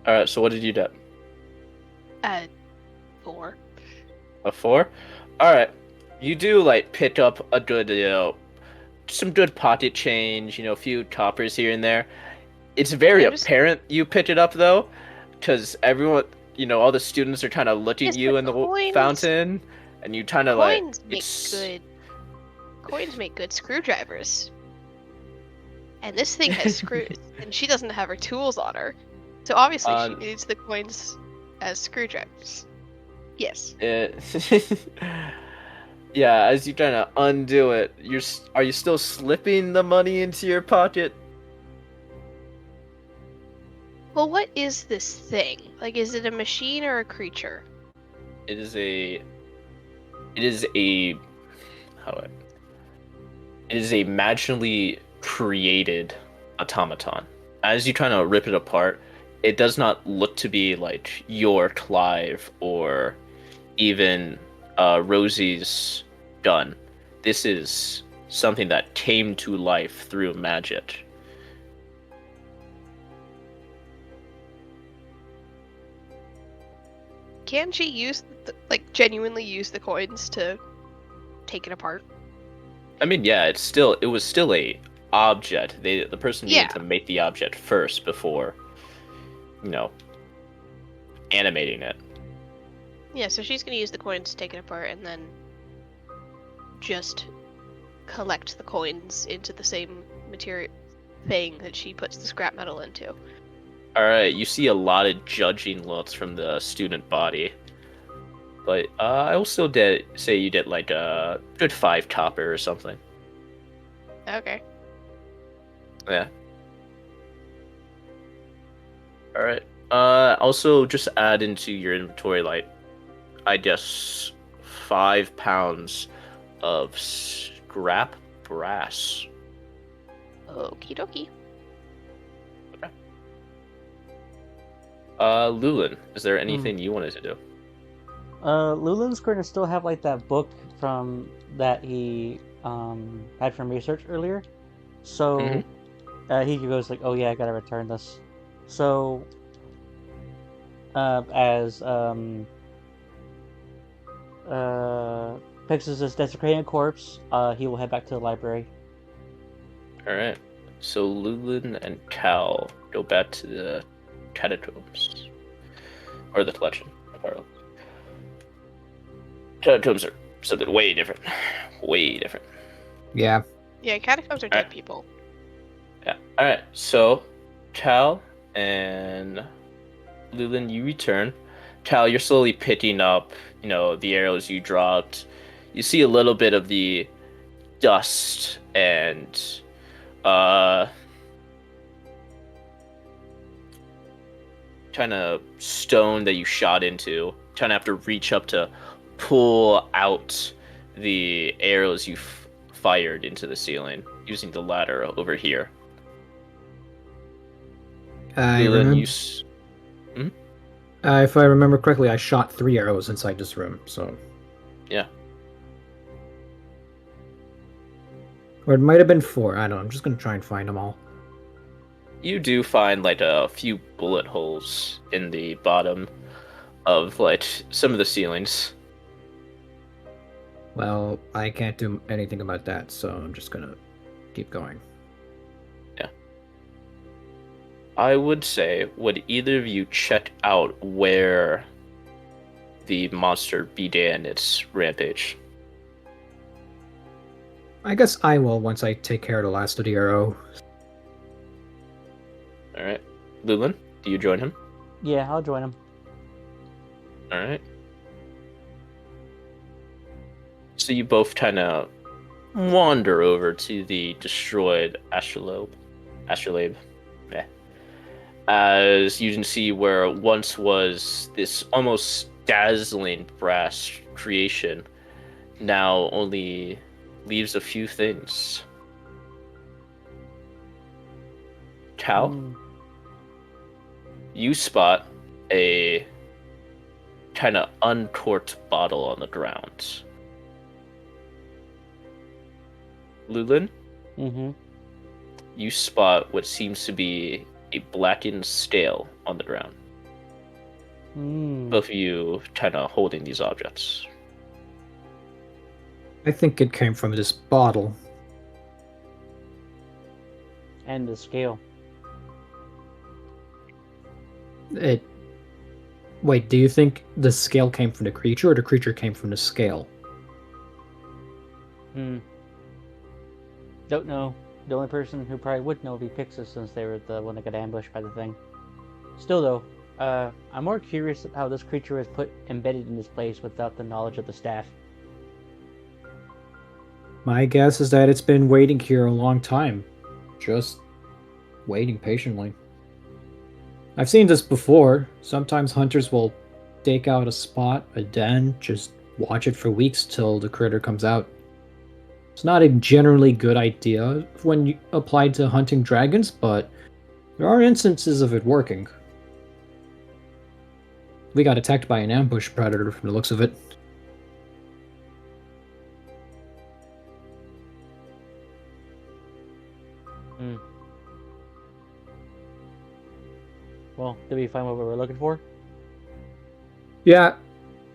Alright, so what did you get? 4. A 4? Alright. You do, like, pick up a good, some good pocket change, a few coppers here and there. It's very apparent you pick it up, though, because everyone, all the students are kind of looking at you in the fountain, and you kind of, like... Coins make good screwdrivers. And this thing has screws, and she doesn't have her tools on her. So obviously she needs the coins as screwdrivers. Yes. Yeah, as you're trying to undo it, are you still slipping the money into your pocket? Well, what is this thing? Like, is it a machine or a creature? It is a. It is a. How do I? It is a magically created automaton. As you try to rip it apart, it does not look to be like your Clive or even Rosie's gun. This is something that came to life through magic. Can she use, genuinely use the coins to take it apart? I mean, yeah, it was still a object. The person needed Yeah. to make the object first before, you know, animating it. Yeah, so she's gonna use the coins to take it apart and then just collect the coins into the same material thing that she puts the scrap metal into. All right, you see a lot of judging looks from the student body, but I will still say you did like a good 5 copper or something. Okay. Yeah. All right. Also just add into your inventory like, I guess, 5 pounds of scrap brass. Okie dokie. Lulin, is there anything you wanted to do? Lulin's going to still have like that book from that he had from research earlier. So he goes like, "Oh yeah, I gotta return this." So as fixes his desecrating corpse, he will head back to the library. All right. So Lulin and Cal go back to the catacombs, or the collection. Catacombs are something way different. Way different. Yeah. Yeah, catacombs are dead people. Yeah. All right. So, Cal and Lulin, you return. Cal, you're slowly picking up, the arrows you dropped. You see a little bit of the dust and kind of stone that you shot into. Kind of have to reach up to pull out the arrows you fired into the ceiling using the ladder over here. If I remember correctly, I shot 3 arrows inside this room, so... Yeah. Or it might have been 4, I don't know, I'm just gonna try and find them all. You do find, like, a few bullet holes in the bottom of, like, some of the ceilings. Well, I can't do anything about that, so I'm just gonna keep going. Yeah. I would say, would either of you check out where the monster began its rampage? I guess I will once I take care of the last of the arrow. Alright. Lulin, do you join him? Yeah, I'll join him. Alright. So you both kind of wander over to the destroyed astrolabe. Yeah. As you can see where once was this almost dazzling brass creation, now only leaves a few things. Cal, you spot a kind of uncorked bottle on the ground. Lulin, you spot what seems to be a blackened scale on the ground. Both of you kind of holding these objects. I think it came from this bottle. And the scale. Wait, do you think the scale came from the creature, or the creature came from the scale? Don't know. The only person who probably would know would be Pixis, since they were the one that got ambushed by the thing. Still though, I'm more curious how this creature was embedded in this place without the knowledge of the staff. My guess is that it's been waiting here a long time. Just waiting patiently. I've seen this before. Sometimes hunters will stake out a spot, a den, just watch it for weeks till the critter comes out. It's not a generally good idea when applied to hunting dragons, but there are instances of it working. We got attacked by an ambush predator from the looks of it. Hmm. Well, did we find what we were looking for? Yeah,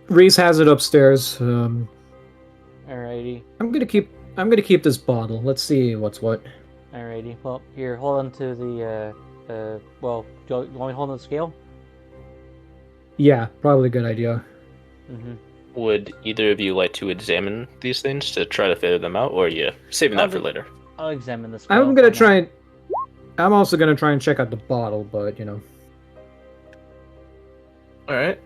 Reese has it upstairs. Alrighty. I'm gonna keep this bottle. Let's see what's what. Alrighty. Well, here, hold on to the, well, do you want me to hold on the scale? Yeah, probably a good idea. Mm-hmm. Would either of you like to examine these things to try to figure them out, or are you saving that for later? I'll examine the scale. I'm gonna why not? try and. I'm also gonna try and check out the bottle, but you know. All right.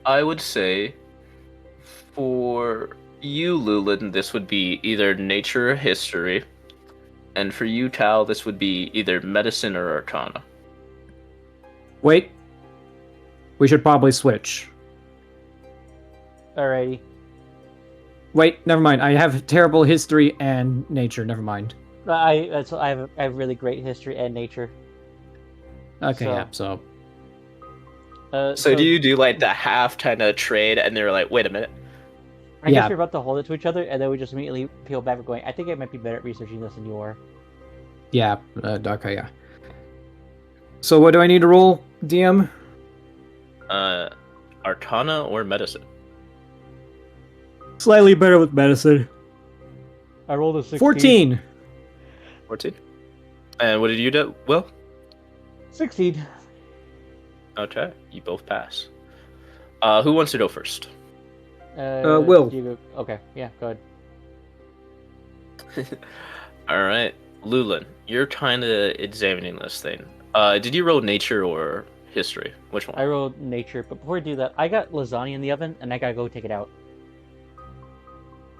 I would say for you, Lulin, this would be either nature or history, and for you, Tal, this would be either medicine or arcana. Wait. We should probably switch. Alrighty. Wait, never mind. I have terrible history and nature. Never mind. I have really great history and nature. Okay, So- yeah. So So do you do like the half kind of trade, and they're like, wait a minute. I Yeah. guess we're about to hold it to each other, and then we just immediately peel back. We're going. I think I might be better at researching this than you are. yeah. Okay, yeah. So what do I need to roll, DM? Arcana or medicine? Slightly better with medicine. I rolled a 16. 14. 14. And what did you do? Will? 16. Okay, you both pass. Who wants to go first? Will. You go. Okay, yeah, go ahead. All right, Lulin, you're kind of examining this thing. Did you roll nature or history? Which one? I rolled nature, but before I do that, I got lasagna in the oven, and I gotta go take it out.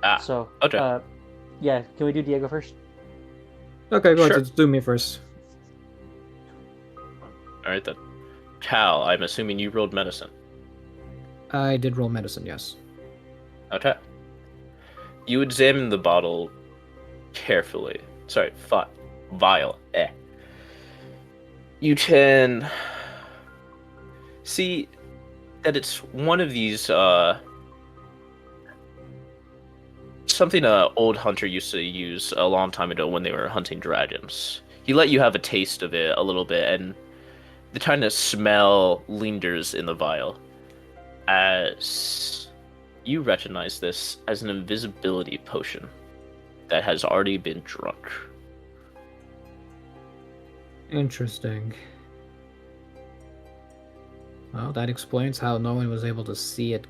Ah, So, okay. yeah, can we do Diego first? Okay, go ahead. Sure. Let's do me first. All right then. Cal, I'm assuming you rolled medicine. I did roll medicine, yes. Okay. You examine the bottle carefully. Sorry, vial. You can see that it's one of these, something an old hunter used to use a long time ago when they were hunting dragons. He let you have a taste of it a little bit, and the kind of smell lingers in the vial. As you recognize this as an invisibility potion that has already been drunk. Interesting. Well, that explains how no one was able to see it.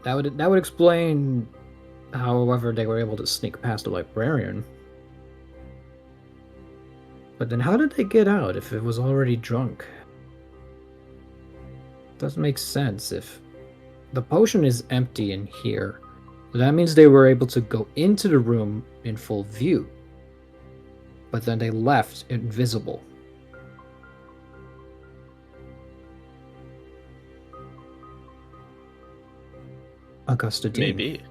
That would explain however they were able to sneak past the librarian. But then how did they get out if it was already drunk? Doesn't make sense if the potion is empty in here. That means they were able to go into the room in full view. But then they left invisible. Augusta Dean. Maybe.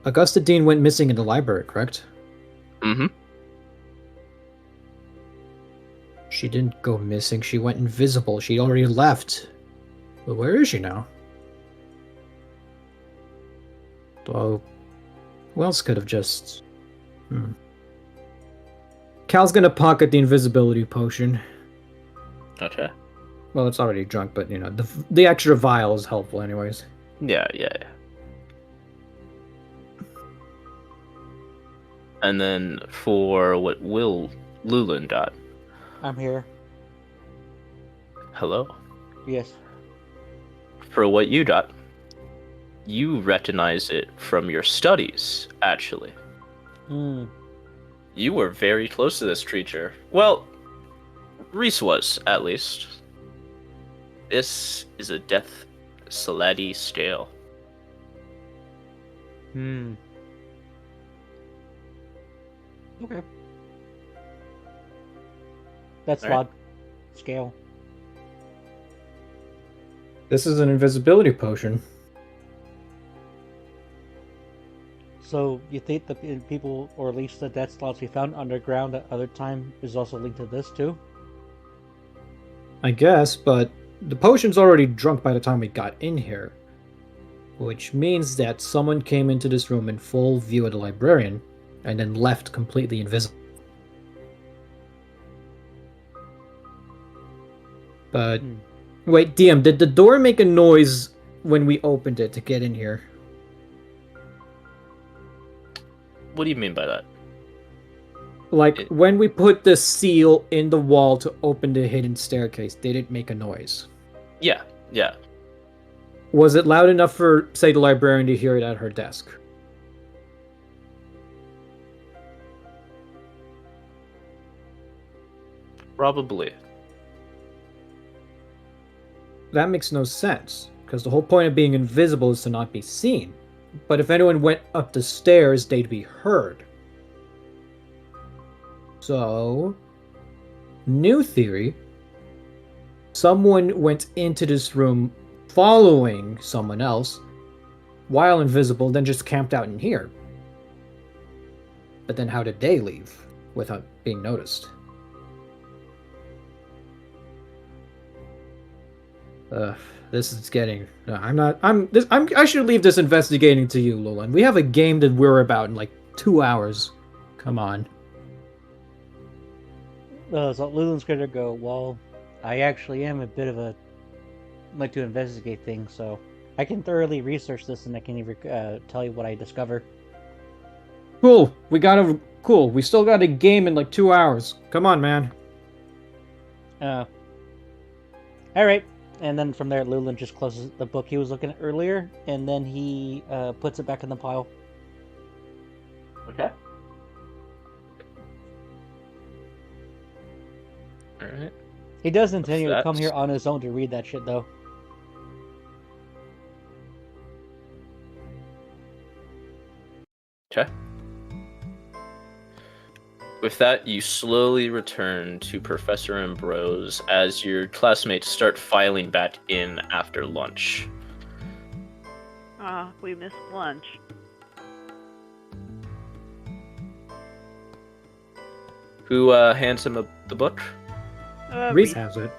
Augusta Dean went missing in the library, correct? Mm-hmm. She didn't go missing, she went invisible. She already left. But where is she now? Well, who else could have just... Cal's gonna pocket the invisibility potion. Okay. Well, it's already drunk, but, you know, the extra vial is helpful anyways. Yeah. And then for what Lulin got. I'm here. Hello. Yes. For what you got, you recognize it from your studies, actually. Hmm. You were very close to this creature. Well, Reese was, at least. This is a death salady stale. Hmm. Okay. That's Alright. log scale. This is an invisibility potion. So you think the people, or at least the death slots we found underground at other time, is also linked to this too? I guess, but the potion's already drunk by the time we got in here. Which means that someone came into this room in full view of the librarian, and then left completely invisible. But, Hmm. wait, DM, did the door make a noise when we opened it to get in here? What do you mean by that? Like, when we put the seal in the wall to open the hidden staircase, did it make a noise? Yeah, yeah. Was it loud enough for, say, the librarian to hear it at her desk? Probably. That makes no sense, because the whole point of being invisible is to not be seen. But if anyone went up the stairs, they'd be heard. So, new theory. Someone went into this room following someone else, while invisible, then just camped out in here. But then how did they leave without being noticed? This is getting. I should leave this investigating to you, Lulan. We have a game that we're about in like 2 hours. Come on. So Lulin's gonna go, well, I actually am a bit of a like to investigate things, so I can thoroughly research this and I can even tell you what I discover. Cool. Cool. We still got a game in like 2 hours. Come on, man. All right. And then from there, Lulin just closes the book he was looking at earlier, and then he puts it back in the pile. Okay. Alright. He does intend to That's- come here on his own to read that shit, though. Okay. With that, you slowly return to Professor Ambrose as your classmates start filing back in after lunch. We missed lunch. Who hands him the book? Reese has it.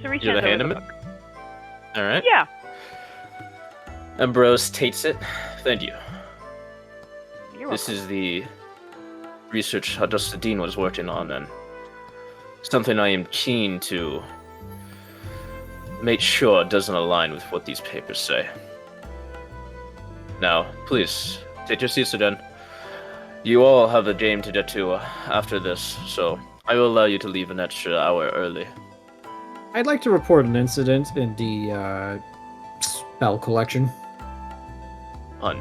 Therese You hands hand over him the it? book. Alright. Yeah. Ambrose takes it. Thank you. You're This welcome. is the research Augusta Dean was working on, and something I am keen to make sure doesn't align with what these papers say. Now, please, take your seats again. You all have a game to get to after this, so I will allow you to leave an extra hour early. I'd like to report an incident in the spell collection. On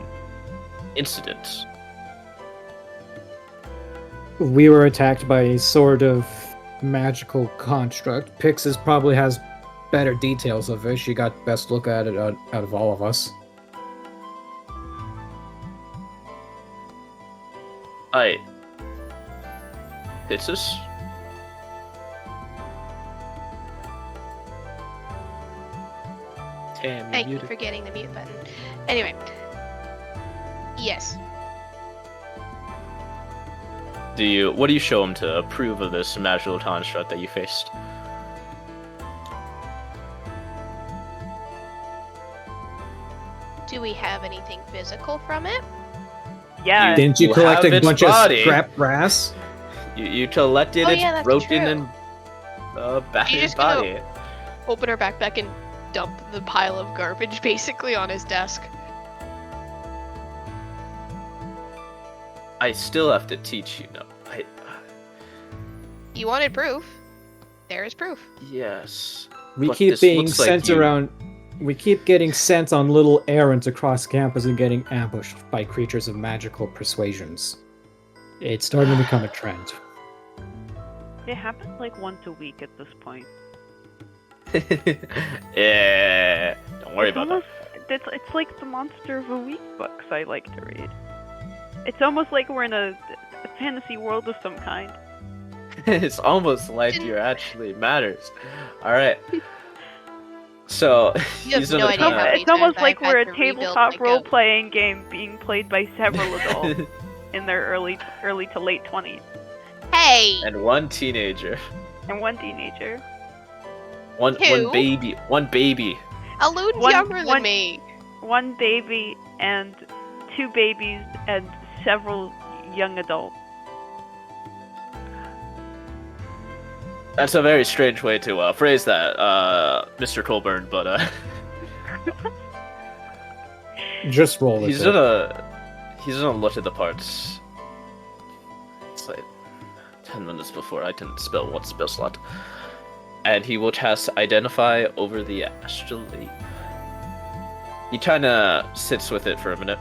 incidents. We were attacked by a sort of magical construct. Pixis probably has better details of it. She got best look at it out of all of us. Pixis? Damn, Thank you for getting the mute button. Anyway. Yes. What do you show him to approve of this magical construct that you faced? Do we have anything physical from it? Yeah. Didn't you You collect have a its bunch body. of scrap brass? You collected Oh, its yeah, that's broken true. and battered just gonna- body. Open her backpack and dump the pile of garbage basically on his desk. I still have to teach you. No, You wanted proof. There is proof. yes. We But keep this being looks like sent you- around. We keep getting sent on little errands across campus and getting ambushed by creatures of magical persuasions. It's starting to become a trend. It happens like once a week at this point. Yeah, don't worry It's about almost it's like the Monster of a Week books I like to read. It's almost like we're in a fantasy world of some kind. that. It's almost like you're actually matters. All right. So You have he's no gonna idea how kinda- many It's almost times like I've we're had a to rebuild tabletop my goat. role-playing game being played by several adults in their early to late 20s, Hey! and one teenager, and one teenager. one Two? baby, one baby. Aloon's One- younger than one- me. One baby and two babies and several young adults. That's a very strange way to phrase that, Mr. Colburn. But Just roll with he's it. gonna look at the parts. It's like 10 minutes before I can spell one spell slot, and he will cast Identify over the astrolabe. He kind of sits with it for a minute.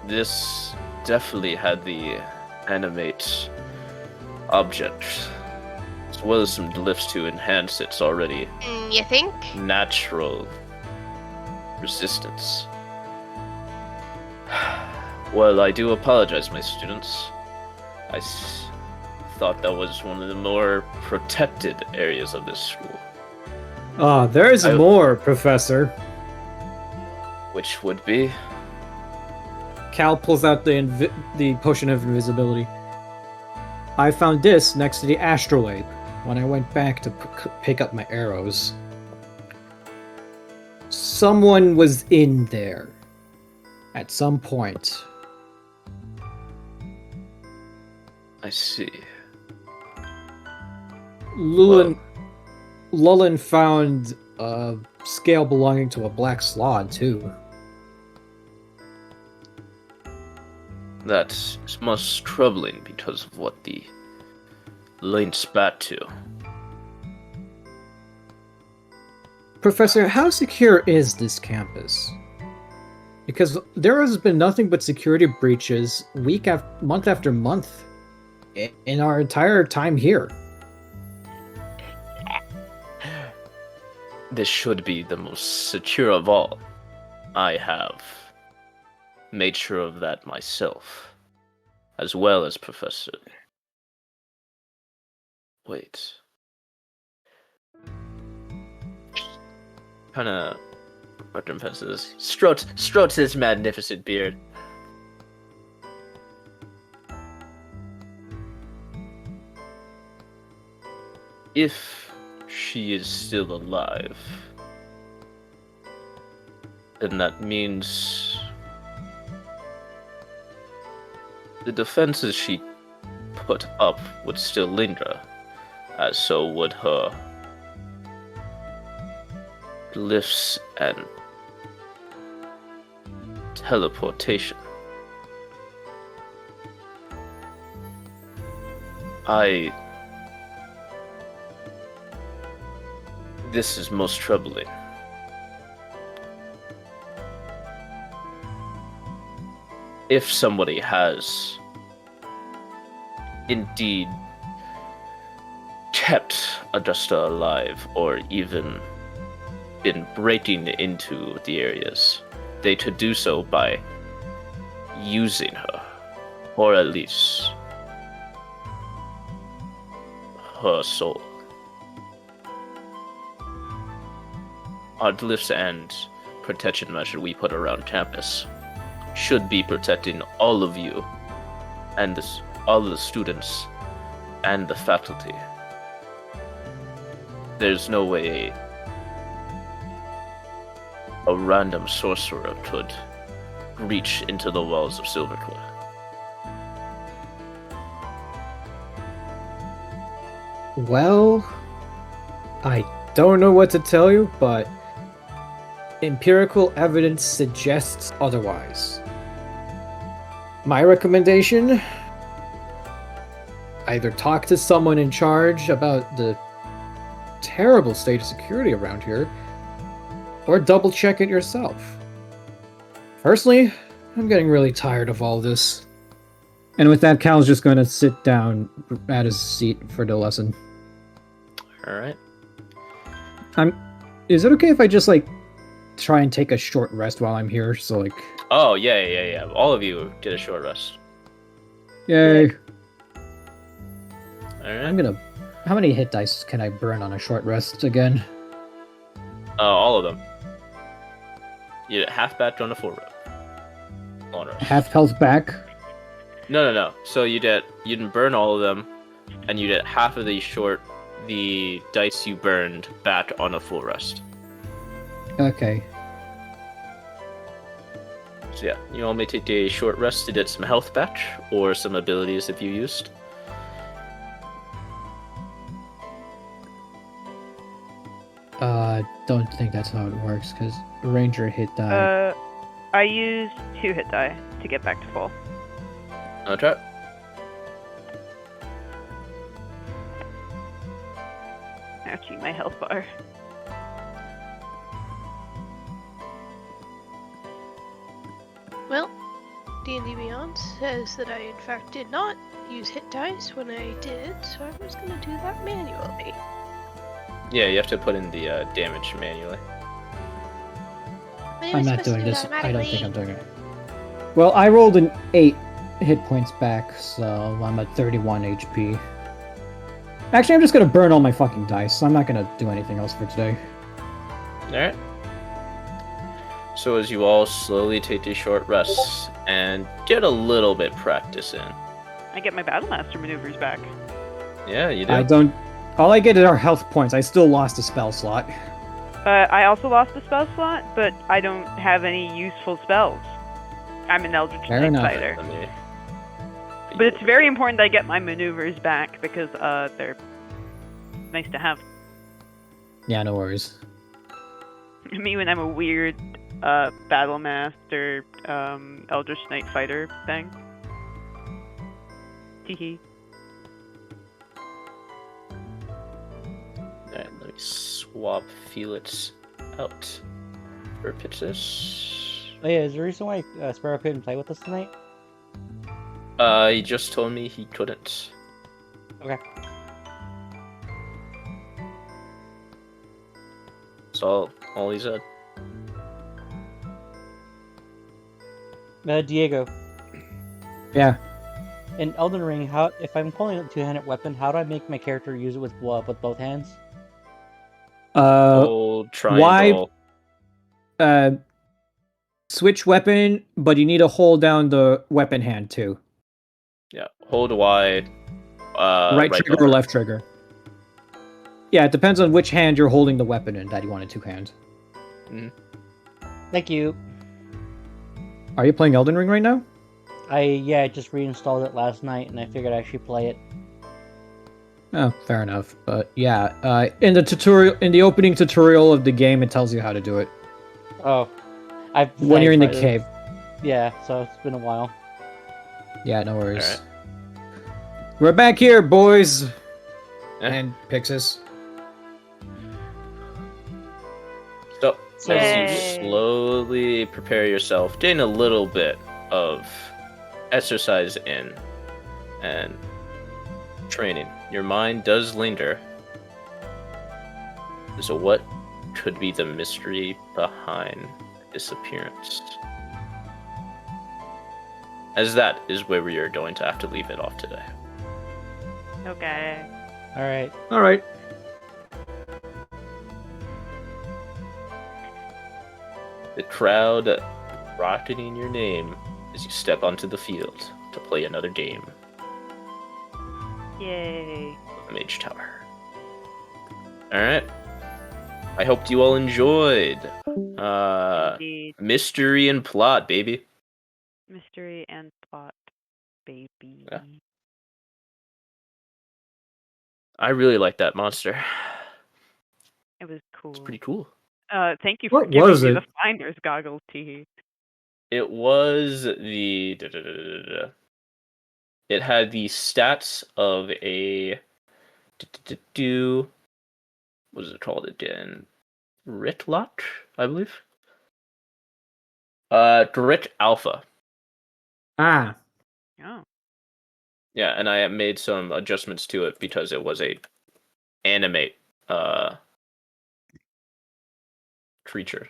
This definitely had the animate object, as well as some glyphs to enhance its already You think? natural resistance. Well, I do apologize, my students. I thought that was one of the more protected areas of this school, Ah, there's I- more, Professor. which would be Cal pulls out the potion of invisibility. I found this next to the astrolabe when I went back to pick up my arrows. Someone was in there at some point. I see. Lulin found a scale belonging to a black slod too. That's most troubling because of what the links back to. Professor, how secure is this campus? Because there has been nothing but security breaches month after month in our entire time here. This should be the most secure of all. I have made sure of that myself, as well as Professor. Wait. Kinda recompenses. Strokes his magnificent beard. If she is still alive, then that means the defenses she put up would still linger, as so would her glyphs and teleportation. This is most troubling. If somebody has indeed kept Augusta alive, or even been breaking into the areas, they could do so by using her, or at least her soul. Our glyphs and protection measure we put around campus should be protecting all of you, and all of the students, and the faculty. There's no way a random sorcerer could reach into the walls of Silverquill. Well, I don't know what to tell you, but empirical evidence suggests otherwise. My recommendation: either talk to someone in charge about the terrible state of security around here, or double check it yourself. Personally, I'm getting really tired of all this. And with that, Cal's just going to sit down at his seat for the lesson. Alright. Is it okay if I just like try and take a short rest while I'm here? So like, Oh yeah. All of you did a short rest. yay! All right. I'm gonna. How many hit dice can I burn on a short rest again? All of them. You did half batch on a full long rest. Half health back. No. So you didn't burn all of them, and you did half of the dice you burned back on a full rest. Okay. So yeah, you want me to take a short rest to get some health back, or some abilities if you used. Don't think that's how it works because Ranger hit die. I used 2 hit die to get back to full. I'll try. Ouchie, my health bar. Well, D&D Beyond says that I in fact did not use hit dice when I did, so I was gonna do that manually. Yeah, you have to put in the damage manually. But it I'm was not supposed to doing do this. that I don't think I'm automatically. doing it. Well, I rolled an 8 hit points back, so I'm at 31 HP. Actually, I'm just gonna burn all my fucking dice. I'm not gonna do anything else for today. Alright. So as you all slowly take these short rests and get a little bit practice in. I get my Battlemaster maneuvers back. Yeah, you do. I don't. All I get are health points. I still lost a spell slot. I also lost a spell slot, but I don't have any useful spells. I'm an Eldritch Fair Knight enough. fighter. Let me- But it's very important that I get my maneuvers back because they're nice to have. Yeah, no worries. Me when I'm a weird Battlemaster Eldritch Knight fighter thing. Teehee. Alright, let me swap Felix out for pitches. Oh yeah, is there a reason why Sparrow couldn't play with us tonight? He just told me he couldn't. Okay. That's all he said. Diego, Yeah. in Elden Ring, how if I'm pulling a two-handed weapon, how do I make my character use it with both hands? Hold triangle. Switch weapon, but you need to hold down the weapon hand too. Yeah, hold Y. Right trigger or bumper. left trigger. Yeah, it depends on which hand you're holding the weapon in that you want in 2 hands. Thank you. Are you playing Elden Ring right now? I just reinstalled it last night, and I figured I should play it. Oh, fair enough. But yeah, in the opening tutorial of the game, it tells you how to do it Oh, when you're in the tried it. cave. Yeah, so it's been a while. Yeah, no worries. Alright. We're back here, boys. Eh. And Pixis. So, So- as you Yay. slowly prepare yourself, getting a little bit of exercise in and training, your mind does linger. So what could be the mystery behind this appearance? As that is where we are going to have to leave it off today. Okay. All right. All right. The crowd rocketing your name as you step onto the field to play another game Yay. of the Mage Tower. Alright. I hope you all enjoyed. Indeed. Mystery and plot, baby. Mystery and plot, baby. Yeah. I really like that monster. It was cool. It's pretty cool. Thank you for What giving was me it? the finder's goggles, Teehee. It was the... It had the stats of a... What is it called again? Ritlock, I believe. Grit Alpha. Ah. Oh. Yeah, and I made some adjustments to it because it was a animate creature.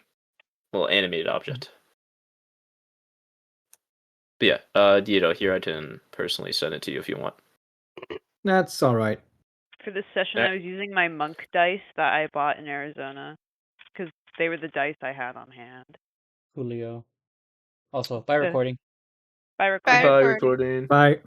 Well, animated object. But yeah, Dieto, here I can personally send it to you if you want. That's all right. For this session, Alright. I was using my monk dice that I bought in Arizona because they were the dice I had on hand. Julio. Also, bye Uh, recording. Bye, recording. Bye, Bye, recording. recording. Bye.